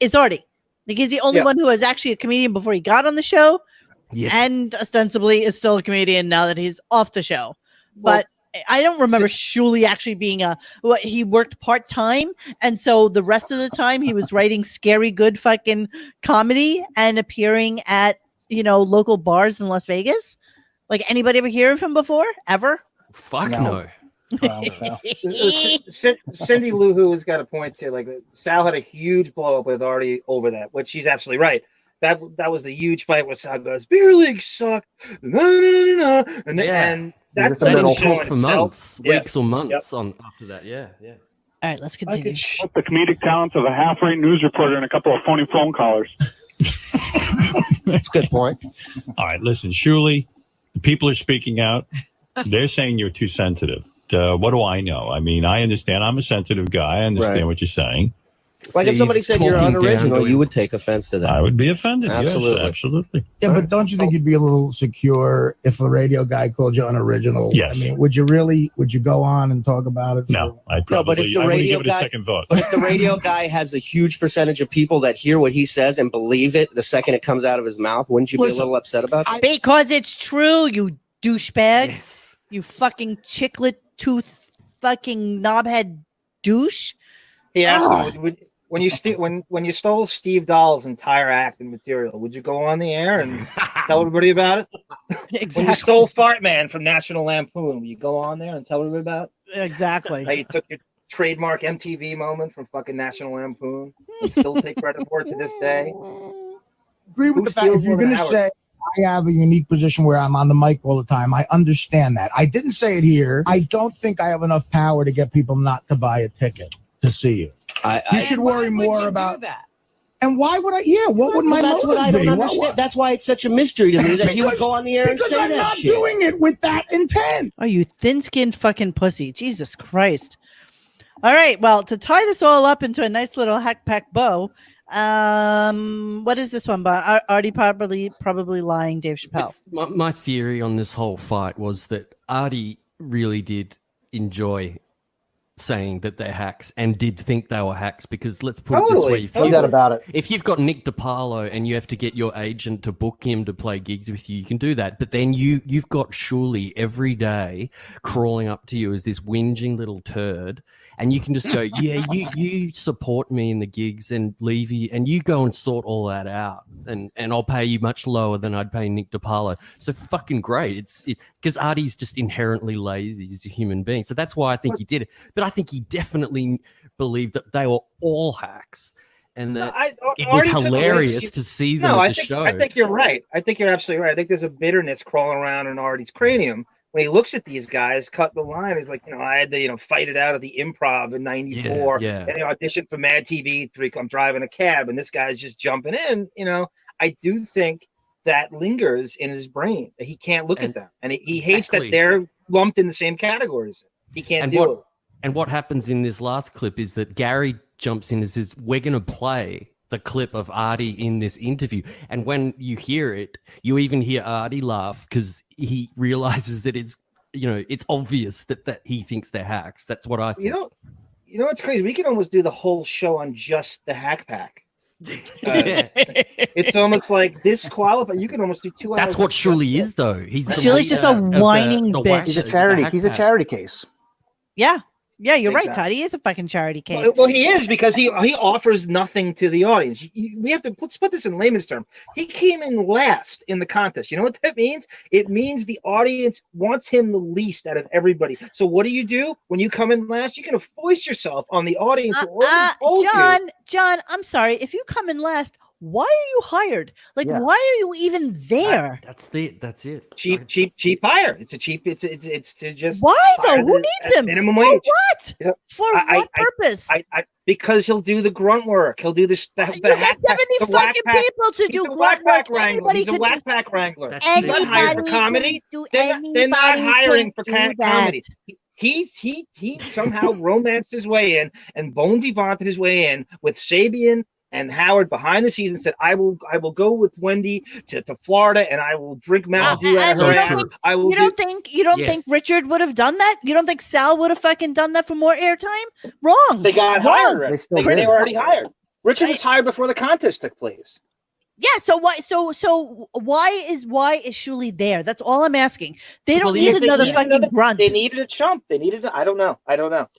is Artie. He's the only one who was actually a comedian before he got on the show, and ostensibly is still a comedian now that he's off the show. But I don't remember Shuli actually being he worked part-time. And so the rest of the time he was writing scary good fucking comedy and appearing at, local bars in Las Vegas. Anybody ever hear of him before? Ever? Fuck no. Cindy Lou Who has got a point too. Sal had a huge blow up with Artie over that, which she's absolutely right. That was the huge fight where Sal goes, "Beer league sucked." No. And that's been talk for months, weeks or months on after that. Yeah. All right, let's continue. The comedic talents of a half-rate news reporter and a couple of phony phone callers. That's a good point. All right, listen, Shuli, the people are speaking out. They're saying you're too sensitive. What do I know? I mean, I understand. I'm a sensitive guy. I understand what you're saying. Like if somebody said you're unoriginal, you would take offense to that. I would be offended. Absolutely. Yes, absolutely. Yeah, but don't you think you'd be a little secure if a radio guy called you unoriginal? Yes. I mean, would you go on and talk about it? No, I wouldn't give it a second thought. But if the radio guy has a huge percentage of people that hear what he says and believe it the second it comes out of his mouth, wouldn't you be a little upset about that? Because it's true, you douchebag. Yes. You fucking chiclet tooth fucking knobhead douche. He asked him, when you stole Steve Dahl's entire act and material, would you go on the air and tell everybody about it? Exactly. When you stole Fart Man from National Lampoon, will you go on there and tell everybody about it? Exactly. You took your trademark MTV moment from fucking National Lampoon and still take credit for it to this day. Agree with the fact if you're going to say I have a unique position where I'm on the mic all the time, I understand that. I didn't say it here. I don't think I have enough power to get people not to buy a ticket to see you. You should worry more about that. And why would I? Yeah, what would my That's what I motive don't be? understand. That's why it's such a mystery to me that you would go on the air and say I'm that not shit. doing it with that intent. Oh, you thin-skinned fucking pussy. Jesus Christ. All right, well, to tie this all up into a nice little hack pack bow, what is this one about? Artie probably lying, Dave Chappelle. My theory on this whole fight was that Artie really did enjoy saying that they're hacks and did think they were hacks, because let's put it this way, if you've got Nick DiPaolo and you have to get your agent to book him to play gigs with you, you can do that. But then you've got Shuli every day crawling up to you as this whinging little turd, and you can just go, yeah, you support me in the gigs and leave you, and you go and sort all that out, and I'll pay you much lower than I'd pay Nick DiPaolo. So fucking great. It's because Artie's just inherently lazy as a human being. So that's why I think he did it. But I think he definitely believed that they were all hacks, and that it was hilarious to see them at the show. I think you're right. I think you're absolutely right. I think there's a bitterness crawling around in Artie's cranium when he looks at these guys cut the line. He's like, I had to, fight it out at the Improv in '94, and I auditioned for Mad TV. I'm driving a cab, and this guy's just jumping in. I do think that lingers in his brain. He can't look at them, and he hates that they're lumped in the same categories. He can't deal with it. And what happens in this last clip is that Gary jumps in and says, we're going to play the clip of Artie in this interview. And when you hear it, you even hear Artie laugh because he realizes that it's obvious that he thinks they're hacks. That's what I think. You know what's crazy? We can almost do the whole show on just the hack pack. It's almost like disqualified. You can almost do 2 hours. That's what Shuli is, though. He's Shuli's just a whining bitch. He's a charity. He's a charity case. Yeah. Yeah, you're right, Exactly. Todd. He is a fucking charity case. Well, he is because he offers nothing to the audience. We have to let's put this in layman's terms. He came in last in the contest. You know what that means? It means the audience wants him the least out of everybody. So what do? When you come in last, you're going to foist yourself on the audience. John, I'm sorry. If you come in last, why are you hired? Like, why are you even there? That's it. Cheap hire. It's a cheap. It's to just. Why though? Who needs him? Minimum wage. For what? For what purpose? Because he'll do the grunt work. He'll do this. You got 70 fucking people to do grunt work. He's a whack pack wrangler. He's not hired for comedy. They're not hiring for comedy. He somehow romanced his way in and bon vivanted his way in with Sabian and Howard behind the scenes and said, I will go with Wendy to Florida and I will drink Mountain Dew out of her ass. You don't think Richard would have done that? You don't think Sal would have fucking done that for more airtime? Wrong. They got hired. They were already hired. Richard was hired before the contest took place. Yeah, so why is Shuli there? That's all I'm asking. They don't need another fucking grunt. They needed a chump. They needed I don't know.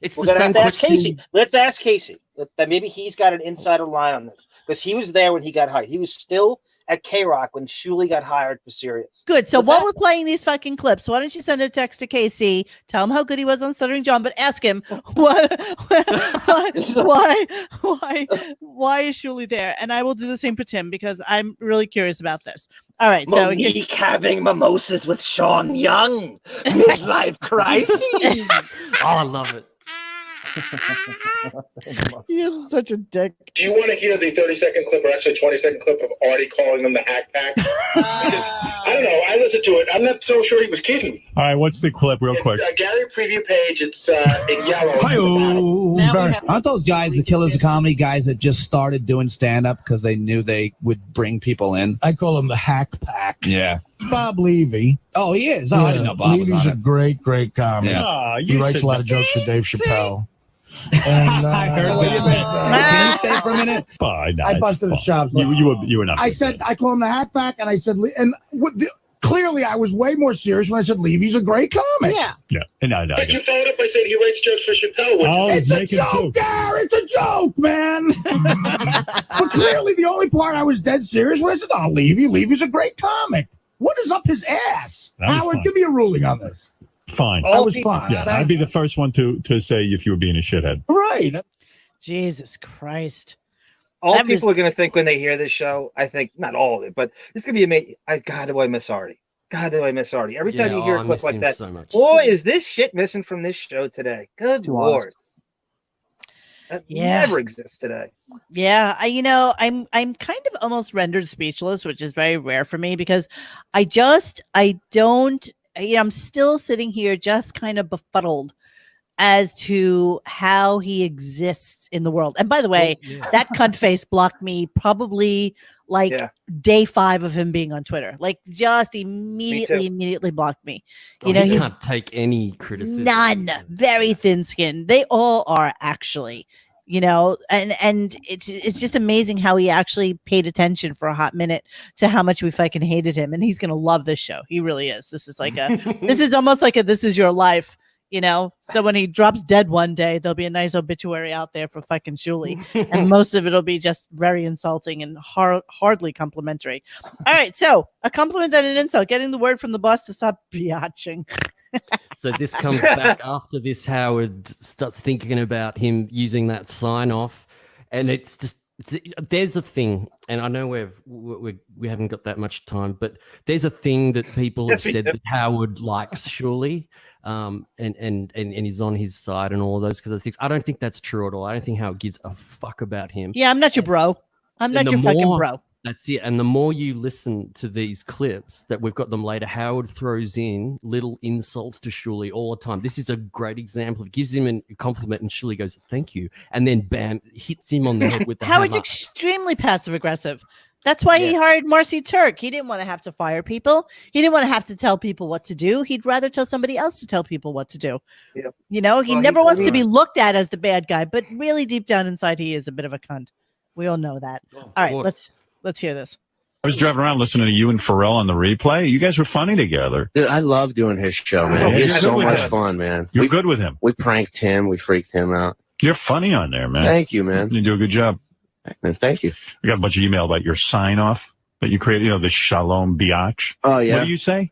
It's We're the gonna same have to ask question. Casey. Let's ask Casey. That maybe he's got an insider line on this because he was there when he got hired. He was still at K-Rock when Shuli got hired for Sirius. Good. So while we're playing these fucking clips, why don't you send a text to Casey, tell him how good he was on Stuttering John, but ask him why is Shuli there? And I will do the same for Tim because I'm really curious about this. All right. Monique having mimosas with Sean Young. Midlife crisis. Oh, I love it. He is such a dick. Do you want to hear the 30-second clip or actually 20-second clip of Artie calling them the Hack Pack? Because I don't know. I listened to it. I'm not so sure he was kidding. All right, what's the clip real quick? Gary preview page. It's in yellow. Aren't those guys the killers of comedy guys that just started doing stand-up because they knew they would bring people in? I call them the Hack Pack. Yeah. Bob Levy. Oh, he is. Oh, I didn't know Bob was Levy's on a it. great comic. Yeah. He writes a lot of jokes for Dave Chappelle. And, I heard what you meant. Can you stay for a minute? Fine, I busted his chops. You were not. I said I call him the Hack Pack, and I said, clearly I was way more serious when I said Levy's a great comic. Yeah. No. But you followed up by saying he writes jokes for Chappelle. It's a joke, Gar. It's a joke, man. But clearly the only part I was dead serious when I said, "Oh, Levy's a great comic." What is up his ass? Howard, give me a ruling on this. Fine. I was fine. Yeah, I'd be the first one to say if you were being a shithead. Right. Jesus Christ. All people are going to think when they hear this show, I think, not all of it, but it's going to be amazing. God, do I miss Artie. Every time you hear a clip like that, so boy, is this shit missing from this show today. Good Lord. That never exists today. Yeah, I'm kind of almost rendered speechless, which is very rare for me because I'm still sitting here just kind of befuddled as to how he exists in the world. And by the way, that cunt face blocked me probably day 5 of him being on Twitter. Like just immediately blocked me. He can't take any criticism. None. Very thin-skinned. They all are actually. And it's just amazing how he actually paid attention for a hot minute to how much we fucking hated him. And he's going to love this show. He really is. This is this is almost like this is your life, So when he drops dead one day, there'll be a nice obituary out there for fucking Shuli. And most of it'll be just very insulting and hardly complimentary. All right. So a compliment and an insult, getting the word from the boss to stop biatching. So this comes back after this. Howard starts thinking about him using that sign off, and it's just there's a thing, and I know we haven't got that much time, but there's a thing that people have said that Howard likes Shuli, and he's on his side and all of those because of things. I don't think that's true at all. I don't think Howard gives a fuck about him. Yeah, I'm not your bro. I'm not your fucking bro. That's it. And the more you listen to these clips that we've got them later, Howard throws in little insults to Shuli all the time. This is a great example. It gives him a compliment and Shuli goes, "Thank you." And then bam, hits him on the head with the Howard's hammer. extremely passive aggressive. That's why he hired Marcy Turk. He didn't want to have to fire people. He didn't want to have to tell people what to do. He'd rather tell somebody else to tell people what to do. Yeah. He never wants to be looked at as the bad guy, but really deep down inside, he is a bit of a cunt. We all know that. All right, let's hear this. I was driving around listening to you and Pharrell on the replay. You guys were funny together. Dude, I love doing his show, man. Yeah, He's you're so good with much him. fun, man. You're good with him. We pranked him. We freaked him out. You're funny on there, man. Thank you, man. You do a good job. Man, thank you. I got a bunch of email about your sign-off that you created, the Shalom Biatch. Oh, yeah. What do you say?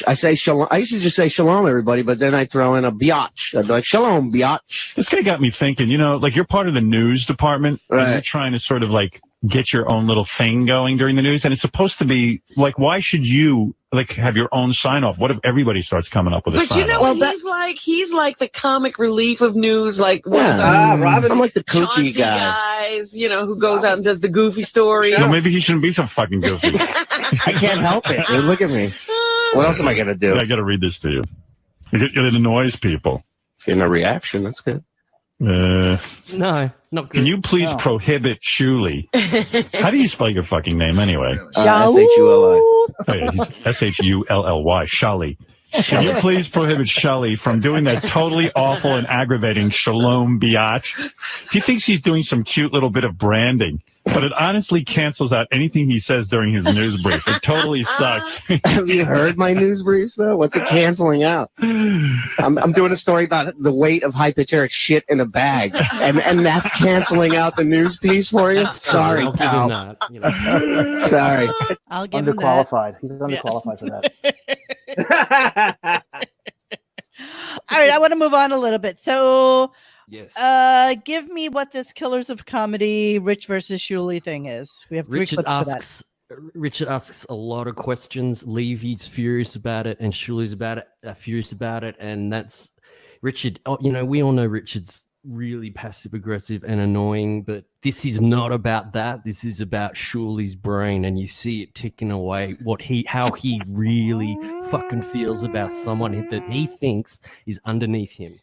I say shalom. I used to just say shalom, everybody, but then I throw in a biatch. I'd be like, shalom, biatch. This guy got me thinking, you're part of the news department, Right. and you're trying to sort of get your own little thing going during the news, and it's supposed to be why should you have your own sign off? What if everybody starts coming up with a But sign you know off? what he's like the comic relief of news, Robin. I'm like the kooky Chauncey guy. guys, who goes out and does the goofy story. So maybe he shouldn't be so fucking goofy. I can't help it. Dude, look at me. What else am I gonna do? I got to read this to you. It annoys people. Getting a reaction. That's good. No, not good. Can you please prohibit Shuli? How do you spell your fucking name anyway? S-H-U-L-I. Oh, yeah, he's S-H-U-L-L-Y, Shuli. Can you please prohibit Shuli from doing that totally awful and aggravating Shalom Biatch? He thinks he's doing some cute little bit of branding, but it honestly cancels out anything he says during his news brief. It totally sucks. Have you heard my news briefs, though? What's it canceling out? I'm doing a story about the weight of hypoteric shit in a bag, and that's canceling out the news piece for you? Sorry, I'll give him pal. that. Sorry. I'll give him that. Underqualified. He's underqualified for that. All right, I want to move on a little bit. So, yes, give me what this Killers of Comedy Rich versus Shuli thing is. We have three clips for that. Richard asks a lot of questions. Levy's furious about it, and Shuli's furious about it, and that's Richard. We all know Richard's really passive aggressive and annoying, but this is not about that. This is about Shuli's brain, and you see it ticking away how he really fucking feels about someone that he thinks is underneath him.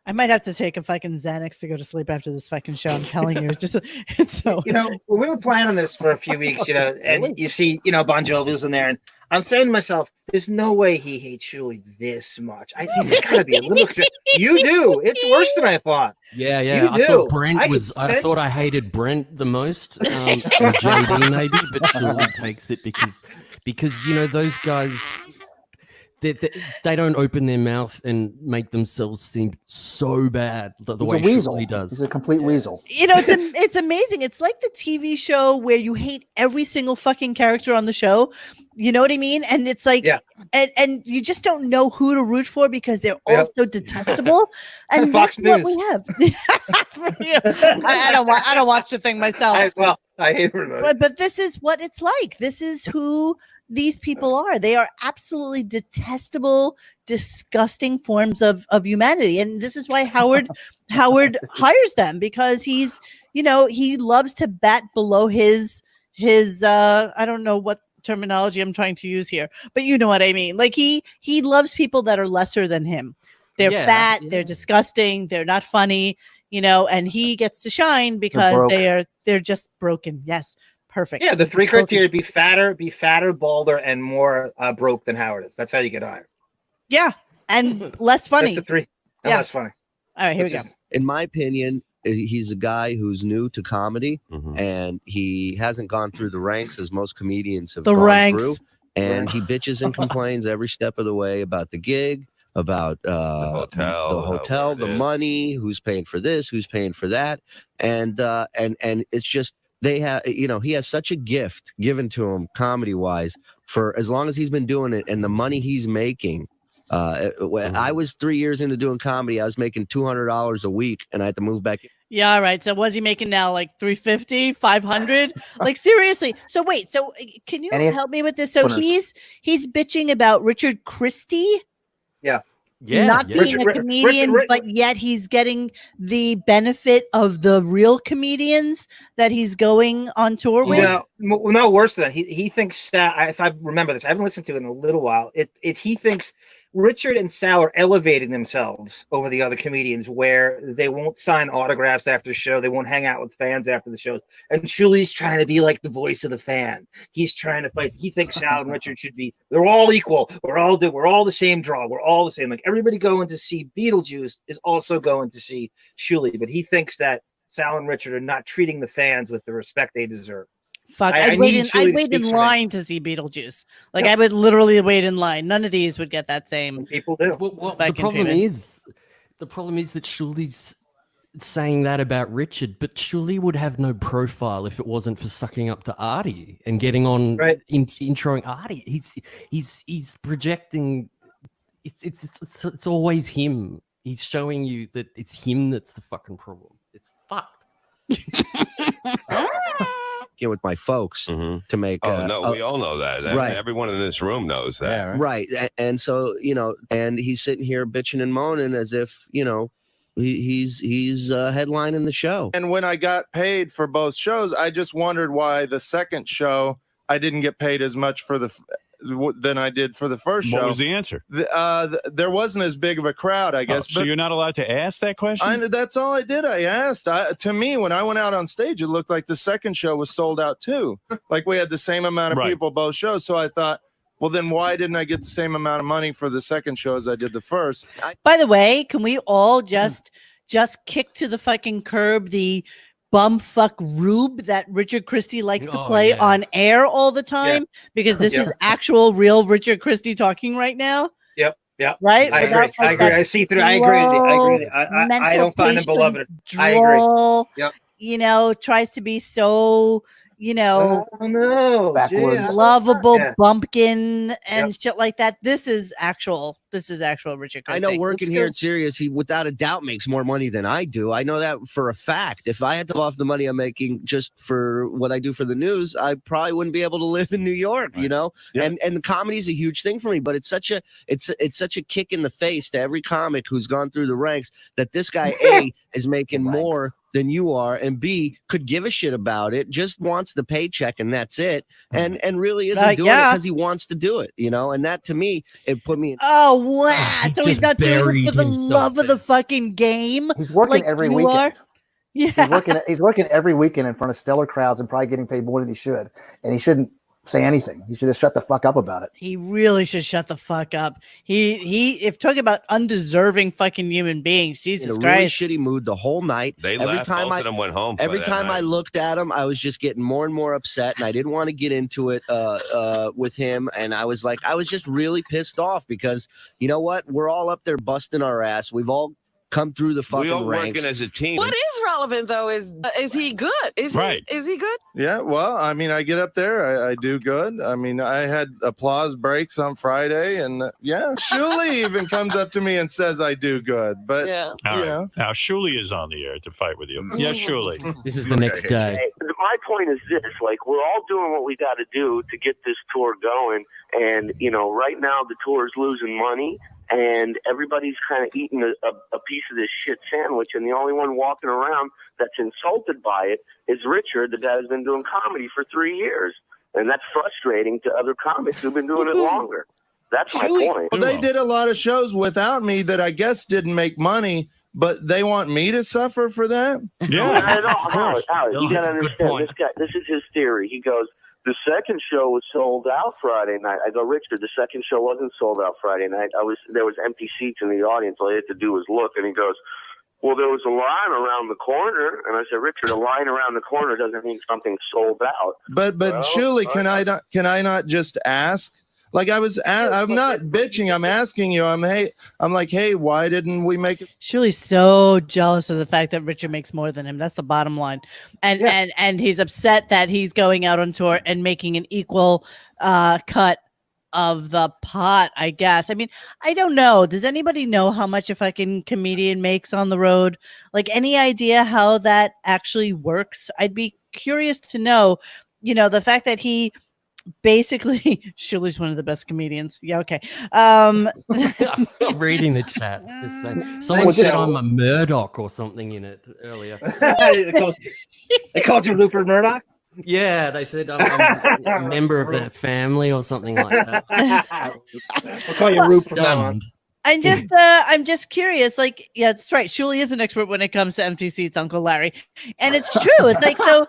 I might have to take a fucking Xanax to go to sleep after this fucking show. I'm telling you, it's so. When we were planning this for a few weeks, and you see, Bon Jovi's in there, and I'm saying to myself, there's no way he hates Shuli this much. I think it's gotta be a little. You do. It's worse than I thought. Yeah. You I do. thought Brent I thought I hated Brent the most, and JD maybe, but Shuli takes it because those guys. They don't open their mouth and make themselves seem so bad the He's way a weasel. Shuli does. He's a complete weasel. It's amazing. It's like the TV show where you hate every single fucking character on the show. You know what I mean? And it's like, and you just don't know who to root for because they're all so detestable. And Fox that's News. what we have. I don't watch the thing myself. I hate it. But this is what it's like. This is who these people are. They are absolutely detestable, disgusting forms of humanity. And this is why Howard hires them, because he's, he loves to bat below his I don't know what terminology I'm trying to use here, but you know what I mean. Like he loves people that are lesser than him. They're fat, they're disgusting, they're not funny, and he gets to shine because they're just broken. Yes. Perfect. Yeah, the three criteria: be fatter, balder, and more broke than Howard is. That's how you get hired. Yeah, and less funny. That's the three. And less funny. All right, here we go. In my opinion, he's a guy who's new to comedy, and he hasn't gone through the ranks as most comedians have gone through. And he bitches and complains every step of the way about the gig, about the hotel, the money, who's paying for this, who's paying for that, and it's just. They have, he has such a gift given to him comedy wise for as long as he's been doing it, and the money he's making. When I was 3 years into doing comedy, I was making $200 a week, and I had to move back. Yeah, all right. So what's he making now? Like $350, $500? Like seriously. So wait. So can you help me with this? So he's bitching about Richard Christie. Yeah. Not being a comedian, but yet he's getting the benefit of the real comedians that he's going on tour with. No, worse than that. He thinks that, if I remember this, I haven't listened to it in a little while. He thinks Richard and Sal are elevating themselves over the other comedians, where they won't sign autographs after the show, they won't hang out with fans after the shows. And Shuli's trying to be like the voice of the fan. He's trying to fight. He thinks Sal and Richard should be. They're all equal. We're all the same draw. We're all the same. Like everybody going to see Beetlejuice is also going to see Shuli, but he thinks that Sal and Richard are not treating the fans with the respect they deserve. Fuck, I'd wait in line to see Beetlejuice. Like I would literally wait in line. None of these would get that same. People do. Well, the problem is that Shuli's saying that about Richard, but Shuli would have no profile if it wasn't for sucking up to Artie and getting on introing Artie. He's projecting. It's always him. He's showing you that it's him that's the fucking problem. It's fucked. With my folks to make. We all know that. Right. Everyone in this room knows that. Right. And so, and he's sitting here bitching and moaning as if, he's headlining the show. And when I got paid for both shows, I just wondered why the second show I didn't get paid as much for than I did for the first show. What was the answer? There wasn't as big of a crowd, I guess. So you're not allowed to ask that question? That's all I did. I asked. To me, when I went out on stage, it looked like the second show was sold out too. Like we had the same amount of people both shows. So I thought, well, then why didn't I get the same amount of money for the second show as I did the first? By the way, can we all just kick to the fucking curb the bumfuck rube that Richard Christie likes to play on air all the time? Because this is actual real Richard Christie talking right now. Yep. Right? I agree. I see through. I agree with you. I don't find him beloved. I agree. Yep. Tries to be so, backwards, lovable bumpkin and shit like that. This is actual Richard Christie. I know working here at Sirius, he without a doubt makes more money than I do. I know that for a fact. If I had to off the money I'm making just for what I do for the news, I probably wouldn't be able to live in New York, Yeah. And the comedy is a huge thing for me, but it's such a kick in the face to every comic who's gone through the ranks that this guy A is making more than you are, and B could give a shit about it, just wants the paycheck and that's it, and really isn't doing it because he wants to do it, and that to me, it put me in. Oh wow! So he's not doing it for the love of the fucking game. He's working every weekend. Yeah, he's working every weekend in front of stellar crowds and probably getting paid more than he should, and he shouldn't say anything. He should just shut the fuck up about it. He really should shut the fuck up. If talking about undeserving fucking human beings, Jesus in a really Christ. shitty mood the whole night. Both of them went home. Every time I looked at him, I was just getting more and more upset, and I didn't want to get into it with him. And I was just really pissed off because you know what? We're all up there busting our ass. We've all come through the fucking we all ranks. working as a team. What is relevant though is he good? Is he good? Yeah, well, I mean, I get up there, I do good. I mean, I had applause breaks on Friday, and Shuli even comes up to me and says I do good. But All right. Now Shuli is on the air to fight with you. Yes, Shuli. This is the next day. My point is this: like, we're all doing what we got to do to get this tour going, and right now the tour is losing money. And everybody's kind of eating a piece of this shit sandwich, and the only one walking around that's insulted by it is Richard, the guy who's been doing comedy for 3 years. And that's frustrating to other comics who've been doing it longer. That's my point. Well, they did a lot of shows without me that I guess didn't make money, but they want me to suffer for that? Yeah. Howard, you got to understand, this guy, this is his theory. He goes, the second show was sold out Friday night. I go, Richard, the second show wasn't sold out Friday night. There was empty seats in the audience. All I had to do was look. And he goes, well, there was a line around the corner. And I said, Richard, a line around the corner doesn't mean something's sold out. But Shuli, can I not just ask? Like I'm not bitching. I'm asking you. I'm like, hey, why didn't we make it? Shuli's so jealous of the fact that Richard makes more than him. That's the bottom line. And he's upset that he's going out on tour and making an equal cut of the pot, I guess. I mean, I don't know. Does anybody know how much a fucking comedian makes on the road? Like, any idea how that actually works? I'd be curious to know, the fact that he basically Shuli's one of the best comedians. Yeah, okay. I'm reading the chats. Someone said I'm a Murdoch or something in it earlier. They called you Rupert Murdoch? Yeah, they said I'm a member of the family or something like that. We'll call you Rube from now on. I'm just curious. Like, yeah, that's right. Shuli is an expert when it comes to empty seats, Uncle Larry, and it's true. It's like so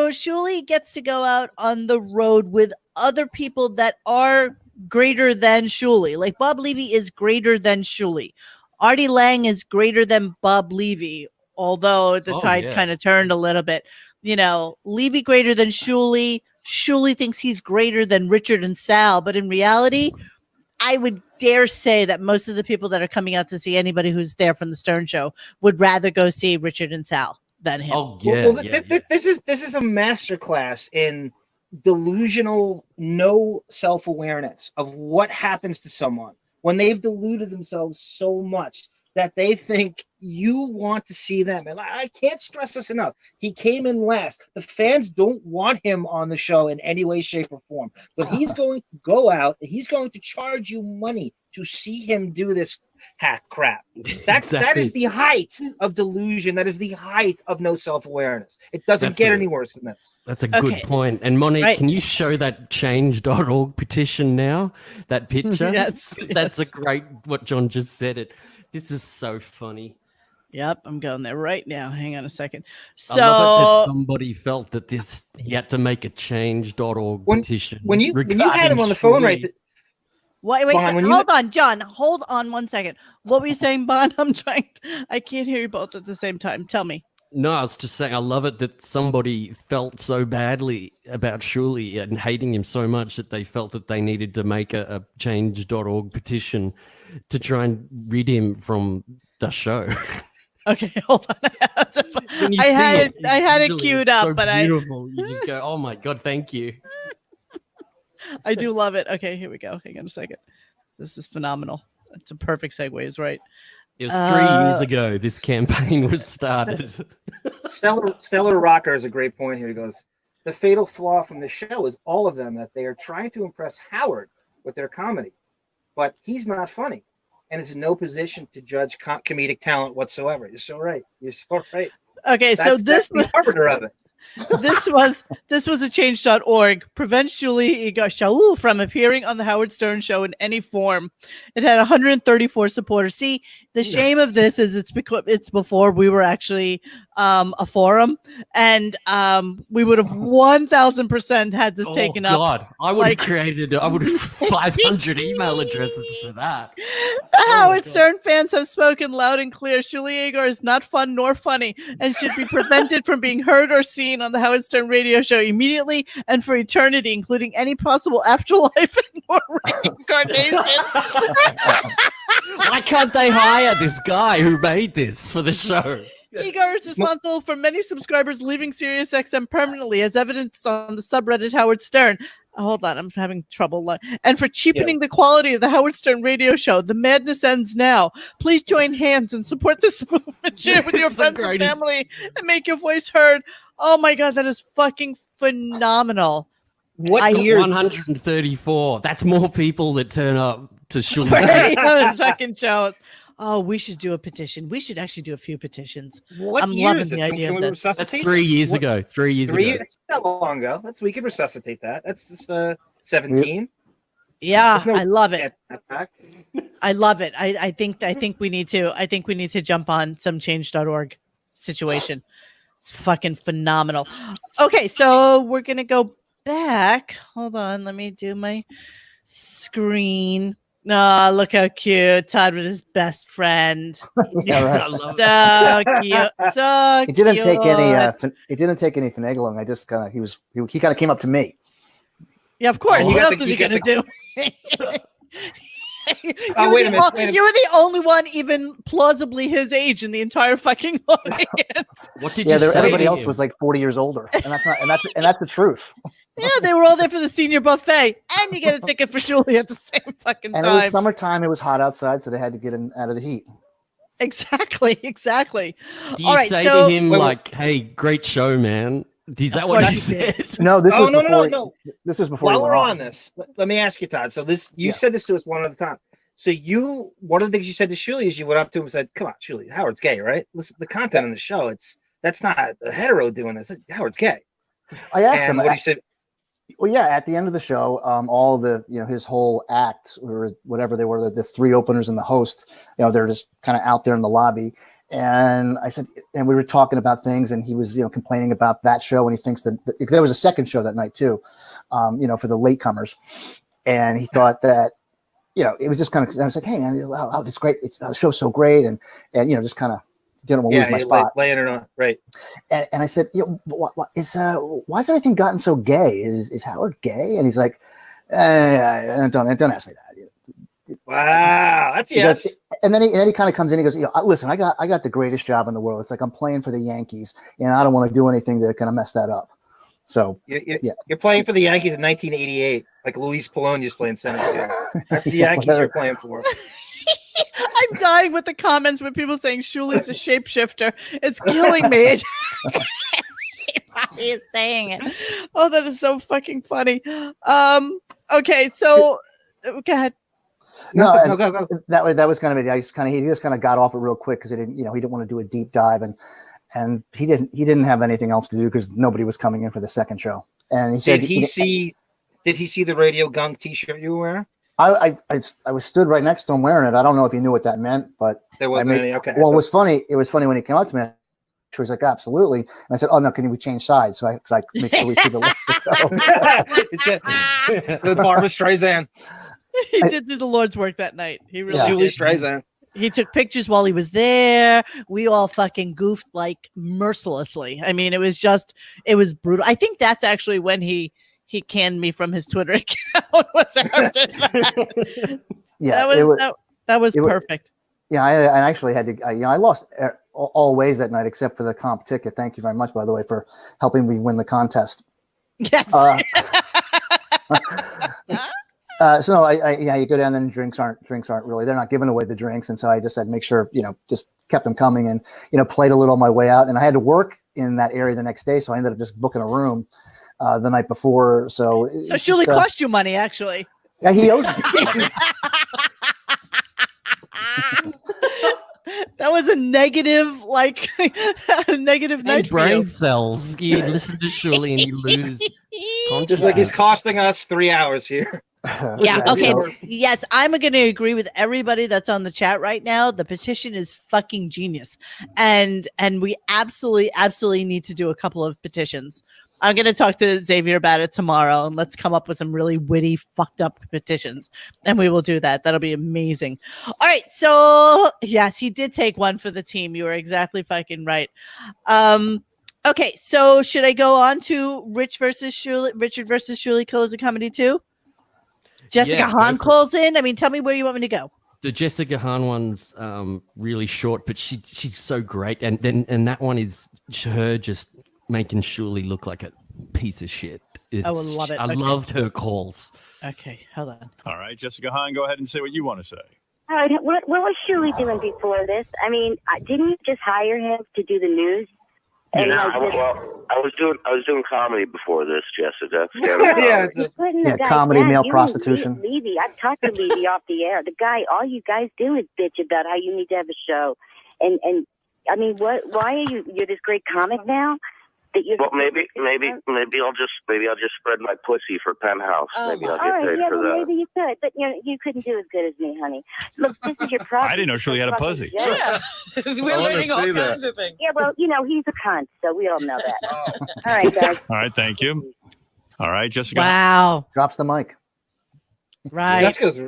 Shuli gets to go out on the road with other people that are greater than Shuli. Like Bob Levy is greater than Shuli. Artie Lange is greater than Bob Levy, although the tide kind of turned a little bit. You know, Levy greater than Shuli. Shuli thinks he's greater than Richard and Sal, but in reality, I would dare say that most of the people that are coming out to see anybody who's there from the Stern Show would rather go see Richard and Sal than him. Oh yeah, This is a masterclass in delusional no self-awareness of what happens to someone when they've deluded themselves so much that they think you want to see them. And I can't stress this enough. He came in last. The fans don't want him on the show in any way, shape, or form. But he's going to go out and he's going to charge you money to see him do this hack crap. That is the height of delusion. That is the height of no self-awareness. It doesn't get any worse than this. That's a good point. And Monique, can you show that change.org petition now? That picture? Yes. That's a great, what John just said. This is so funny. Yep, I'm going there right now. Hang on a second. So I love it that somebody felt that he had to make a change.org petition. When you had him on the phone, right? Wait, hold on, John. Hold on 1 second. What were you saying, Bon? I can't hear you both at the same time. Tell me. No, I was just saying I love it that somebody felt so badly about Shuli and hating him so much that they felt that they needed to make a change.org petition to try and rid him from the show. Okay, hold on. I had it queued up, so but beautiful. You just go, oh my God, thank you. I do love it. Okay, here we go. Hang on a second. This is phenomenal. It's a perfect segue, is right. It was 3 years ago this campaign was started. Stellar Rocker is a great point here. He goes, the fatal flaw from the show is all of them that they are trying to impress Howard with their comedy, but he's not funny and is in no position to judge comedic talent whatsoever. You're so right. You're so right. Okay, that's the arbiter of it. This was a change.org. Prevent Shuli Egar from appearing on the Howard Stern Show in any form. It had 134 supporters. See, the shame of this is it's before we were actually a forum, and we would have 1,000% had this taken up. God, I would have created 500 email addresses for that. The Howard Stern fans have spoken loud and clear. Shuli Egar is not fun nor funny and should be prevented from being heard or seen on the Howard Stern radio show immediately and for eternity, including any possible afterlife or reincarnation. Why can't they hire this guy who made this for the show? Egar is responsible for many subscribers leaving SiriusXM permanently, as evidenced on the subreddit Howard Stern. Hold on, I'm having trouble. And for cheapening the quality of the Howard Stern radio show. The madness ends now. Please join hands and support this movement. Share with your friends and family and make your voice heard. Oh my God, that is fucking phenomenal. What year? 134. That's more people that turn up to Shuli. Those fucking shows. Oh, we should do a petition. We should actually do a few petitions. I'm loving the idea of this. That's 3 years ago. 3 years ago. It's not long ago. We can resuscitate that. That's just 17. Yeah, I love it. I love it. I think we need to jump on some change.org situation. It's fucking phenomenal. Okay, so we're gonna go back. Hold on, let me do my screen. Oh, look how cute. Todd with his best friend. Yeah, right. I love So cute. So He didn't take any. cute. He didn't take any finagling. I just kind of. He kind of came up to me. Yeah, of course. You What got else the- is he you got gonna do? Oh, wait a minute. You were the only one even plausibly his age in the entire fucking audience. What did you say? Everybody to else him? was like 40 years older, and that's the truth. Yeah, they were all there for the senior buffet, and you get a ticket for Shuli at the same fucking And time. it was summertime. It was hot outside, so they had to get in out of the heat. Exactly. Do you All right, say so- to him like, "Hey, great show, man"? Is that what course you you said? No, this was before. No. This is before. While we we're were on this, let me ask you, Todd. So you said this to us one at a time. So one of the things you said to Shuli is you went up to him and said, "Come on, Shuli, Howard's gay, right? Listen, the content on the show, that's not a hetero doing this. Howard's gay." I asked him. What he said. Well, yeah, at the end of the show, all the, his whole act or whatever they were, the three openers and the host, they're just kind of out there in the lobby. And I said, and we were talking about things, and he was, complaining about that show, and he thinks that there was a second show that night too, for the latecomers, and he thought that, it was just kind of. I was like, hey, man, oh, it's great, the show's so great, and just kind of didn't want to lose my spot. Laying it on, right? And I said, why has everything gotten so gay? Is Howard gay? And he's like, don't ask me that. Wow, that's yes. And then he kind of comes in. He goes, listen, I got the greatest job in the world. It's like I'm playing for the Yankees, and I don't want to do anything to kind of mess that up. So you're playing for the Yankees in 1988, like Luis Polonia's playing center field. That's the Yankees you're playing for. I'm dying with the comments with people saying Shuli's a shapeshifter. It's killing me. He is saying it. Oh, that is so fucking funny. Okay, so go ahead. No, go. That was kind of it. He just kind of got off it real quick because he didn't want to do a deep dive, and he didn't have anything else to do because nobody was coming in for the second show. And he said, did he see the Radio Gunk T-shirt you were wearing? I was stood right next to him wearing it. I don't know if he knew what that meant, but there wasn't any. Okay. Well, it was funny. It was funny when he came up to me. He was like, absolutely. And I said, oh no, can we change sides? So I make sure we see the He's got the Barbra Streisand. He did do the Lord's work that night. He really Shuli did. Streisand. He took pictures while he was there. We all fucking goofed like mercilessly. I mean, it was brutal. I think that's actually when he canned me from his Twitter account. Was after that. Yeah, that was perfect. Yeah, I actually had to. I lost all ways that night except for the comp ticket. Thank you very much, by the way, for helping me win the contest. Yes. So no, you go down and drinks aren't really, they're not giving away the drinks. And so I just had to make sure, just kept them coming and, played a little on my way out. And I had to work in that area the next day. So I ended up just booking a room the night before. So Shuli cost you money, actually. Yeah, he owed me. That was a negative, a negative night. Brain cells. You listen to Shuli and you lose. Just like he's costing us 3 hours here. Yeah. Okay. Yes, I'm going to agree with everybody that's on the chat right now. The petition is fucking genius, and we absolutely need to do a couple of petitions. I'm going to talk to Xavier about it tomorrow, and let's come up with some really witty, fucked up petitions, and we will do that. That'll be amazing. All right. So yes, he did take one for the team. You were exactly fucking right. Okay. So should I go on to Richard versus Shuli Killers of Comedy 2? Jessica Hahn calls in. I mean, tell me where you want me to go. The Jessica Hahn one's really short, but she's so great, and that one is her just making Shuli look like a piece of shit. I will love it. I loved her calls. Okay, hold on. All right, Jessica Hahn, go ahead and say what you want to say. All right, what was Shuli doing before this? I mean, didn't you just hire him to do the news? And I was doing comedy before this, Jessica. Comedy, male prostitution. Levy, I've talked to Levy off the air. The guy, all you guys do is bitch about how you need to have a show, and I mean, why are you're this great comic now? Well, maybe I'll just spread my pussy for Penthouse. Maybe I'll get paid for that. Maybe you could, but you couldn't do as good as me, honey. Look, this is your problem. I didn't know Shuli had a pussy. Yeah, we're learning all kinds of things. Yeah, well, he's a cunt, so we all know that. All right, guys. All right, thank you. All right, Jessica. Wow. Drops the mic. Right. Jessica's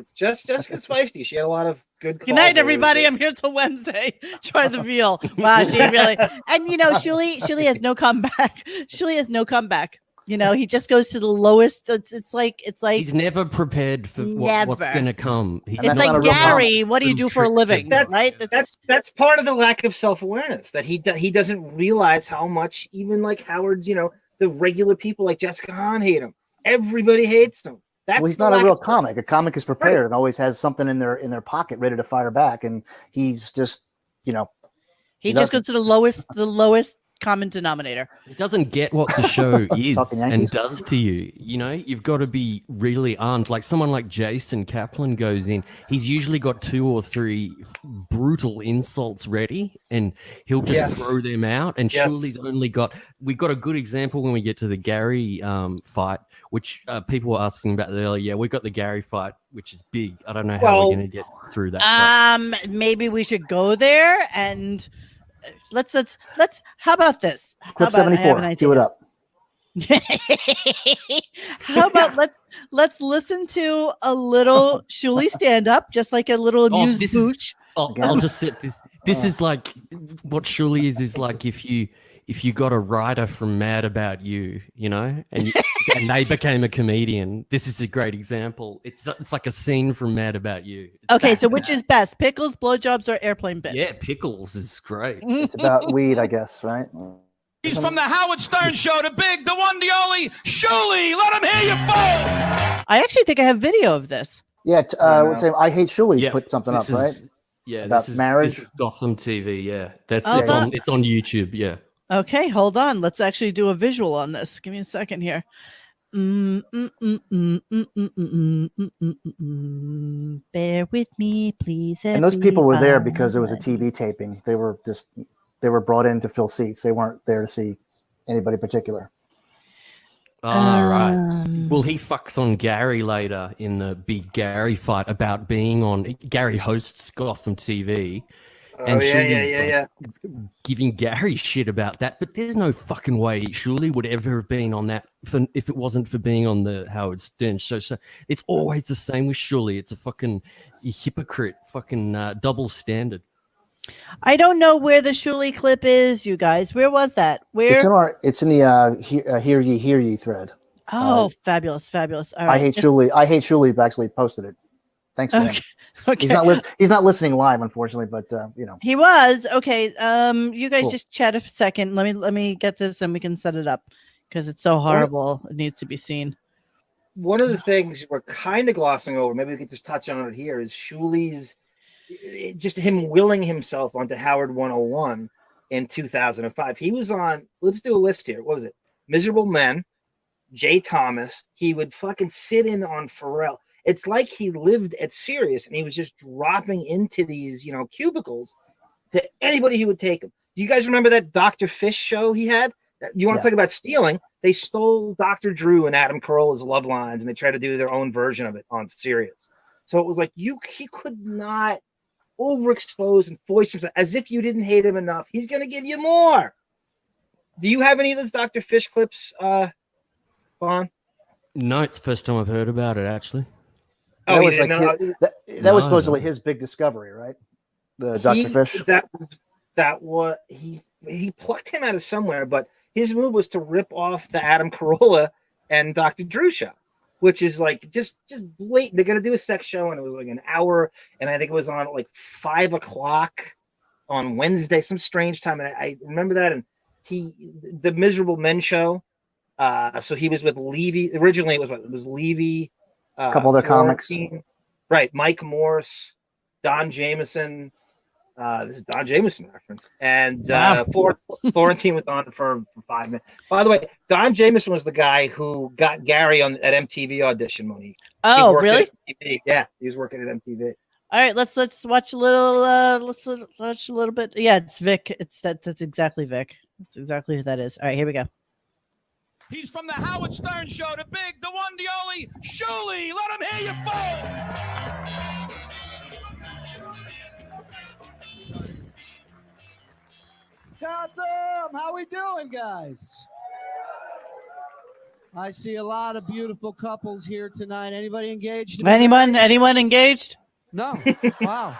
feisty. She had a lot of good calls. Good night, everybody. I'm here till Wednesday. Try the veal. Wow, she really. And Shuli has no comeback. Shuli has no comeback. He just goes to the lowest. It's like he's never prepared for what's going to come. It's like Gary. What do you do for a living? Right. That's part of the lack of self-awareness, that he doesn't realize how much even like Howard's, the regular people like Jessica Hahn hate him. Everybody hates him. He's not a real comic. A comic is prepared and always has something in their pocket ready to fire back, and he's just, he just goes to the lowest common denominator. He doesn't get what the show is Talking and Yankees. does to you. You know, you've got to be really armed. Like someone like Jason Kaplan goes in, he's usually got 2 or 3 brutal insults ready, and he'll just throw them out. And Shuli's only got. We got a good example when we get to the Gary fight, which people were asking about earlier. Yeah, we got the Gary fight, which is big. I don't know how we're going to get through that. Maybe we should go there and. Let's. How about this? Clip 74. Do it up. How about let's listen to a little Shuli stand up, just like a little amused booch. I'll just sit this. This is like what Shuli is like if you got a writer from Mad About You, you know, and they became a comedian. This is a great example. It's like a scene from Mad About You. Okay, so which is best, pickles, blowjobs, or airplane bit? Yeah, pickles is great. It's about weed, I guess, right? He's from the Howard Stern Show, the big, the one, the only Shuli. Let him hear you, folks. I actually think I have video of this. Yeah, I Hate Shuli put something up, right? Yeah, about marriage. This is Gotham TV. Yeah, it's on YouTube. Yeah. Okay, hold on. Let's actually do a visual on this. Give me a second here. Bear with me, please. And those people were there because it was a TV taping. They were brought in to fill seats. They weren't there to see anybody particular. Right. Well, he fucks on Gary later in the big Gary fight about being on. Gary hosts Gotham TV. And Shuli's giving Gary shit about that, but there's no fucking way Shuli would ever have been on that if it wasn't for being on the Howard Stern show. So it's always the same with Shuli. It's a fucking hypocrite, fucking double standard. I don't know where the Shuli clip is, you guys. Where was that? Where? It's in the Hear Ye thread. Oh, fabulous. All right. I Hate Shuli actually posted it. Thanks to him. Okay. He's not listening live, unfortunately, but you know. He was. Okay. You guys just chat a second. Let me get this and we can set it up because it's so horrible. It needs to be seen. One of the things we're kind of glossing over, maybe we could just touch on it here, is Shuli's just him willing himself onto Howard 101 in 2005. He was on, let's do a list here. What was it? Miserable Men, Jay Thomas. He would fucking sit in on Pharrell. It's like he lived at Sirius and he was just dropping into these, cubicles to anybody who would take him. Do you guys remember that Dr. Fish show he had? You want to talk about stealing? They stole Dr. Drew and Adam Carolla's love lines and they tried to do their own version of it on Sirius. So it was like he could not overexpose and voice himself as if you didn't hate him enough. He's going to give you more. Do you have any of those Dr. Fish clips, Bon? No, it's the first time I've heard about it, actually. That was supposedly his big discovery, right? The Dr. Fish. That was he plucked him out of somewhere, but his move was to rip off the Adam Carolla and Dr. Drew show, which is like just blatant. They're gonna do a sex show, and it was like an hour, and I think it was on at like 5 o'clock on Wednesday, some strange time. And I remember that. And the Miserable Men show. So he was with Levy. Originally, it was Levy. A couple other comics, right? Mike Morse, Don Jameson. This is Don Jameson reference, and Florentine was on for 5 minutes. By the way, Don Jameson was the guy who got Gary at MTV audition. Monique. Oh, really? Yeah, he was working at MTV. All right, let's watch a little. Let's watch a little bit. Yeah, it's Vic. That's exactly Vic. That's exactly who that is. All right, here we go. He's from the Howard Stern Show, the big, the one, the only Shuli. Let him hear you, folks. Gotham, how we doing, guys? I see a lot of beautiful couples here tonight. Anybody engaged? Anyone engaged? No. Wow.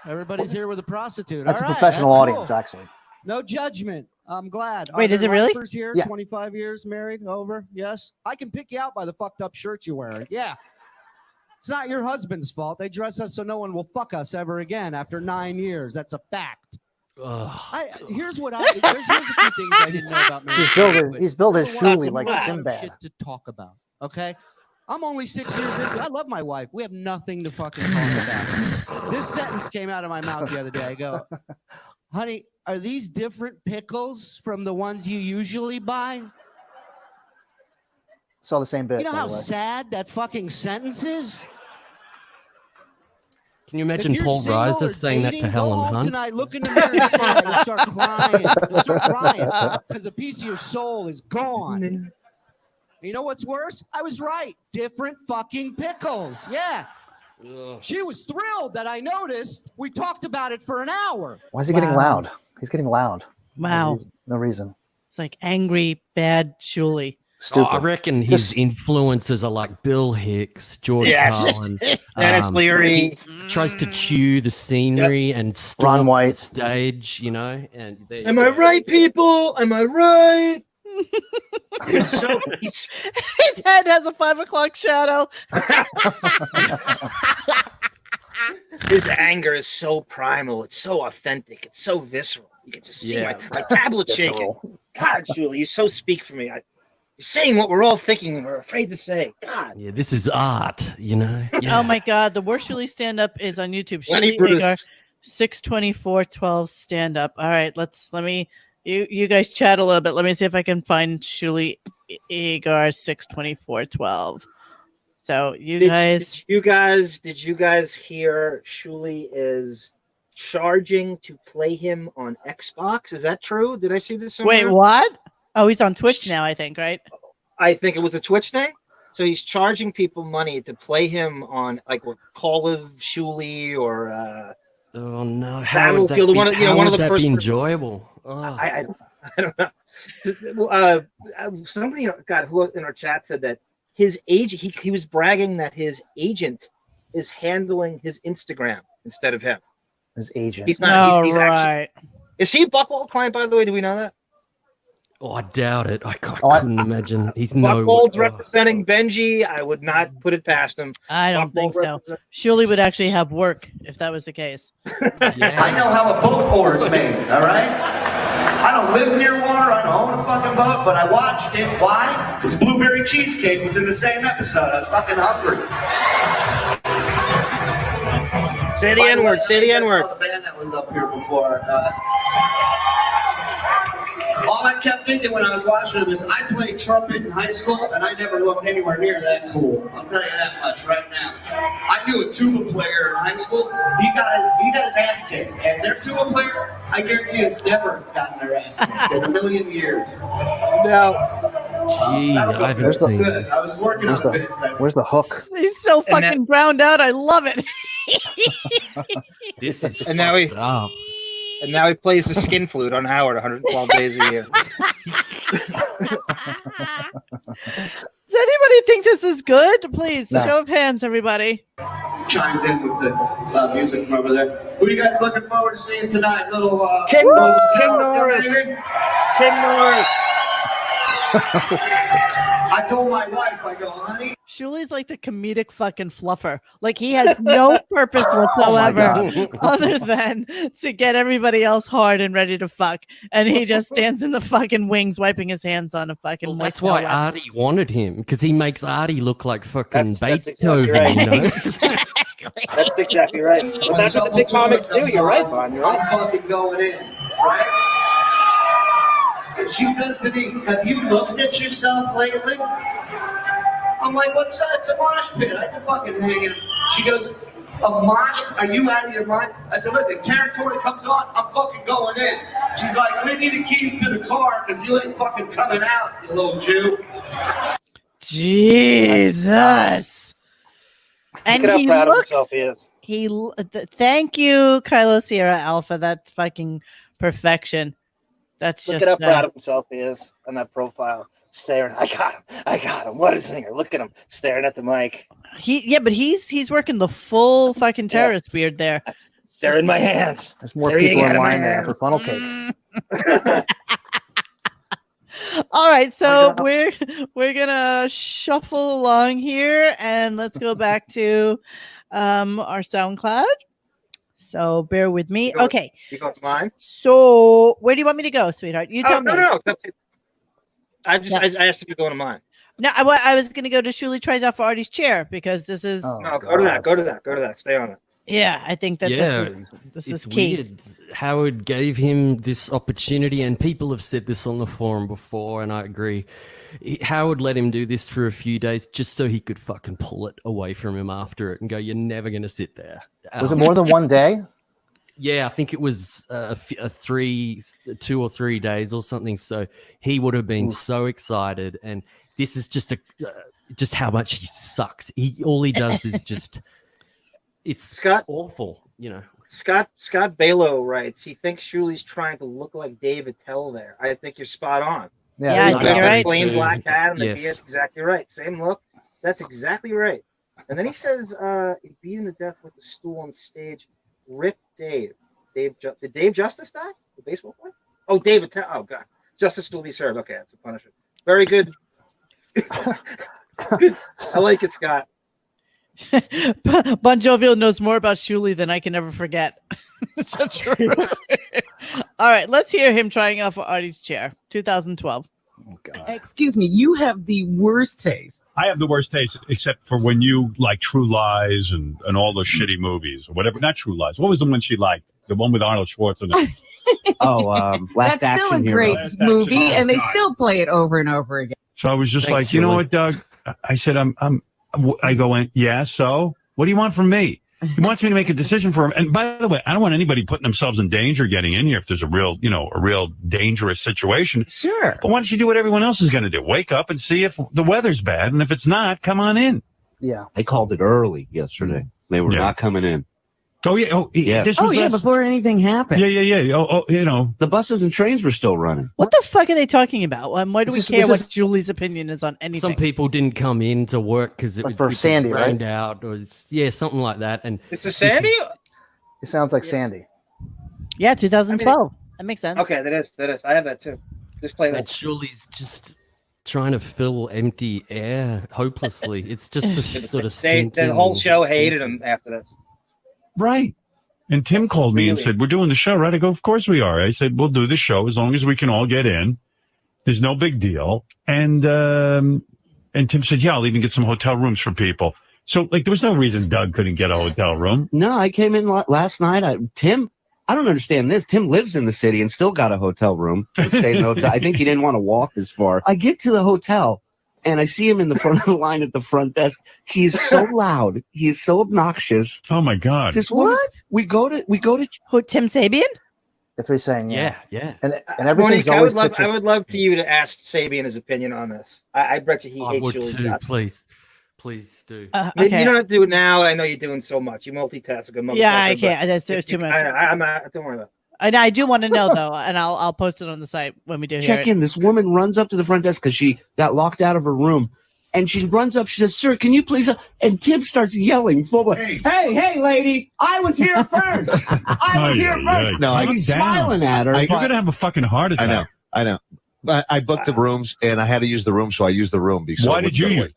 Everybody's here with a prostitute. That's all a professional that's audience, cool. actually. No judgment. I'm glad. Wait, is it really? Here, yeah. 25 years married, over. Yes. I can pick you out by the fucked up shirts you're wearing. Yeah. It's not your husband's fault. They dress us so no one will fuck us ever again after 9 years. That's a fact. Here's a few things I didn't know about marriage. He's building Shuli like Sinbad. Shit to talk about. Okay. I'm only 6 years into. I love my wife. We have nothing to fucking talk about. This sentence came out of my mouth the other day. I go, honey, Are these different pickles from the ones you usually buy? Saw the same bit. You know by how the way. sad that fucking sentence is? Can you imagine Paul Reiser saying that to Helen Hunt? Tonight, look in the mirror and start crying. Start crying because a piece of your soul is gone. You know what's worse? I was right. Different fucking pickles. Yeah. Ugh. She was thrilled that I noticed. We talked about it for an hour. Why is he getting loud? He's getting loud. Wow. No reason. It's like angry, bad Shuli. Stupid. I reckon his influences are like Bill Hicks, George Carlin, Dennis Leary. Tries to chew the scenery and storm the stage, you know. And Am I right, people? Am I right? His head has a 5 o'clock shadow. His anger is so primal. It's so authentic. It's so visceral. You can just see my tablet shaking. God, Shuli, you so speak for me. You're saying what we're all thinking and we're afraid to say. God. Yeah, this is art, you know. Yeah. Oh my God, the worst Shuli stand-up is on YouTube. Lenny Shuli Egar, Bruce. 62412 stand-up. All right, let me. You guys chat a little bit. Let me see if I can find Shuli Egar 62412. So did you guys hear Shuli is charging to play him on Xbox? Is that true? Did I see this somewhere? Wait, what? Oh, he's on Twitch now, I think, right? I think it was a Twitch thing. So he's charging people money to play him on like Call of Shuli or oh no, Battlefield. One of the first. Be enjoyable. Oh. I don't know. Somebody who in our chat said that his agent. He was bragging that his agent is handling his Instagram instead of him. His agent. He's not. He's right. Actually, is he a Buckbold client, by the way? Do we know that? Oh, I doubt it. I couldn't imagine. He's Buckbold's representing Benji. I would not put it past him. I don't think so. Shuli would actually have work if that was the case. I know how a boat pour is made, all right? I don't live near water, I don't own a fucking boat, but I watched it. Why? Because Blueberry Cheesecake was in the same episode. I was fucking hungry. Say the N-word, say the N-word. The band that was up here before. All I kept thinking when I was watching him is I played trumpet in high school and I never looked anywhere near that cool. I'll tell you that much right now. I knew a tuba player in high school. He got his ass kicked. And their tuba player, I guarantee has never gotten their ass kicked in a million years. No. Gee, I haven't seen it. I was working on it. Where's the hook? He's so fucking browned out. I love it. This is and now he plays the skin flute on Howard 112 days a year. Does anybody think this is good? Please, No. show of hands, everybody. Chimed in with the music from over there. Who are you guys looking forward to seeing tonight? King Norris. King Norris. I told my wife, I go, honey. Shuli's like the comedic fucking fluffer. Like he has no purpose whatsoever other than to get everybody else hard and ready to fuck. And he just stands in the fucking wings wiping his hands on a fucking That's moist why towel. Artie wanted him, because he makes Artie look like fucking That's Beethoven. exactly right. You know? That's exactly right. Well, that's what the big comics do. You're right, Bon. You're right. I'm fucking going in, right? And she says to me, have you looked at yourself lately? I'm like, what's that? It's a mosh pit. I can fucking hang it. She goes, a mosh? Are you out of your mind? I said, listen, territory comes on, I'm fucking going in. She's like, leave me the keys to the car because you ain't fucking coming out, you little Jew. Jesus. And Look at he how proud of looks. himself he is. Thank you, Kylo Sierra Alpha. That's fucking perfection. That's Look just. at how proud of himself he is on that profile. Staring. I got him. What a singer. Look at him staring at the mic. But he's working the full fucking terrorist beard there. They're in my hands. There's more There you people got in it, line my there for hands. funnel cake. All right, so we're gonna shuffle along here and let's go back to our SoundCloud. So bear with me. Okay. You go with mine? So where do you want me to go, sweetheart? You tell me. No. That's it. I asked if you're going to mine. No, I was gonna go to Shuli tries out for Artie's chair because this is No, go to that. Stay on it. Yeah, I think that this is key. Weird. Howard gave him this opportunity, and people have said this on the forum before, and I agree. Howard let him do this for a few days just so he could fucking pull it away from him after it and go, "You're never going to sit there." Was it more than one day? Yeah, I think it was 2 or 3 days or something. So he would have been so excited, and this is just just how much he sucks. All he does is just. It's awful, you know. Scott Balo writes, he thinks Shuli's trying to look like Dave Attell there. I think you're spot on. Yeah, you're right. Plain black hat and the Yes. beard's exactly right. Same look. That's exactly right. And then he says, beating to death with the stool on stage. Rip Dave. Did Dave Justice die? The baseball player? Oh, Dave Attell. Oh, God. Justice will be served. Okay, that's a punishment. Very good. Good. I like it, Scott. Bon Jovial knows more about Shuli than I can ever forget. It's so true. All right, let's hear him trying out for Artie's chair, 2012. Oh, God. Excuse me, you have the worst taste. I have the worst taste, except for when you like True Lies and all those shitty movies or whatever. Not True Lies. What was the one she liked? The one with Arnold Schwarzenegger. Last That's still a Action Hero. great Last Action movie, Hero. and they God. still play it over and over again. So I was just Thanks, like, you know Shuli. what, Doug? I said, I go in, yeah, so what do you want from me? He wants me to make a decision for him. And by the way, I don't want anybody putting themselves in danger getting in here if there's a real dangerous situation. Sure. But why don't you do what everyone else is going to do? Wake up and see if the weather's bad. And if it's not, come on in. Yeah. They called it early yesterday. They were not coming in. Oh, yeah. Oh, Yeah. This was last- Before anything happened. Yeah. Oh, you know. The buses and trains were still running. What the fuck are they talking about? Why do we This is- care this what is- Julie's opinion is on anything? Some people didn't come in to work because it Like was for Sandy, right? rained out, or something like that. And This is Sandy? It sounds like Sandy. Yeah, 2012. That makes sense. Okay, that is. I have that too. Just play And that. Shuli's just trying to fill empty air hopelessly. It's just a sort of The whole show hated him after this. Right. And Tim called me and said, we're doing the show, right? I go, of course we are. I said, we'll do the show as long as we can all get in. There's no big deal. And Tim said, yeah, I'll even get some hotel rooms for people. So, like, there was no reason Doug couldn't get a hotel room. No, I came in last night. I don't understand this. Tim lives in the city and still got a hotel room. Stayed in the hotel. I think he didn't want to walk as far. I get to the hotel and I see him in the front of the line at the front desk. He's so loud. He's so obnoxious. Oh my God. This what? We go to Who, Tim Sabian? That's what he's saying. Yeah. And everything's Monique, I always would love for you to ask Sabian his opinion on this. I bet you he I hates would Shuli too. guts. Please do. Maybe you don't have to do it now. I know you're doing so much. You multitask. Like a motherfucker, Yeah, I but can't. That's if too you- much. I'm not. Don't worry about it. I do want to know though, and I'll post it on the site when we do. check hear in. This woman runs up to the front desk because she got locked out of her room. And she runs up. She says, "Sir, can you please?" And Tim starts yelling, full of, "Hey, lady! I was here first. I was here first." No, I'm smiling at her. You're going to have a fucking heart attack. I know. I booked the rooms and I had to use the room, so I used the room. Why did you use?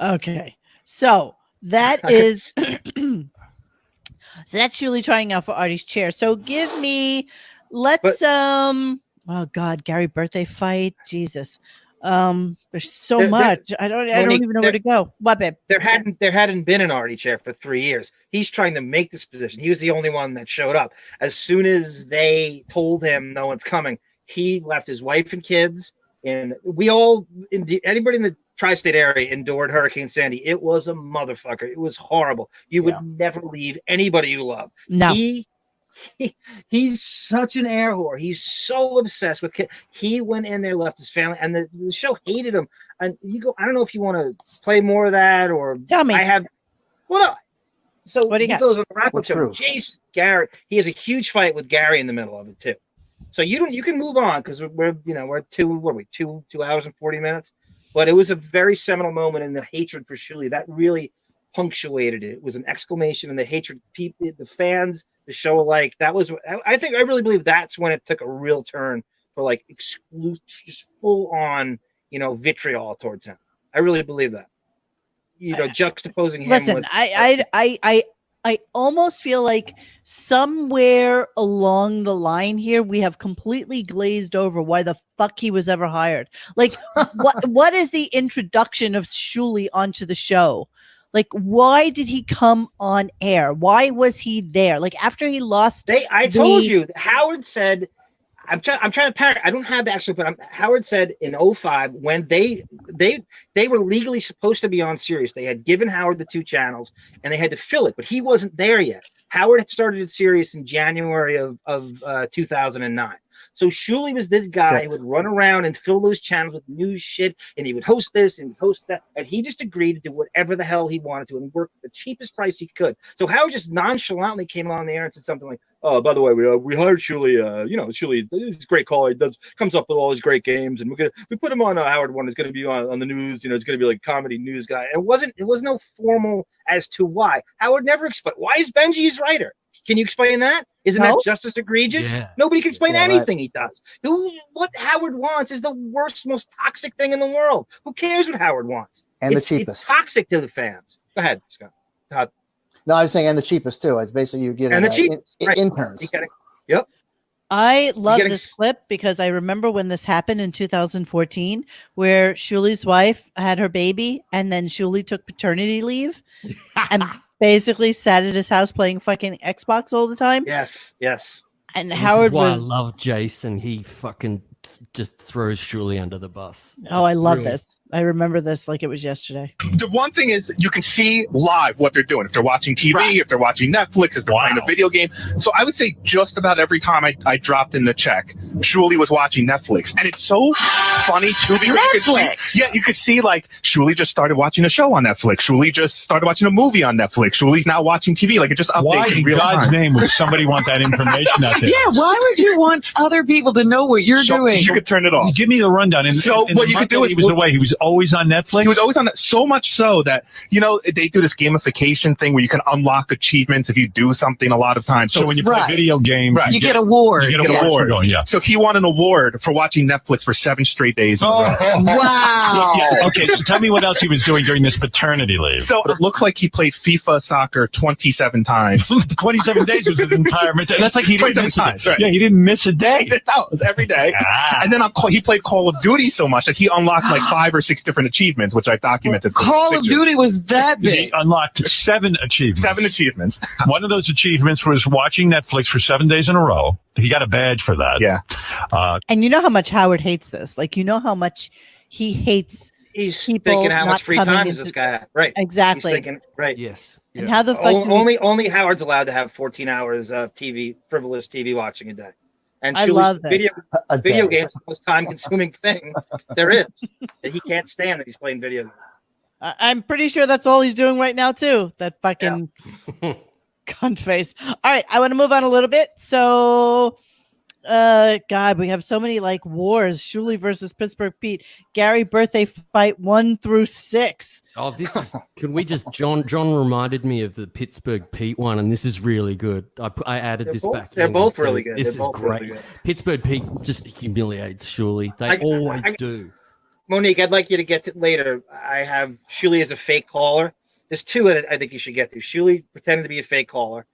Okay, so that is so that's Shuli trying out for Artie's chair. So let's oh God, Gary birthday fight, Jesus. There's so much. I don't even know where to go. What, babe? There hadn't been an Artie chair for 3 years. He's trying to make this position. He was the only one that showed up. As soon as they told him no one's coming, he left his wife and kids. And anybody in the tri-state area endured Hurricane Sandy. It was a motherfucker. It was horrible. You would never leave anybody you love. No. He's such an air whore. He's so obsessed with kids. He went in there, left his family, and the show hated him. And you go, I don't know if you want to play more of that or tell me. No. So what do you got? Goes on the Rackle show. Jace Gary. He has a huge fight with Gary in the middle of it too. So you can move on because we're 2 hours and 40 minutes. But it was a very seminal moment in the hatred for Shuli. That really punctuated it. It was an exclamation, and the hatred, people, the fans, the show alike. That was, I really believe that's when it took a real turn for like exclusive, just full on, vitriol towards him. I really believe that. Juxtaposing him. Listen, with, I almost feel like somewhere along the line here we have completely glazed over why the fuck he was ever hired. Like, what is the introduction of Shuli onto the show? Like, why did he come on air? Why was he there? Like, after he lost, I told you. Howard said, I'm trying to parrot. I don't have the actual, but Howard said in 2005 when they were legally supposed to be on Sirius. They had given Howard the 2 channels and they had to fill it, but he wasn't there yet. Howard had started at Sirius in January of 2009. So Shuli was this guy who would run around and fill those channels with news shit, and he would host this and host that, and he just agreed to do whatever the hell he wanted to and work the cheapest price he could. So Howard just nonchalantly came on the air and said something like, "Oh, by the way, we hired Shuli. Shuli is a great caller. He comes up with all his great games, and we put him on Howard One. It's going to be on the news. It's going to be like a comedy news guy." And it was no formal as to why. Howard never explained. Why is Benji his writer? Can you explain that? Isn't that just as egregious? Yeah. Nobody can explain anything he does. What Howard wants is the worst, most toxic thing in the world. Who cares what Howard wants? And the cheapest. It's toxic to the fans. Go ahead, Scott. Todd. No, I was saying, and the cheapest too. It's basically you get interns. Yep. I love this clip because I remember when this happened in 2014, where Shuli's wife had her baby, and then Shuli took paternity leave, and basically sat at his house playing fucking Xbox all the time. Yes. And this Howard is why was. I love Jason. He fucking just throws Shuli under the bus. Oh, I love this. I remember this like it was yesterday. The one thing is you can see live what they're doing. If they're watching TV, if they're watching Netflix, if they're playing a video game. So I would say just about every time I dropped in the check, Shuli was watching Netflix. And it's so funny, too. Because you could see, like, Shuli just started watching a show on Netflix. Shuli just started watching a movie on Netflix. Shuli's now watching TV. Like, it just updates. Why in God's name would somebody want that information out there? Yeah, why would you want other people to know what you're doing? You could turn it off. Give me the rundown. What you could do is he was away. He was always on Netflix. He was always on that, so much so that, they do this gamification thing where you can unlock achievements if you do something a lot of times. So when you play video games, you get awards. You get awards. Yeah. So he won an award for watching Netflix for 7 straight days. Wow. Okay, so tell me what else he was doing during this paternity leave. So it looks like he played FIFA soccer 27 times. 27 days was his entire. That's like he didn't miss a day. Right. Yeah, he didn't miss a day. That was every day. And then he played Call of Duty so much that he unlocked like 5 or 6 different achievements, which I've documented. Call of Duty was that big. He unlocked 7 achievements. 7 achievements. One of those achievements was watching Netflix for 7 days in a row. He got a badge for that. Yeah. And you know how much Howard hates this. Like, you know how much he hates. He's people thinking how much free not time coming does this into- guy have? Right. Exactly. He's thinking, right. Yes. And how the fuck do only Howard's allowed to have 14 hours of frivolous TV watching a day. And I Shuli's love this. video games the most time-consuming thing there is. That he can't stand that he's playing video games. I'm pretty sure that's all he's doing right now too. That fucking cunt face. All right, I want to move on a little bit. So, God, we have so many like wars. Shuli versus Pittsburgh Pete. Gary birthday fight 1 through 6. Oh, this is. Can we just? John reminded me of the Pittsburgh Pete one, and this is really good. I added this back. They're in, both so really good. This They're is both great. really good. Pittsburgh Pete just humiliates Shuli. They always do. Monique, I'd like you to get to later. I have Shuli as a fake caller. There's 2 that I think you should get to. Shuli pretending to be a fake caller,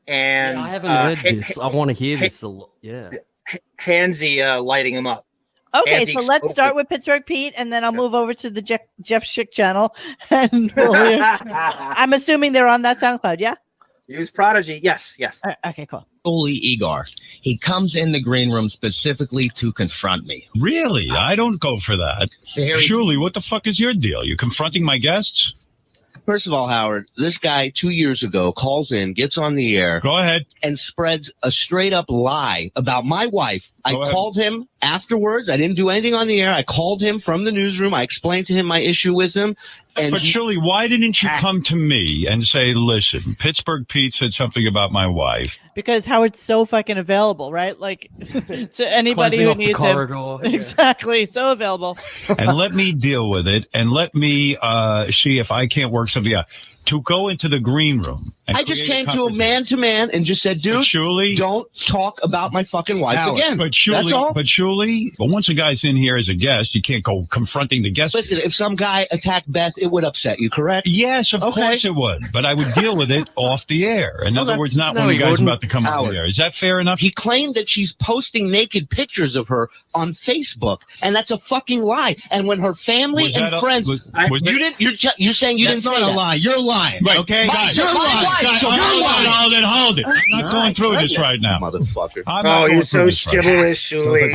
and I haven't heard this. I want to hear this a lot. Yeah. Hansy lighting him up. Okay, Hansy so let's start with Pittsburgh Pete, and then I'll move over to the Jeff Schick channel. And I'm assuming they're on that SoundCloud, yeah? Use Prodigy. Yes. Okay, cool. Shuli Egar. He comes in the green room specifically to confront me. Really? I don't go for that. Harry- Shuli, what the fuck is your deal? You confronting my guests? First of all, Howard, this guy 2 years ago calls in, gets on the air. Go ahead. And spreads a straight up lie about my wife. I called him afterwards. I didn't do anything on the air. I called him from the newsroom. I explained to him my issue with him. And But Shuli, why didn't you come to me and say, listen, Pittsburgh Pete said something about my wife? Because Howard's so fucking available, right? Like to anybody Closing who off the needs corridor. him. Yeah. Exactly, so available. And let me deal with it, and let me see if I can't work something out. to go into the green room. And I just create came to a man and just said, dude, Shuli, don't talk about my fucking wife again. But Shuli, once a guy's in here as a guest, you can't go confronting the guest. Listen, if some guy attacked Beth, it would upset you, correct? Yes, of course it would. But I would deal with it off the air. In other words, not when the guy's about to come on the air. Is that fair enough? He claimed that she's posting naked pictures of her on Facebook, and that's a fucking lie. And when her family and friends, you're saying you didn't say that. That's not a lie. You're lying. Right. Okay, guys. You're lying. Hold it. I'm not going through this right now. Motherfucker. Oh, you're so chivalrous, Shuli.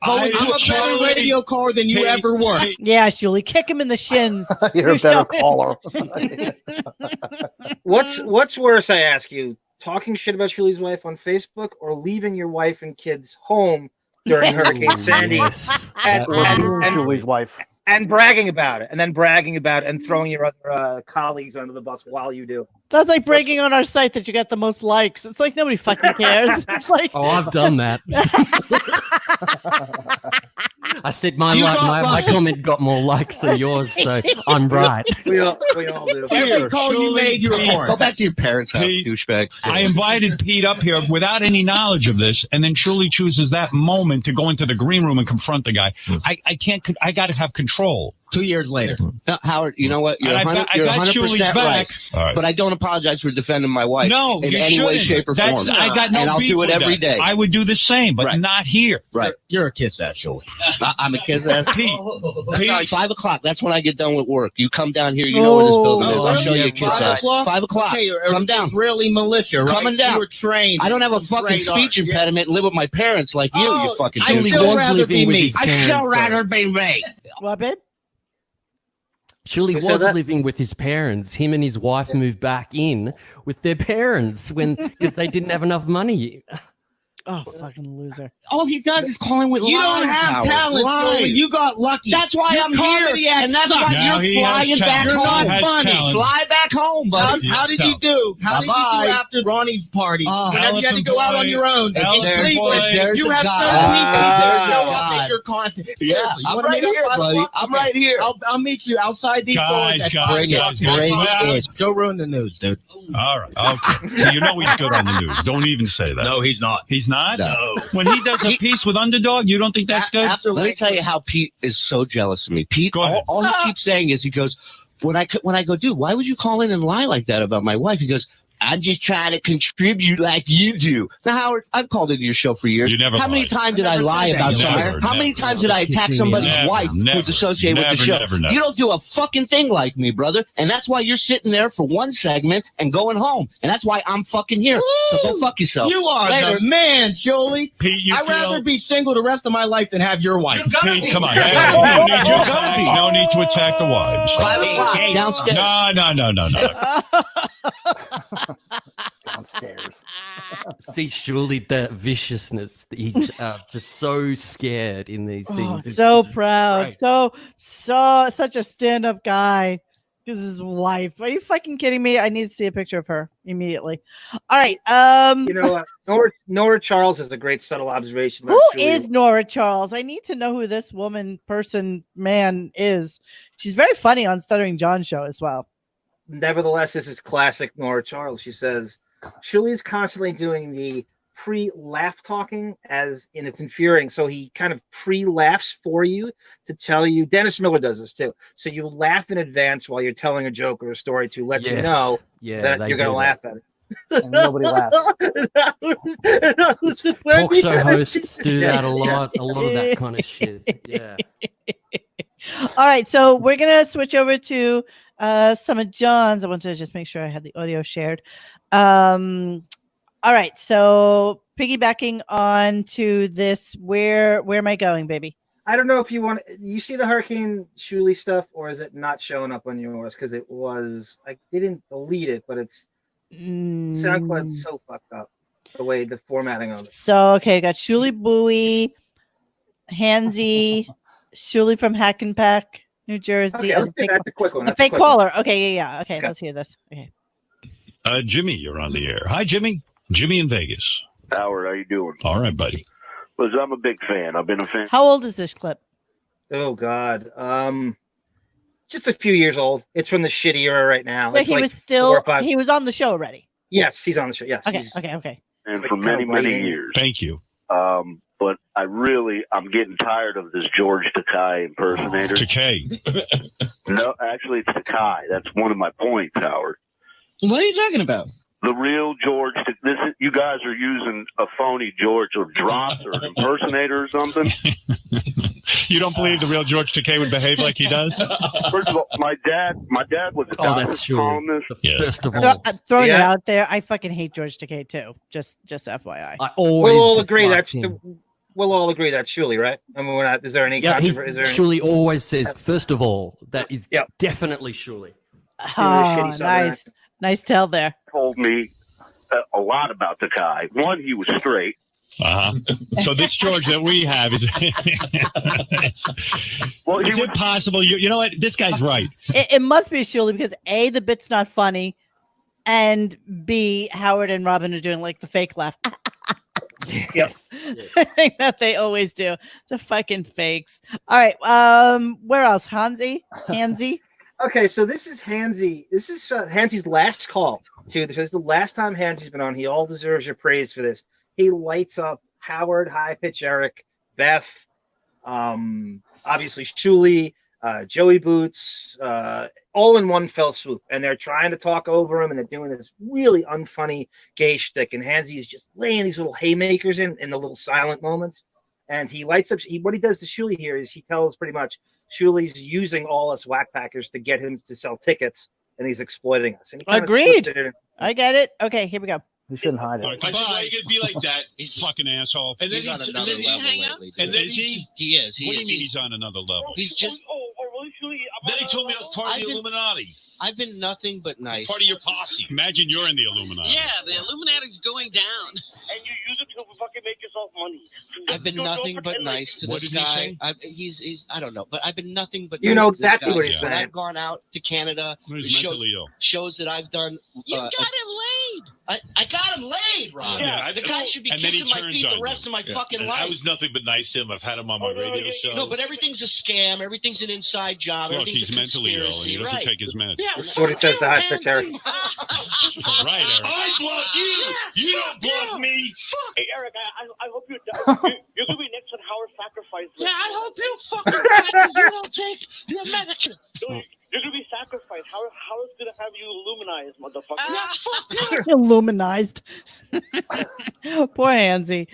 I'm a better radio caller than you ever were. Yeah, Shuli, kick him in the shins. You're a better caller. What's worse, I ask you, talking shit about Shuli's wife on Facebook or leaving your wife and kids home during Hurricane Sandy and Shuli's wife and bragging about it, and then bragging about it and throwing your other colleagues under the bus while you do? That's like bragging on our site that you got the most likes. It's like nobody fucking cares. It's like, oh, I've done that. I said my comment got more likes than yours, so I'm right. We all do. Every call you made, you report. Go back to your parents' house, Pete, douchebag. I invited Pete up here without any knowledge of this, and then Shuli chooses that moment to go into the green room and confront the guy. I can't. I got to have control. 2 years later. Howard, you know what? You're 100% right. Right. But I don't apologize for defending my wife in any way, shape, or form. I got no and I'll beef do it with every that. day. I would do the same, but not here. Right. You're a kiss ass, Shuli. I'm a kiss ass. Pete. Pete. 5 o'clock. That's when I get done with work. You come down here. You know where this building is. I'll show you a kiss ass. 5 o'clock. Hey, come down. Israeli militia, right? Coming down. You were trained. I don't have a fucking speech impediment and live with my parents like you, you fucking I'd still rather be me. I'd still rather be me. What, babe? Shuli was living with his parents. Him and his wife moved back in with their parents because they didn't have enough money. Oh, fucking loser. All he does is call in with You lies, don't have Howard. talent, Lies. Shuli. You got lucky. That's why Your I'm here. and that's why you're flying back You're home. not funny. Fly back home, buddy. How did you do? How did you do after Ronnie's party? Whenever you had to go out on your own. You have some people that show up at your content. Yeah, I'm right here, buddy. I'm right here. I'll meet you outside these doors. Bring it. Go ruin the news, dude. All right. Okay. So you know he's good on the news. Don't even say that. No, he's not. He's not? No. When he does a piece with Underdog, you don't think that's good? Let me tell you how Pete is so jealous of me. Pete, all he keeps saying is, he goes, when I go, dude, why would you call in and lie like that about my wife? He goes, I'm just trying to contribute like you do. Now, Howard, I've called into your show for years. You never How many times did I lie about somebody? How many times did I attack somebody's wife who's associated with the show? You don't do a fucking thing like me, brother. And that's why you're sitting there for one segment and going home. And that's why I'm fucking here. So go fuck yourself. You are Later. the man, Shuli. Pete, I'd rather be single the rest of my life than have your wife. Pete, come on. No need to attack the wives. 5 o'clock downstairs. No. Downstairs. See, Shuli, the viciousness. He's just so scared in these things. It's So proud. great. Such a stand-up guy. This is his wife. Are you fucking kidding me? I need to see a picture of her immediately. All right. You know, Nora Charles has a great subtle observation. Who is Nora Charles? I need to know who this man is. She's very funny on Stuttering John's show as well. Nevertheless, this is classic Nora Charles. She says, Shuli is constantly doing the pre-laugh talking, as in it's infuriating. So he kind of pre-laughs for you to tell you. Dennis Miller does this too. So you laugh in advance while you're telling a joke or a story to let you know that you're going to laugh at it. And nobody laughs. Talk show hosts do that a lot of that kind of shit. Yeah. All right, so we're gonna switch over to some of John's. I want to just make sure I had the audio shared. All right, so piggybacking on to this, where am I going, baby? I don't know if you see the Hurricane Shuli stuff, or is it not showing up on yours? Because it was, I didn't delete it, but it's SoundCloud's so fucked up the way the formatting of it. So okay, I got Shuli Bowie, Hansy, Shuli from Hackensack, New Jersey. Okay, let's get back to quick one. A fake caller. Okay, yeah. Okay, let's hear this. Okay. Jimmy, you're on the air. Hi, Jimmy. Jimmy in Vegas. Howard, how you doing? All right, buddy. Listen, I'm a big fan. I've been a fan. How old is this clip? Oh God. just a few years old. It's from the shit era right now. Yeah, It's he like was still 4 or 5. he was on the show already. Yes, he's on the show. Yes. Okay, okay. And for many, many years. Thank you. But I'm getting tired of this George Takei impersonator. Takei. No, actually, it's Takei. That's one of my points, Howard. What are you talking about? The real George. You guys are using a phony George or drops or an impersonator or something. You don't believe the real George Takei would behave like he does? First of all, my dad was a that's true. First of all, Throwing it out there, I fucking hate George Takei too. Just FYI. We'll all agree that's Shuli, right? I mean, we're not. Is there any controversy? Shuli always says, first of all, that is definitely Shuli. Oh, nice tell there. Told me a lot about the guy. One, he was straight. So this George that we have is. Well, is it possible? You know what? This guy's right. It must be Shuli because A, the bit's not funny, and B, Howard and Robin are doing like the fake laugh. Yes. Thing that they always do. The fucking fakes. All right. Where else? Hansy? Okay, so this is Hansy. This is Hansy's last call too. This is the last time Hansy's been on. He all deserves your praise for this. He lights up Howard, High Pitch Eric, Beth, obviously Shuli, Joey Boots, all in one fell swoop. And they're trying to talk over him, and they're doing this really unfunny gay shtick. And Hansy is just laying these little haymakers in the little silent moments. And he lights up. What he does to Shuli here is he tells pretty much Shuli's using all us whackpackers to get him to sell tickets, and he's exploiting us. And he agreed. I get it. Okay, here we go. You shouldn't hide it. I said, why you gonna be like that? He's fucking asshole. And then He's on another level lately. And then he is. He what is. do you mean he's on another level? He's just. Then he told me I was part of the Illuminati. I've been nothing but nice. Part of your posse. Imagine you're in the Illuminati. Yeah, the Illuminati's going down. And you use it to fucking make yourself money. I've been nothing but nice to this guy. He's I don't know, but I've been nothing but. You nice know to this exactly guy. what he's saying. When I've gone out to Canada, shows that I've done. You got him laid. I got him laid, Ron. Yeah, the guy should be kissing my feet the rest of my fucking life. I was nothing but nice to him. I've had him on my radio show. No, but everything's a scam. Everything's an inside job. Look, Everything's he's a mentally ill, and he conspiracy. doesn't take his meds. Yeah, This is what he says to High Pitch Eric. Right, Eric. I blocked you. You don't block me. Hey, Eric, I hope you're going to be next on Howard Sacrifice. Yeah, I hope you fucking you don't take your medicine. You're going to be sacrificed. Howard's going to have you illuminized, motherfucker. Fuck you. Illuminized. Poor Hansy.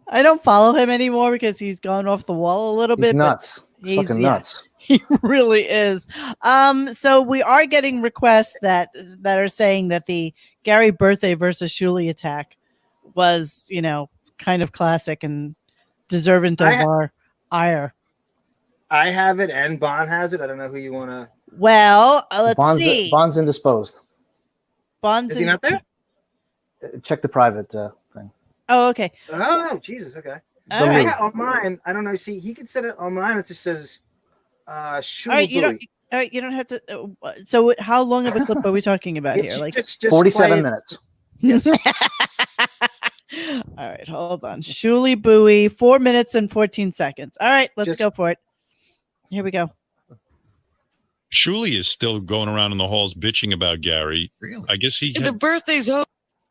I don't follow him anymore because he's gone off the wall a little bit. He's nuts. Fucking nuts. He really is. So we are getting requests that are saying that the Gary birthday versus Shuli attack was, kind of classic and deserving of our ire. I have it, and Bon has it. I don't know who you want to. Well, let's see. Bond's indisposed. Bond's is he not there? Check the private thing. Oh, okay. Oh, Jesus. Okay. Right. On mine, I don't know. See, he could set it on mine. It just says Shuli. All right, you don't have to. So, how long of a clip are we talking about here? Like just 47 minutes. Yes. All right, hold on. Shuli Bowie, 4 minutes and 14 seconds. All right, let's go for it. Here we go. Shuli is still going around in the halls bitching about Gary. Really? I guess The birthday's over.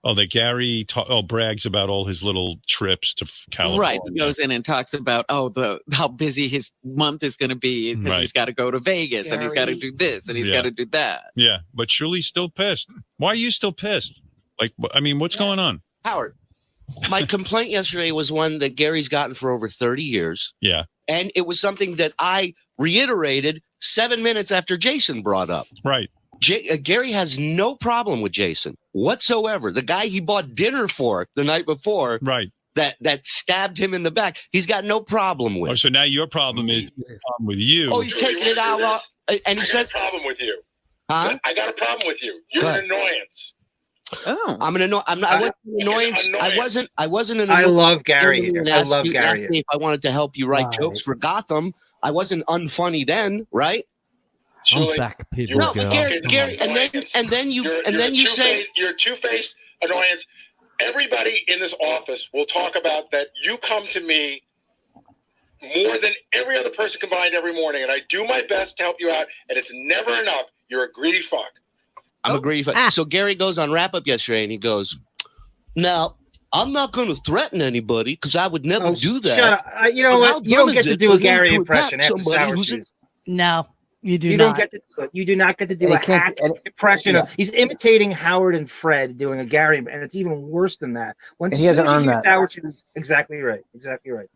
Oh, that Gary brags about all his little trips to California. Right, he goes in and talks about how busy his month is going to be because he's got to go to Vegas and he's got to do this and he's got to do that. Yeah, but Shuli's still pissed. Why are you still pissed? Like, I mean, what's going on? Howard, my complaint yesterday was one that Gary's gotten for over 30 years. Yeah. And it was something that I reiterated 7 minutes after Jason brought up. Right. Gary has no problem with Jason whatsoever. The guy he bought dinner for the night before, right? That stabbed him in the back. He's got no problem with. Oh, so now your problem is with you. Oh, he's taking it out, and he said, "I got a problem with you." Huh? I got a problem with you. You're an annoyance. Oh, I'm an annoyance. I wasn't an annoyance. I wasn't an. I love Gary. I love Gary. If I wanted to help you write jokes for Gotham, I wasn't unfunny then, right? I'm back, people. No, but Gary, and then you say you're a two-faced annoyance. Everybody in this office will talk about that. You come to me more than every other person combined every morning, and I do my best to help you out, and it's never enough. You're a greedy fuck. I'm a greedy fuck. So Gary goes on Wrap Up yesterday, and he goes, "Now, I'm not going to threaten anybody because I would never do that." Shut up. You know what? You don't get to do a Gary impression after Sour Shoes. No, you do You not. don't get to. You do not get to do a hack impression of. He's imitating Howard and Fred doing a Gary, and it's even worse than that. And he hasn't earned that. Sour Shoes, exactly right. Exactly right.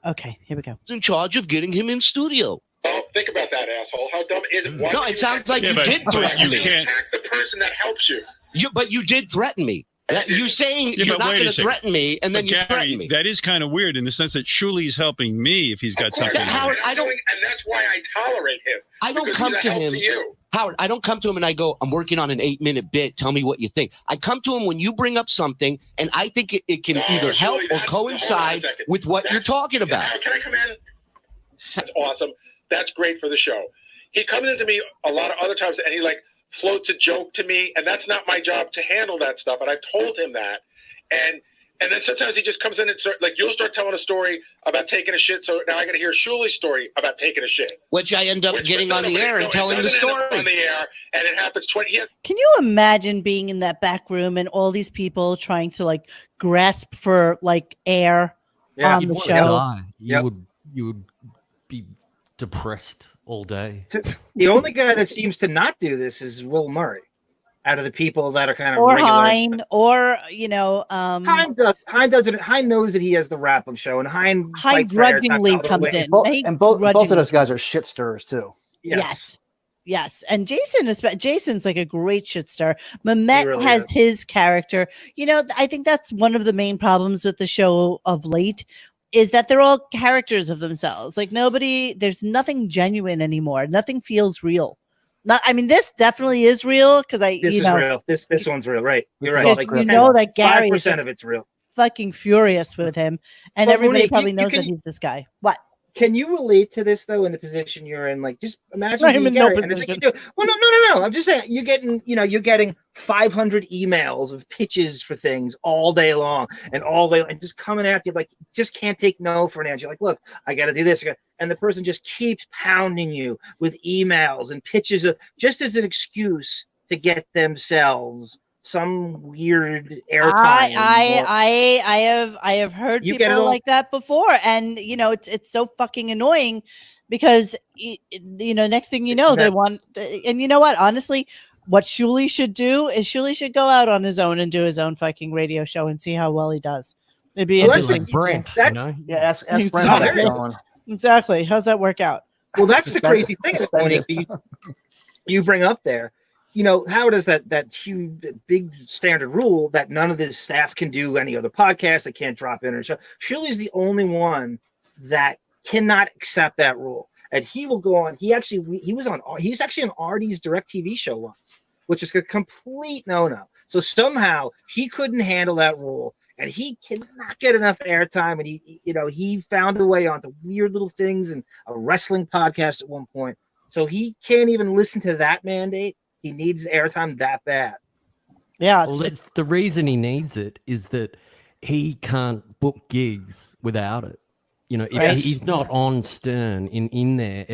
Okay, here we go. In charge of getting him in studio. Oh, think about that, asshole. How dumb is it? Why No, would it you sounds like you did threaten you me. can't hack the person that helps you. But you did threaten me. You're saying Yeah, you're but not wait a going to second. threaten me, and then But you Gary, threaten me. that is kind of weird in the sense that Shuli's helping me if he's got something. Howard, I don't. And that's why I tolerate him. I don't because come he's a to help him. you. Howard, I don't come to him and I go, "I'm working on an 8-minute bit. Tell me what you think." I come to him when you bring up something, and I think it can either help or coincide with what you're talking about. Can I come in? That's awesome. That's great for the show. He comes into me a lot of other times, and he like floats a joke to me, and that's not my job to handle that stuff. And I've told him that. And then sometimes he just comes in and you'll start telling a story about taking a shit. So now I got to hear Shuli's story about taking a shit, which I end up getting on the air and telling the story. On the air, and it happens 20 years. Can you imagine being in that back room and all these people trying to like grasp for like air on You'd the want to show? die. You would be depressed all day. The only guy that seems to not do this is Will Murray. Out of the people that are kind of Or regular. Hein, or Hein does it. Hein knows that he has the wrap-up show, and Hein fights for airtime grudgingly all the comes way. in. And both of grudgingly. those guys are shit stirrers too. Yes. And Jason's like a great shit star. Mamet really has is. his character. I think that's one of the main problems with the show of late is that they're all characters of themselves. Like there's nothing genuine anymore. Nothing feels real. This definitely is real because This is real. This one's real, right? You're right. Because you know that Gary is 5% just of it's real. fucking furious with him, and But everybody Monique, probably you knows can- that he's this guy. What? Can you relate to this though in the position you're in? Like, just imagine I'm being in no Gary, and it's like you position. do- Well, no. I'm just saying you're getting 500 emails of pitches for things all day long, and just coming after you like just can't take no for an answer. You're like, look, I got to do this, and the person just keeps pounding you with emails and pitches just as an excuse to get themselves some weird airtime. I have heard You get it people all? like that before, and it's so fucking annoying because next thing you know they want, and you know what? Honestly, what Shuli should do is Shuli should go out on his own and do his own fucking radio show and see how well he does. It'd be interesting. Ask Brent how that's going. Exactly. How's that work out? Well, that's the crazy thing, Monique, you bring up there. Howard has that huge, big standard rule that none of the staff can do any other podcast. They can't drop in or show. Shuli's the only one that cannot accept that rule, and he will go on. He was actually on Artie's direct TV show once, which is a complete no-no. So somehow he couldn't handle that rule, and he cannot get enough airtime. And he found a way onto weird little things and a wrestling podcast at one point. So he can't even listen to that mandate. He needs airtime that bad. Yeah. The reason he needs it is that he can't book gigs without it. If he's not on Stern in there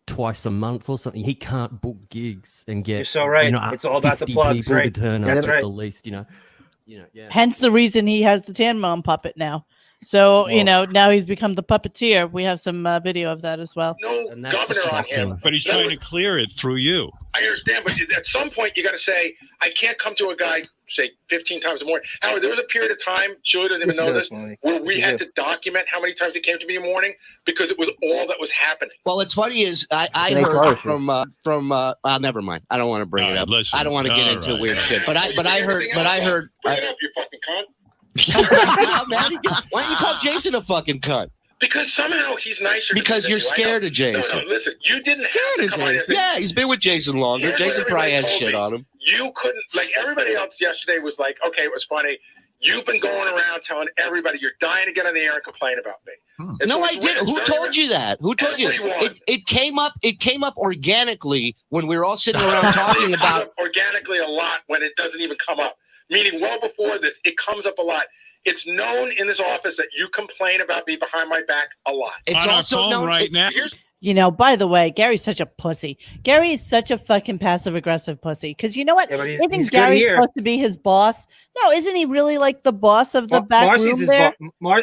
twice a month or something, he can't book gigs and get. You're so right. It's all about the 50 plugs, people right? to turn That's up right. at the least. Yeah. Hence the reason he has the Tan Mom puppet now. So, now he's become the puppeteer. We have some video of that as well. No governor on him. But he's trying to clear it through you. I understand, but at some point you got to say, I can't come to a guy, say 15 times a morning. Howard, there was a period of time, Shuli doesn't even know this, where we had to document how many times he came to me in the morning because it was all that was happening. Well, what's funny is I heard from never mind. I don't want to bring it up. I don't want to get into weird shit. But I heard. Bring it up, you fucking cunt. Why don't you call Jason a fucking cunt? Because somehow he's nicer. Because you're scared of Jason. No, listen, you didn't have to come on and say, Yeah, he's been with Jason longer. Here's Jason what probably everybody has told shit me. on him. You couldn't, like everybody else yesterday was like, okay, it was funny. You've been going around telling everybody you're dying to get on the air and complain about me. And No, so I it's didn't. weird. Who told you that? Who told you? Everyone. It came up. It came up organically when we were all sitting around talking about. Organically a lot when it doesn't even come up. Meaning, well before this, it comes up a lot. It's known in this office that you complain about me behind my back a lot. It's On our also phone known right now. You know, by the way, Gary's such a pussy. Gary is such a fucking passive aggressive pussy. Because you know what? Yeah, but he's Isn't good Gary here. supposed to be his boss? No, isn't he really like the boss of the back Marcy's room his there?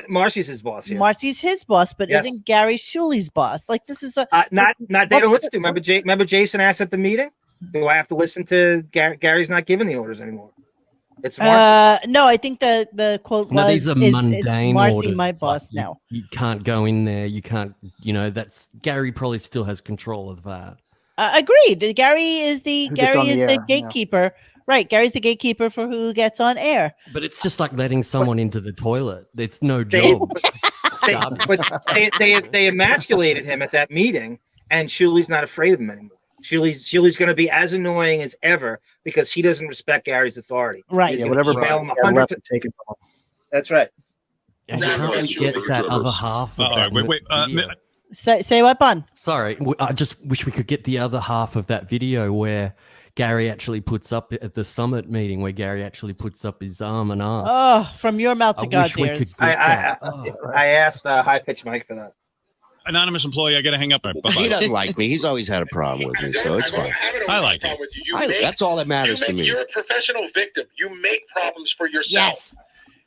Marcy's his boss here. Marcy's his boss, but Yes. isn't Gary Shuli's boss? Like this is what Not they don't listen to. Remember Jason asked at the meeting, do I have to listen to Gary's not giving the orders anymore? It's Marcy. No, I think the quote No, was these are is mundane Marcy orders. my boss Like, now. You can't go in there. You can't. You know, that's Gary probably still has control of that. Agreed. Gary is the Who gets on the air, yeah. gatekeeper. Right. Gary's the gatekeeper for who gets on air. But it's just like letting someone into the toilet. It's no job. They emasculated him at that meeting, and Shuli's not afraid of him anymore. Shuli's going to be as annoying as ever because he doesn't respect Gary's authority. Right. He's Yeah, gonna whatever email him yeah, 100 left and taken from him. That's right. And can't we get that other half of that video? Say what, Bon? Sorry, I just wish we could get the other half of that video where Gary actually puts up at the summit meeting, where Gary actually puts up his arm and asks. Oh, from your mouth to I God, wish we dear. could get I that. asked High Pitch Mike for that. Anonymous employee, I got to hang up. Bye-bye. He doesn't like me. He's always had a problem with me, so it's fine. I like him. That's all that matters to me. You're a professional victim. You make problems for yourself. Yes.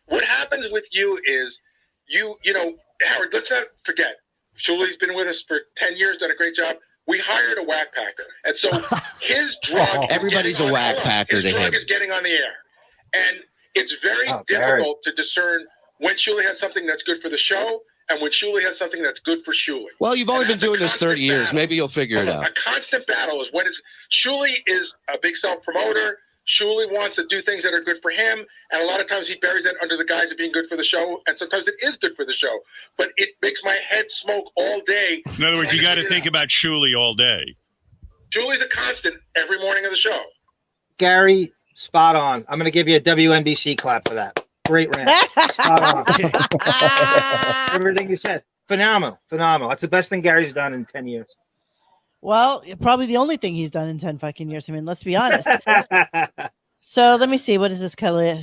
What happens with you is you know, Howard, let's not forget, Shuli's been with us for 10 years, done a great job. We hired a whack packer. And so his drug is Everybody's getting a on- whack hold on. packer His to drug him. is getting on the air. And it's very Gary. difficult to discern when Shuli has something that's good for the show and when Shuli has something that's good for Shuli. Well, you've only been doing this 30 years. Maybe you'll figure it out. A constant battle is when it's Shuli is a big self-promoter. Shuli wants to do things that are good for him, and a lot of times he buries that under the guise of being good for the show, and sometimes it is good for the show. But it makes my head smoke all day. In other words, you got to think about Shuli all day. Shuli's a constant every morning of the show. Gary, spot on. I'm going to give you a WNBC clap for that. Great rant. Spot on. Everything you said. Phenomenal. That's the best thing Gary's done in 10 years. Well, probably the only thing he's done in 10 fucking years. I mean, let's be honest. So let me see. What is this color?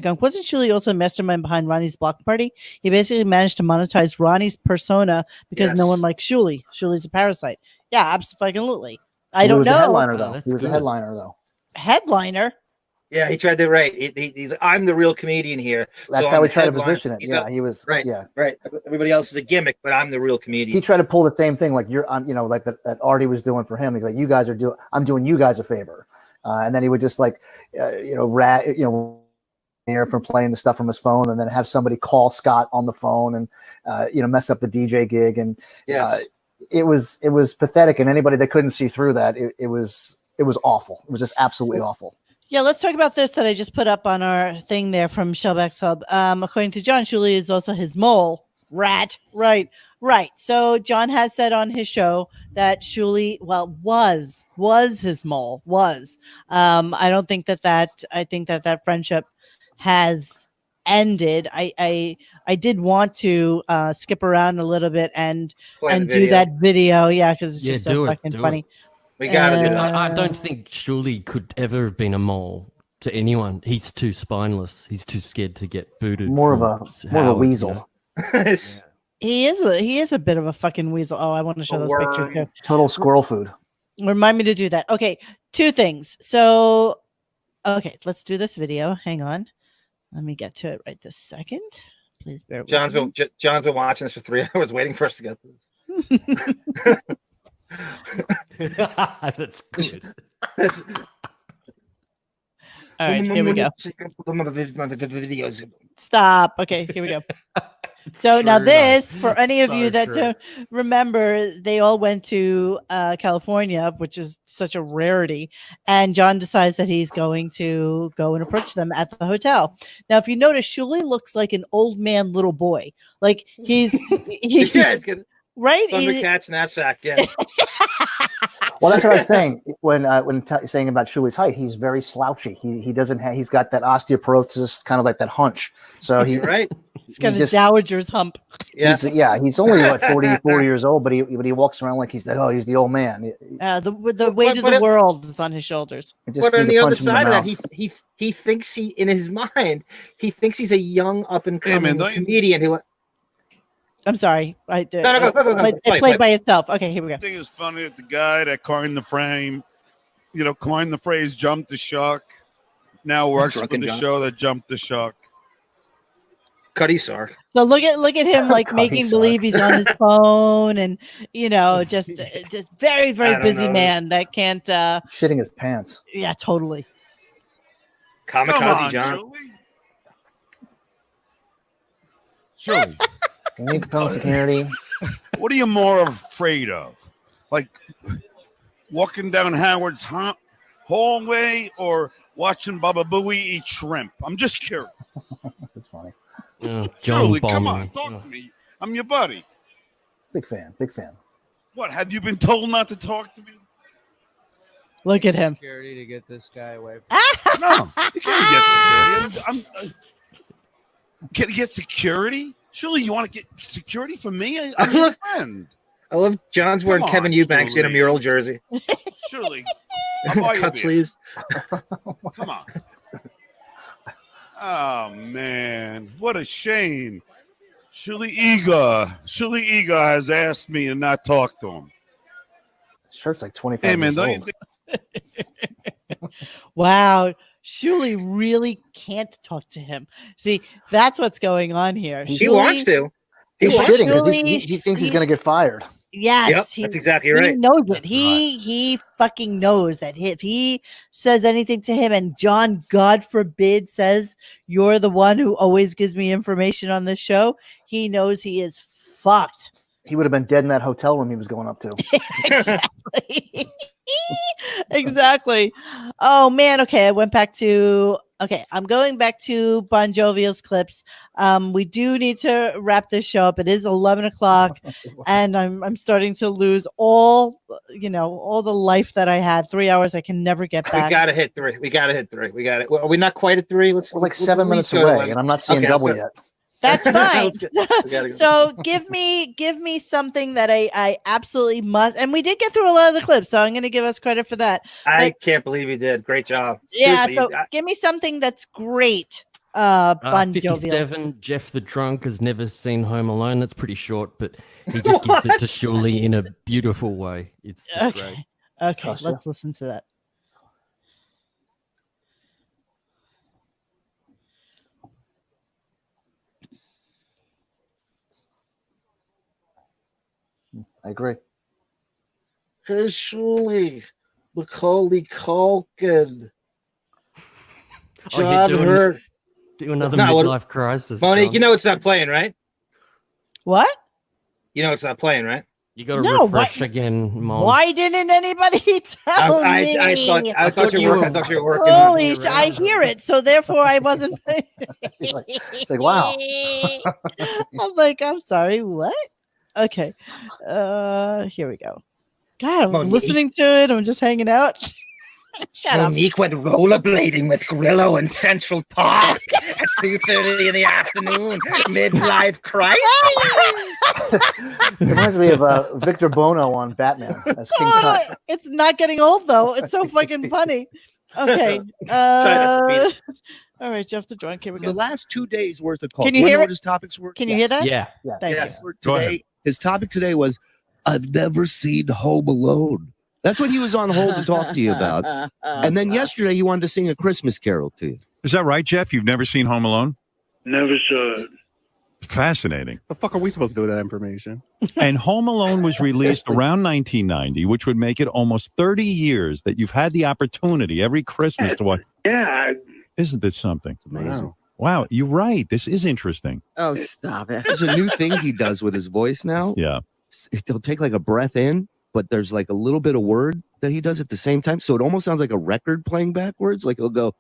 Gunk. Wasn't Shuli also a mastermind behind Ronnie's block party? He basically managed to monetize Ronnie's persona because no one likes Shuli. Shuli's a parasite. Yeah, absolutely. I don't know. The headliner, though. He was the headliner, though. Headliner? Yeah, he tried to he's I'm the real comedian here. That's so how I'm he the tried to headliner. position it. He's Yeah, he was. right. Yeah. Right. Everybody else is a gimmick, but I'm the real comedian. He tried to pull the same thing, like like that Artie was doing for him. He's like, I'm doing you guys a favor, and then he would just like, from playing the stuff from his phone, and then have somebody call Scott on the phone and mess up the DJ gig, and it was pathetic. And anybody that couldn't see through that, it was awful. It was just absolutely awful. Yeah, let's talk about this that I just put up on our thing there from Shellback's Hub. According to John, Shuli is also his mole. Rat. Right. So John has said on his show that Shuli, was his mole. I don't think I think that friendship has ended. I did want to skip around a little bit and do that video. Yeah, because it's just so fucking funny. We gotta do that. I don't think Shuli could ever have been a mole to anyone. He's too spineless. He's too scared to get booted. More of a weasel. He is a bit of a fucking weasel. Oh, I want to show those pictures too. Total squirrel food. Remind me to do that. Okay, two things. So, okay, let's do this video. Hang on. Let me get to it right this second. Please bear with me. John's been watching this for 3 hours, waiting for us to get to this. That's good. All right, here we go. Videos. Stop. Okay, here we go. So now this, for any of you that don't remember, they all went to California, which is such a rarity. And John decides that he's going to go and approach them at the hotel. Now, if you notice, Shuli looks like an old man, little boy. Like he's Yeah, it's good. Right? Thundercat knapsack, yeah. Well, that's what I was saying when saying about Shuli's height. He's very slouchy. He doesn't have. He's got that osteoporosis, kind of like that hunch. So You're right. He's got a dowager's hump. Yeah. He's only what 40 years old, but he walks around like he's the old man. The weight of the world is on his shoulders. But on the other side of that, he thinks in his mind he thinks he's a young up and coming comedian who. I'm sorry. I did. No, go. It played by itself. Okay, here we go. I think it's funny that the guy that coined the frame, coined the phrase "jump the shark," now works for the show that jumped the shark. Cuddy Sark. So look at him like making believe he's on his phone, and just very very busy man that can't shitting his pants. Yeah, totally. Kamikaze John. Shuli. Security. What are you more afraid of? Like walking down Howard's hallway or watching Baba Booey eat shrimp? I'm just curious. That's funny. Shuli, come on, talk to me. I'm your buddy. Big fan. What, have you been told not to talk to me? Look at him. Security to get this guy away. No, you can't get security. Can you get security? Shuli, you want to get security from me? I'm your friend. I love John's wearing Kevin Eubanks Shuli. in a mural jersey. Shuli, I'll buy you a Cut beer. sleeves. Come on. Oh, man. What a shame. Shuli Egar has asked me to not talk to him. Shirt's like 25 Hey, man, years don't you old. think Wow. Shuli really can't talk to him. See, that's what's going on here. He wants to. He's shitting because Shuli, he thinks he's going to get fired. Yes, Yep, that's exactly right. He knows it. He fucking knows that if he says anything to him, and John, God forbid, says you're the one who always gives me information on this show, he knows he is fucked. He would have been dead in that hotel room he was going up to. Exactly. Exactly. Oh man. Okay, I went back to. Okay, I'm going back to Bon Jovial's clips. We do need to wrap this show up. It is 11 o'clock, and I'm starting to lose all the life that I had. 3 hours I can never get back. We gotta hit three. We got it. Well, are we not quite at three? We're like 7 minutes away, and I'm not seeing double yet. That's fine. We gotta go. So give me something that I absolutely must. And we did get through a lot of the clips, so I'm going to give us credit for that. I can't believe you did. Great job. Yeah. Seriously, So give me something that's great. Bon Jovial. 57. Jeff the Drunk has never seen Home Alone. That's pretty short, but he just gives it to Shuli in a beautiful way. It's just great. Okay. Trust Let's listen to that. I agree. Hey, Shuli, Macaulay Culkin. John Hurt. Do another No, what- midlife crisis. Monique, John. you know it's not playing, right? What? You know it's not playing, right? You got to No, refresh why- again, Mom. Why didn't anybody tell me? I thought you were working. Holy sh! I hear it, so therefore I wasn't. like, wow. I'm like, I'm sorry, what? Okay, here we go. God, I'm Monique. listening to it. I'm just hanging out. Shut up. Monique went rollerblading with Grillo in Central Park at 2:30 in the afternoon. Midlife crisis. It reminds me of Victor Bono on Batman as King Oh, Tut. it's not getting old though. It's so fucking funny. Okay. to All right, Jeff the Drunk. Here we go. The last 2 days worth of calls. Can you hear what it? his topics were? Can you hear that? Yeah. Thank you. Go ahead. His topic today was, I've never seen Home Alone. That's what he was on hold to talk to you about. And then yesterday he wanted to sing A Christmas Carol to you. Is that right, Jeff? You've never seen Home Alone? Never saw it. Fascinating. The fuck are we supposed to do with that information? And Home Alone was released around 1990, which would make it almost 30 years that you've had the opportunity every Christmas to watch. Yeah. Isn't this something? Amazing. Wow, you're right. This is interesting. Oh, stop it. There's a new thing he does with his voice now. Yeah. He'll take like a breath in, but there's like a little bit of word that he does at the same time. So it almost sounds like a record playing backwards. Like he'll go,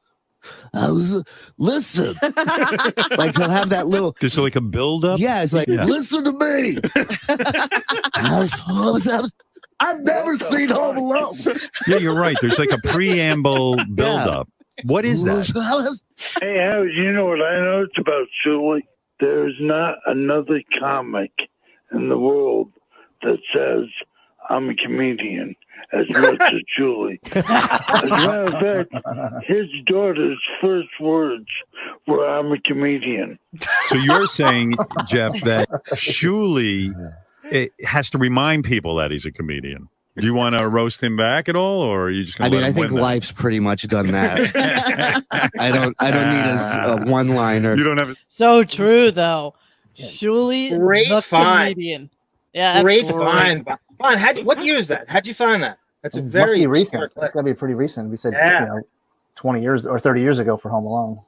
listen. Like he'll have that little. Just like a build up? Yeah, it's like, listen to me. I've never seen Home Alone. Yeah, you're right. There's like a preamble build-up. What is that? Hey, Howard, you know what I noticed about Shuli? There's not another comic in the world that says, I'm a comedian, as much as Shuli. As a matter of fact, his daughter's first words were, I'm a comedian. So you're saying, Jeff, that Shuli has to remind people that he's a comedian. Do you want to roast him back at all, or are you just going to I think life's pretty much done that. I don't need a one-liner. You don't have So true, though. Shuli, Great the find. comedian. Yeah, that's Great find. Fine. What year is that? How'd you find that? That's a It must very be recent. smart It's got to be pretty recent. We said, Yeah. 20 years or 30 years ago for Home Alone.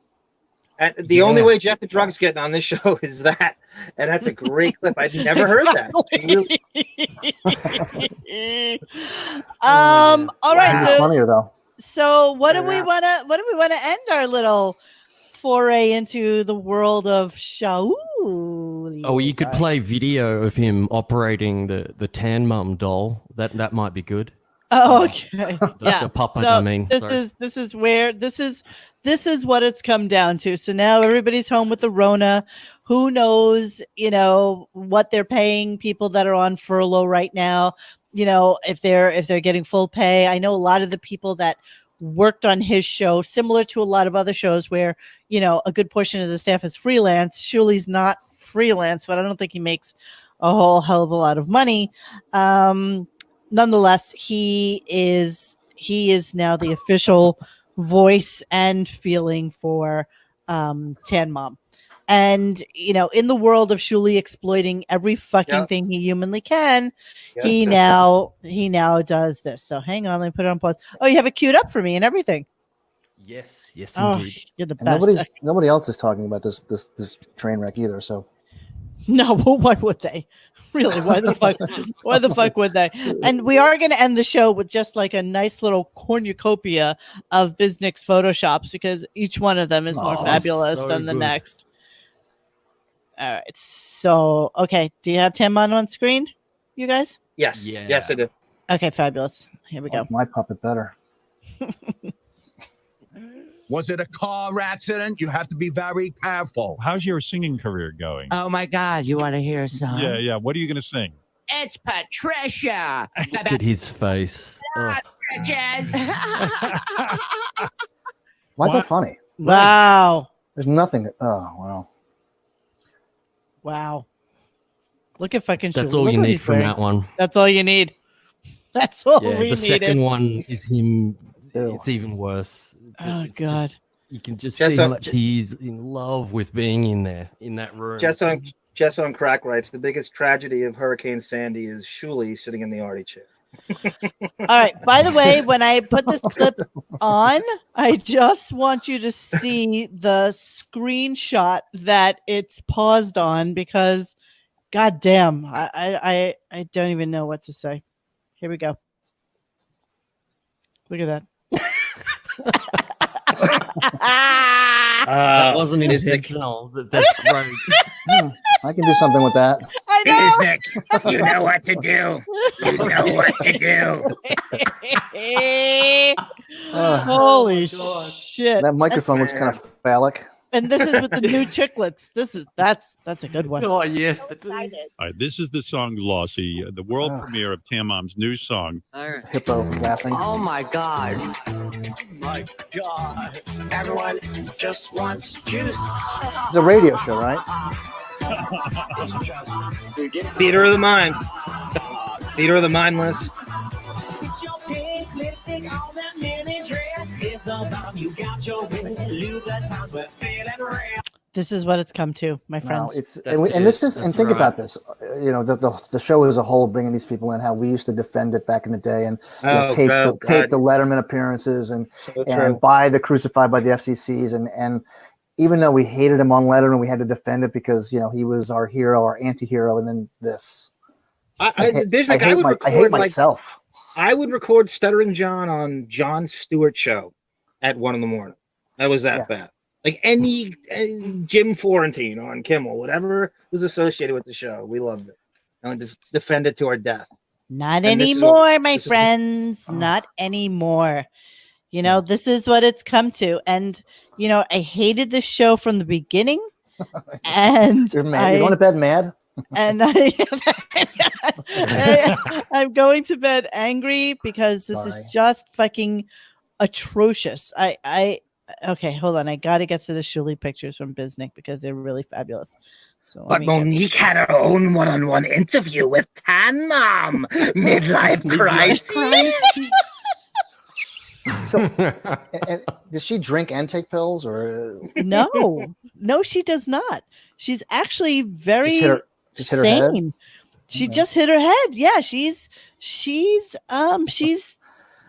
And the only way Jeff the Drug's getting on this show is that, and that's a great clip. I'd never heard that. All right. It's So, funnier though. so what do we want to end our little foray into the world of Shuli? Oh, you could play video of him operating the Tan Mum doll. That might be good. Oh, okay. The puppet, So I mean. this Sorry. this is what it's come down to. So now everybody's home with the Rona. Who knows, what they're paying people that are on furlough right now, if they're getting full pay. I know a lot of the people that worked on his show, similar to a lot of other shows where, a good portion of the staff is freelance. Shuli's not freelance, but I don't think he makes a whole hell of a lot of money. Nonetheless, he is now the official voice and feeling for Tan Mom. And, in the world of Shuli exploiting every fucking thing he humanly can, he now does this. So hang on, let me put it on pause. Oh, you have it queued up for me and everything. Yes, Oh, indeed. you're the And best. nobody else is talking about this train wreck either. So No, well, why would they? Really, why the fuck? Why the fuck would they? And we are going to end the show with just like a nice little cornucopia of Biznick's photoshops because each one of them is more fabulous than the next. All right, so okay, do you have Tim on screen, you guys? Yes. Yeah. Yes, I do. Okay, fabulous. Here we go. my puppet better. Was it a car accident? You have to be very careful. How's your singing career going? Oh my God, you want to hear a song? Yeah. What are you going to sing? It's Patricia. Look at his face. Oh. Why is that funny? Wow. There's nothing. Oh wow. Wow. Look at fucking That's Shuli. all Look you what need he's from wearing. that one. That's all you need. That's all Yeah, we the second needed. one is him. It's even worse. Oh It's God. just- you can just Just see how on- much he's in love with being in there, in that room. Jess on Crack writes, the biggest tragedy of Hurricane Sandy is Shuli sitting in the Artie chair. All right. By the way, when I put this clip on, I just want you to see the screenshot that it's paused on because, goddamn, I don't even know what to say. Here we go. Look at that. That wasn't Biznick. intentional. That's great. I can do something with that. I know. Biznick, you know what to do. You know what to do. Holy shit. That microphone looks kind of phallic. And this is with the new chiclets. That's a good one. Oh yes. All right, this is the song Lossy, the world premiere of Tam Mom's new song. Hippo laughing. Oh my God. My God. Everyone just wants juice. It's a radio show, right? Theater of the mind. Theater of the mindless. This is what it's come to, my No, friends. it's and think about this. The show as a whole, bringing these people in, how we used to defend it back in the day, and tape the Letterman appearances and buy the Crucified by the FCCs, and even though we hated him on Letterman, we had to defend it because he was our hero, our anti-hero, and then this. I hate myself. I would record Stuttering John on Jon Stewart's show at 1 a.m. That was that bad. Like any Jim Florentine on Kimmel, whatever was associated with the show, we loved it. And defend it to our death. Not And this is anymore, what- my this is- friends. Not anymore. You know, this is what it's come to. And, you know, I hated this show from the beginning. And You're mad. You're going to bed mad. and I'm going to bed angry because this is just fucking atrocious. Okay, hold on. I got to get to the Shuli pictures from Biznick because they're really fabulous. So let But me get- Monique had her own one-on-one interview with Tan Mom. Midlife crisis. So, and does she drink and take pills, or No, she does not. She's actually very just hit her head? sane. She just hit her head. Yeah, she's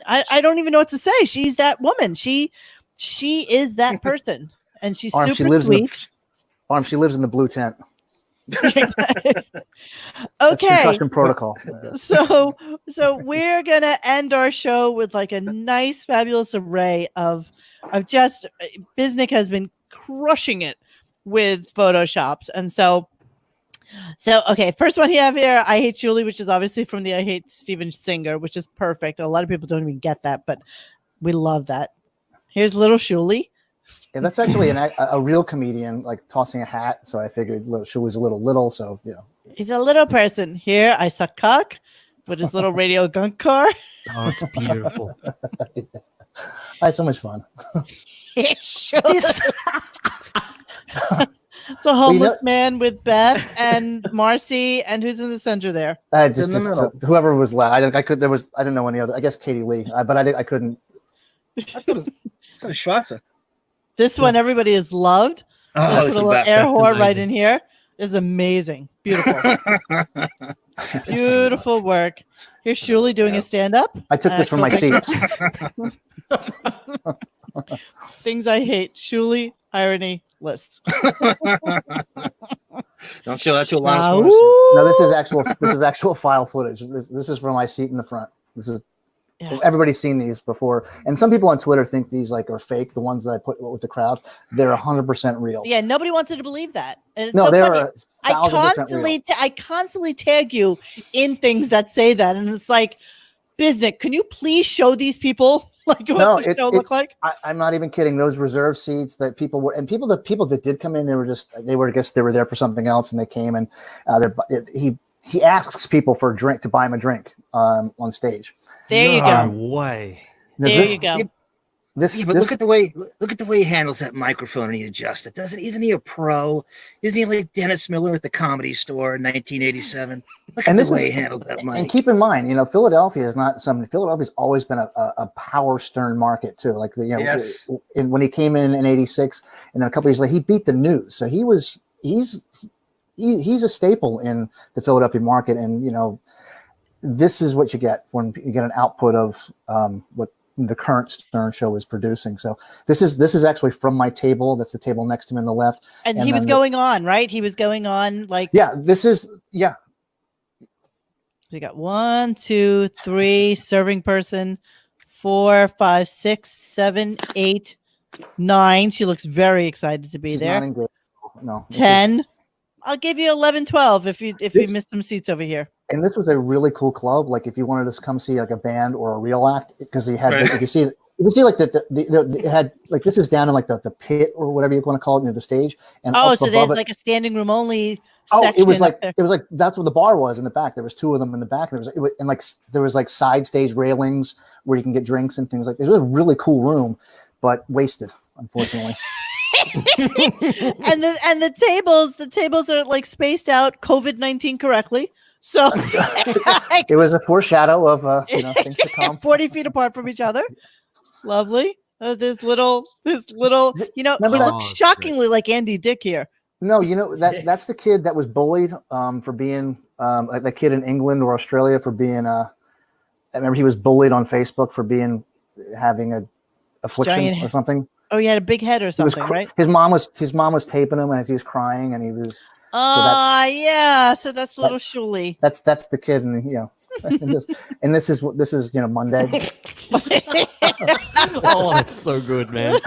I don't even know what to say. She's that woman. She is that person, and she's Arm, super she lives sweet. She lives in the blue tent. Okay. Concussion protocol. So we're gonna end our show with like a nice, fabulous array of just Biznick has been crushing it with photoshops, and so okay. First one you have here, I Hate Shuli, which is obviously from the I Hate Steven Singer, which is perfect. A lot of people don't even get that, but we love that. Here's little Shuli. Yeah, that's actually a real comedian, like tossing a hat. So I figured Shuli's a little, so you know. He's a little person. Here, I suck cock with his little radio gunk car. Oh, it's beautiful. I had so much fun. It's a homeless man with Beth and Marcy, and who's in the center there? Whoever was last. I didn't know any other. I guess Katie Lee, but I couldn't. I thought it was Schwarzer. This one, everybody is loved. Oh, this it's the little best. air That's horn right amazing. in here is amazing. Beautiful. Beautiful work. Here's Shuli doing a stand-up. I took this from my seat. Things I hate. Shuli irony list. Don't show that to a lot of Wow. stores. No, this is actual file footage. This is from my seat in the front. This is everybody's seen these before, and some people on Twitter think these are fake. The ones that I put with the crowd, they're 100% real. Yeah, nobody wanted to believe that. And it's No, so they funny. are 1,000% real. I constantly tag you in things that say that, and it's like, Biznick, can you please show these people what the show look like? I'm not even kidding. Those reserve seats that people were, and people that did come in, they were I guess they were there for something else, and they came and he asks people for a drink to buy him a drink on stage. There you No go. way. There you go. But look at the way he handles that microphone and he adjusts it. Isn't he a pro? Isn't he like Dennis Miller at the Comedy Store in 1987? Look at the way he handled that mic. And keep in mind, Philadelphia is not something. Philadelphia's always been a power stern market too. Like Yes. when he came in '86, and then a couple years later, he beat the News. So he's a staple in the Philadelphia market, and this is what you get when you get an output of what the current Stern show is producing. So this is actually from my table. That's the table next to him on the left. And he was going on, right? He was going on like We got 1, 2, 3 serving person, 4, 5, 6, 7, 8, 9. She looks very excited to be She's there. not engaged. No. 10. I'll give you 11, 12 if you missed some seats over here. And this was a really cool club. Like if you wanted to come see like a band or a real act, because you had you can see like it had like this is down in like the pit or whatever you want to call it near the stage. And up So above there's it, like a standing room only. it was section like up there. it was like that's where the bar was in the back. There was 2 of them in the back. There was like side stage railings where you can get drinks and things like that. It was a really cool room, but wasted, unfortunately. and the tables are like spaced out COVID-19 correctly. So It was a foreshadow of things to come. 40 feet apart from each other. Lovely. This little, he looks shockingly like Andy Dick here. No, that's the kid that was bullied for being like the kid in England or Australia for being I remember he was bullied on Facebook for having a affliction or something. Oh, he had a big head or something, right? His mom was taping him as he was crying, and he was. So that's little Shuli. That's the kid, and and this is Monday. Oh, that's so good, man.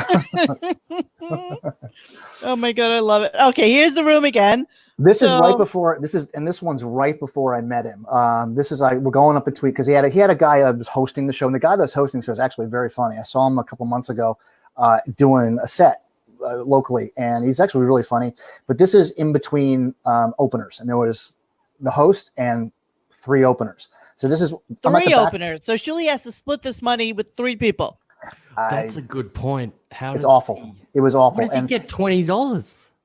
Oh my god, I love it. Okay, here's the room again. This is right before this one's right before I met him. This is we're going up between because he had a guy that was hosting the show, and the guy that was hosting the show is actually very funny. I saw him a couple months ago doing a set locally, and he's actually really funny. But this is in between openers, and there was the host and 3 openers. So this is 3 openers. So Shuli has to split this money with 3 people. That's a good point. It's awful. It was awful. Where does he get $20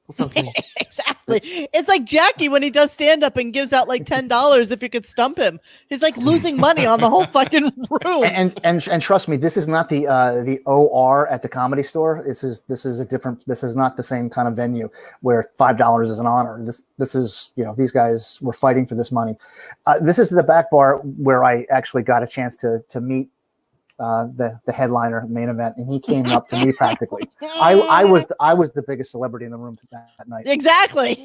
or something? Exactly. It's like Jackie when he does stand up and gives out like $10 if you could stump him. He's like losing money on the whole fucking room. And trust me, this is not the OR at the Comedy Store. This is a different. This is not the same kind of venue where $5 is an honor. This is these guys were fighting for this money. This is the back bar where I actually got a chance to meet the headliner, the main event, and he came up to me practically. I was the biggest celebrity in the room that night. Exactly.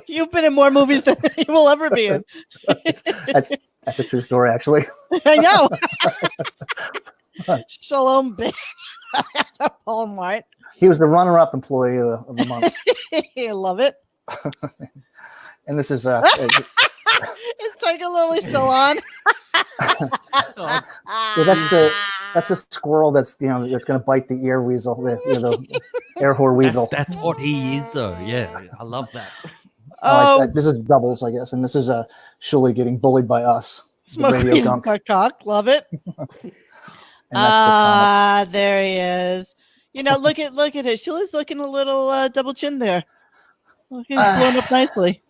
You've been in more movies than you will ever be in. That's a true story, actually. I know. Shalom Biatch. Walmart. He was the runner-up employee of the month. I love it. And this is it's like a Lily salon. Yeah, that's a squirrel that's going to bite the ear weasel, the air whore weasel. That's what he is, though. Yeah, I love that. This is doubles, I guess, and this is Shuli getting bullied by us. Smoking my cock, love it. There he is. Look at it. Shuli's looking a little double chin there. Look, he's blown up nicely.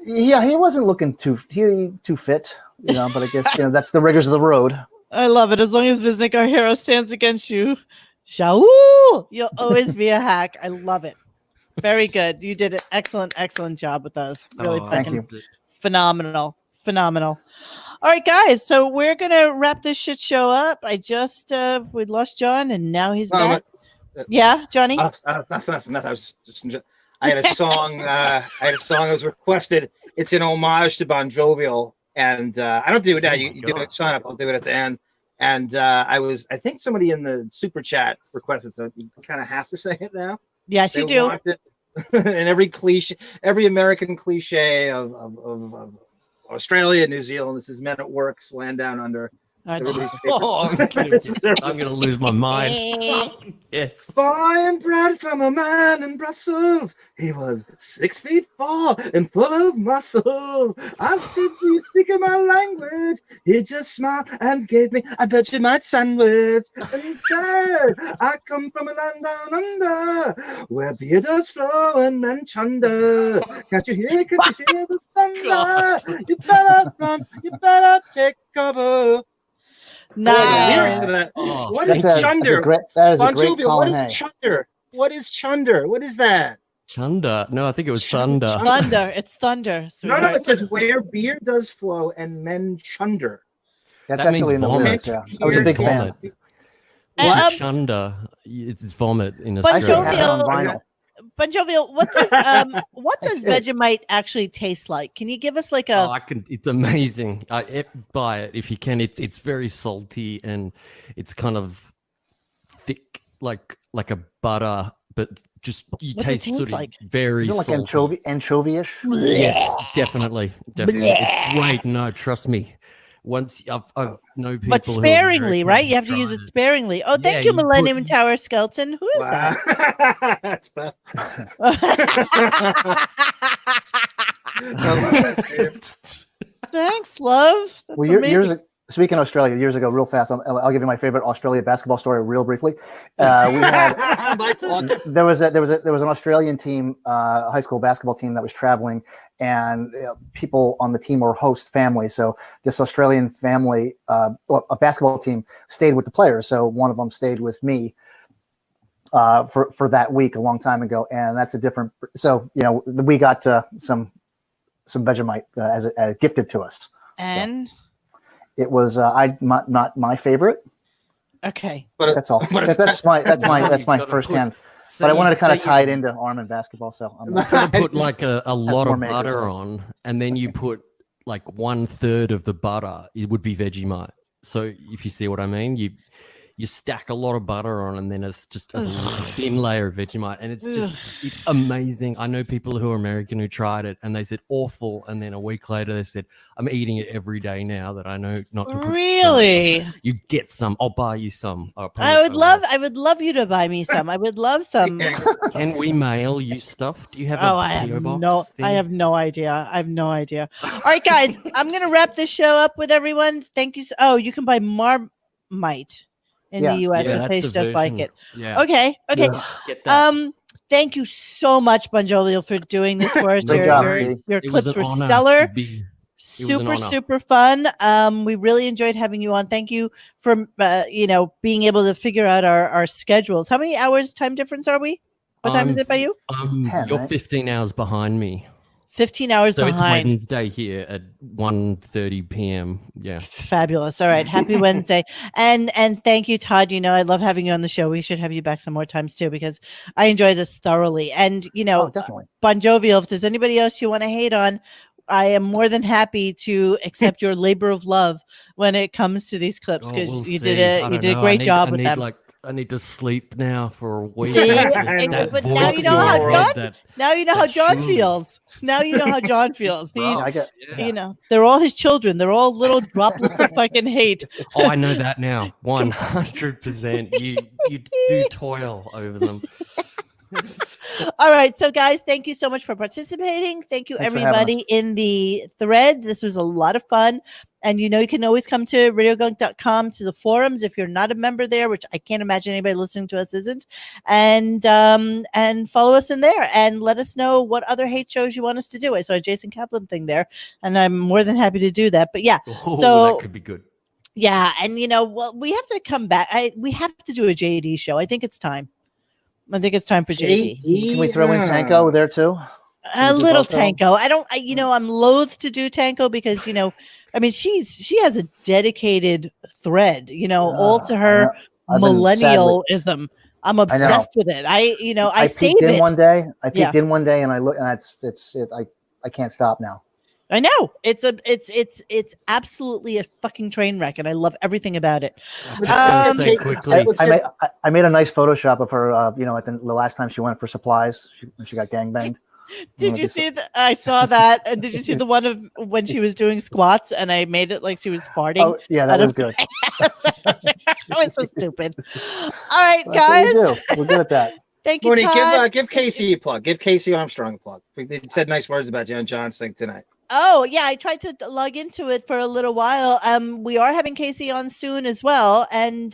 Yeah, he wasn't looking too fit, but I guess that's the rigors of the road. I love it. As long as Viznik, our hero, stands against you, Shaul, you'll always be a hack. I love it. Very good. You did an excellent job with us. Really fucking phenomenal. All right, guys. So we're gonna wrap this shit show up. I just we lost John, and now he's back. Yeah, Johnny. I had a song. I was requested. It's an homage to Bon Jovial, and I don't do it now. You do it. Sign up. I'll do it at the end. And I think somebody in the super chat requested, so you kind of have to say it now. Yes, you do. And every American cliche of Australia, New Zealand. This is Men at Work, Land Down Under. I'm going to lose my mind. Yes. Born bred from a man in Brussels. He was 6 feet 4 and full of muscles. I said, "Do you speak my language?" He just smiled and gave me a Vegemite sandwich. And he said, "I come from a land down under, where beer does flow and men chunder. Can't you hear the thunder? You better run, you better take cover." Nice. What is chunder? What is chunder? What is chunder? What is that? Chunder? No, I think it was thunder. Thunder. It's thunder. No, it says where beer does flow and men chunder. That's actually in the lyrics. Yeah, I was a big fan. Chunder. It's vomit in a Bon Jovial, what does Vegemite actually taste like? Can you give us like a? It's amazing. Buy it if you can. It's very salty and it's kind of thick, like a butter, but just taste sort of very. Is it like anchovy-ish? Yes, definitely. It's great. No, trust me. Once I've known people, but sparingly, right? You have to use it sparingly. Oh, thank you, Millennium Tower Skeleton. Who is that? That's Beth. Thanks, love. That's speaking of Australia, years ago, real fast, I'll give you my favorite Australia basketball story real briefly. We had there was an Australian team, a high school basketball team that was traveling, and people on the team were host families. So this Australian family, a basketball team, stayed with the players. So one of them stayed with me for that week a long time ago, and that's a different. So we got some Vegemite as gifted to us, and. It was not my favorite. Okay, that's all. That's my first hand. But I wanted to kind of tie it into arm and basketball. So I'm going to put like a lot of butter on, and then you put like 1/3 of the butter. It would be Vegemite. So if you see what I mean, you stack a lot of butter on, and then it's just a thin layer of Vegemite, and it's amazing. I know people who are American who tried it, and they said awful, and then a week later they said, I'm eating it every day now that I know not to put Really? You get some. I'll buy you some. I would love you to buy me some. I would love some. Can we mail you stuff? Do you have I have PO box no thing? I have no idea. I have no idea. All right, guys, I'm gonna wrap this show up with everyone. Thank you. You can buy Marmite in the US. It tastes just like it. Yeah. Okay. Yeah, get that. Thank you so much, Bon Jovial, for doing this for us. Great job, Your It was clips an were honor stellar. to be- Super fun. We really enjoyed having you on. Thank you for being able to figure out our schedules. How many hours time difference are we? What time is it by you? 10, You're right? 15 hours behind me. 15 hours So behind. it's Wednesday here at 1:30 p.m. Yeah. Fabulous. All right. Happy Wednesday. And thank you, Todd. I love having you on the show. We should have you back some more times too, because I enjoy this thoroughly. And, definitely. Bon Jovial, if there's anybody else you want to hate on, I am more than happy to accept your labor of love when it comes to these clips, because you did a great job with them. I need to sleep now for a week. See? But now you know how John feels. Now you know how John feels. They're all his children. They're all little droplets of fucking hate. Oh, I know that now. 100%. You do toil over them. All right, so guys, thank you so much for participating. Thank you, everybody in the thread. This was a lot of fun. And you can always come to radiogunk.com to the forums if you're not a member there, which I can't imagine anybody listening to us isn't. And follow us in there and let us know what other hate shows you want us to do. I saw a Jason Kaplan thing there, and I'm more than happy to do that. But yeah, so that could be good. Yeah, and we have to come back. We have to do a JD show. I think it's time. I think it's time for JD. Can we throw in Tanko there too? A little Tanko. I'm loath to do Tanko because, she has a dedicated thread, all to her millennialism. I'm obsessed with it. I saved it one day. I peeked in one day and I look, and I can't stop now. I know it's absolutely a fucking train wreck, and I love everything about it. I made a nice Photoshop of her. At the last time she went for supplies, when she got gangbanged. Did you see that? I saw that, and did you see the one of when she was doing squats, and I made it like she was farting? Oh yeah, that was good. That was so stupid. All right, guys, we're good at that. Thank you, Monique, Todd. give Casey a plug. Give Casey Armstrong a plug. They said nice words about you on John's thing tonight. Oh yeah, I tried to log into it for a little while. We are having Casey on soon as well, and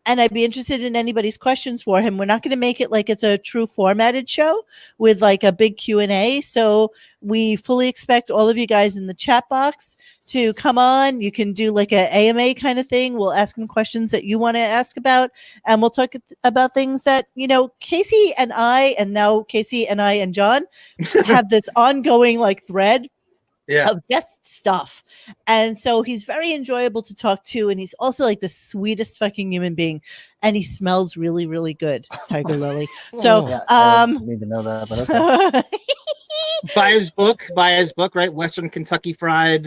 I'd be interested in anybody's questions for him. We're not going to make it like it's a true formatted show with like a big Q&A. So we fully expect all of you guys in the chat box to come on. You can do like a AMA kind of thing. We'll ask him questions that you want to ask about, and we'll talk about things that, Casey and I, and now Casey and I and John have this ongoing like thread of guest stuff. And so he's very enjoyable to talk to, and he's also like the sweetest fucking human being, and he smells really, really good, Tiger Lily. So I need to know that, but okay. buy his book, right? Western Kentucky Fried,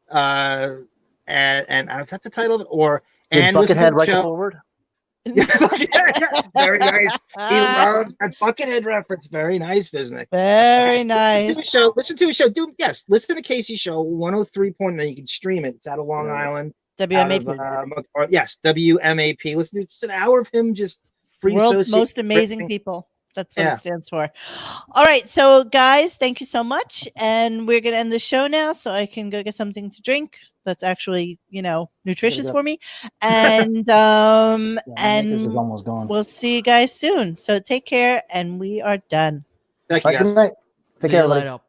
and that's the title of it, or and Buckethead right forward. Very nice. He loved that Buckethead reference. Very nice, Biznick. Very nice. Listen to his show. Listen to Casey's show. 103.9. You can stream it. It's out of Long Island. WMAP. Yes, WMAP. Listen to it. It's an hour of him just free. World's most amazing people. That's what it stands for. All right. So, guys, thank you so much. And we're going to end the show now so I can go get something to drink that's actually, nutritious for me. And is almost gone. We'll see you guys soon. So take care, and we are done. Thank you, guys. Good night. Take care, everybody. Later.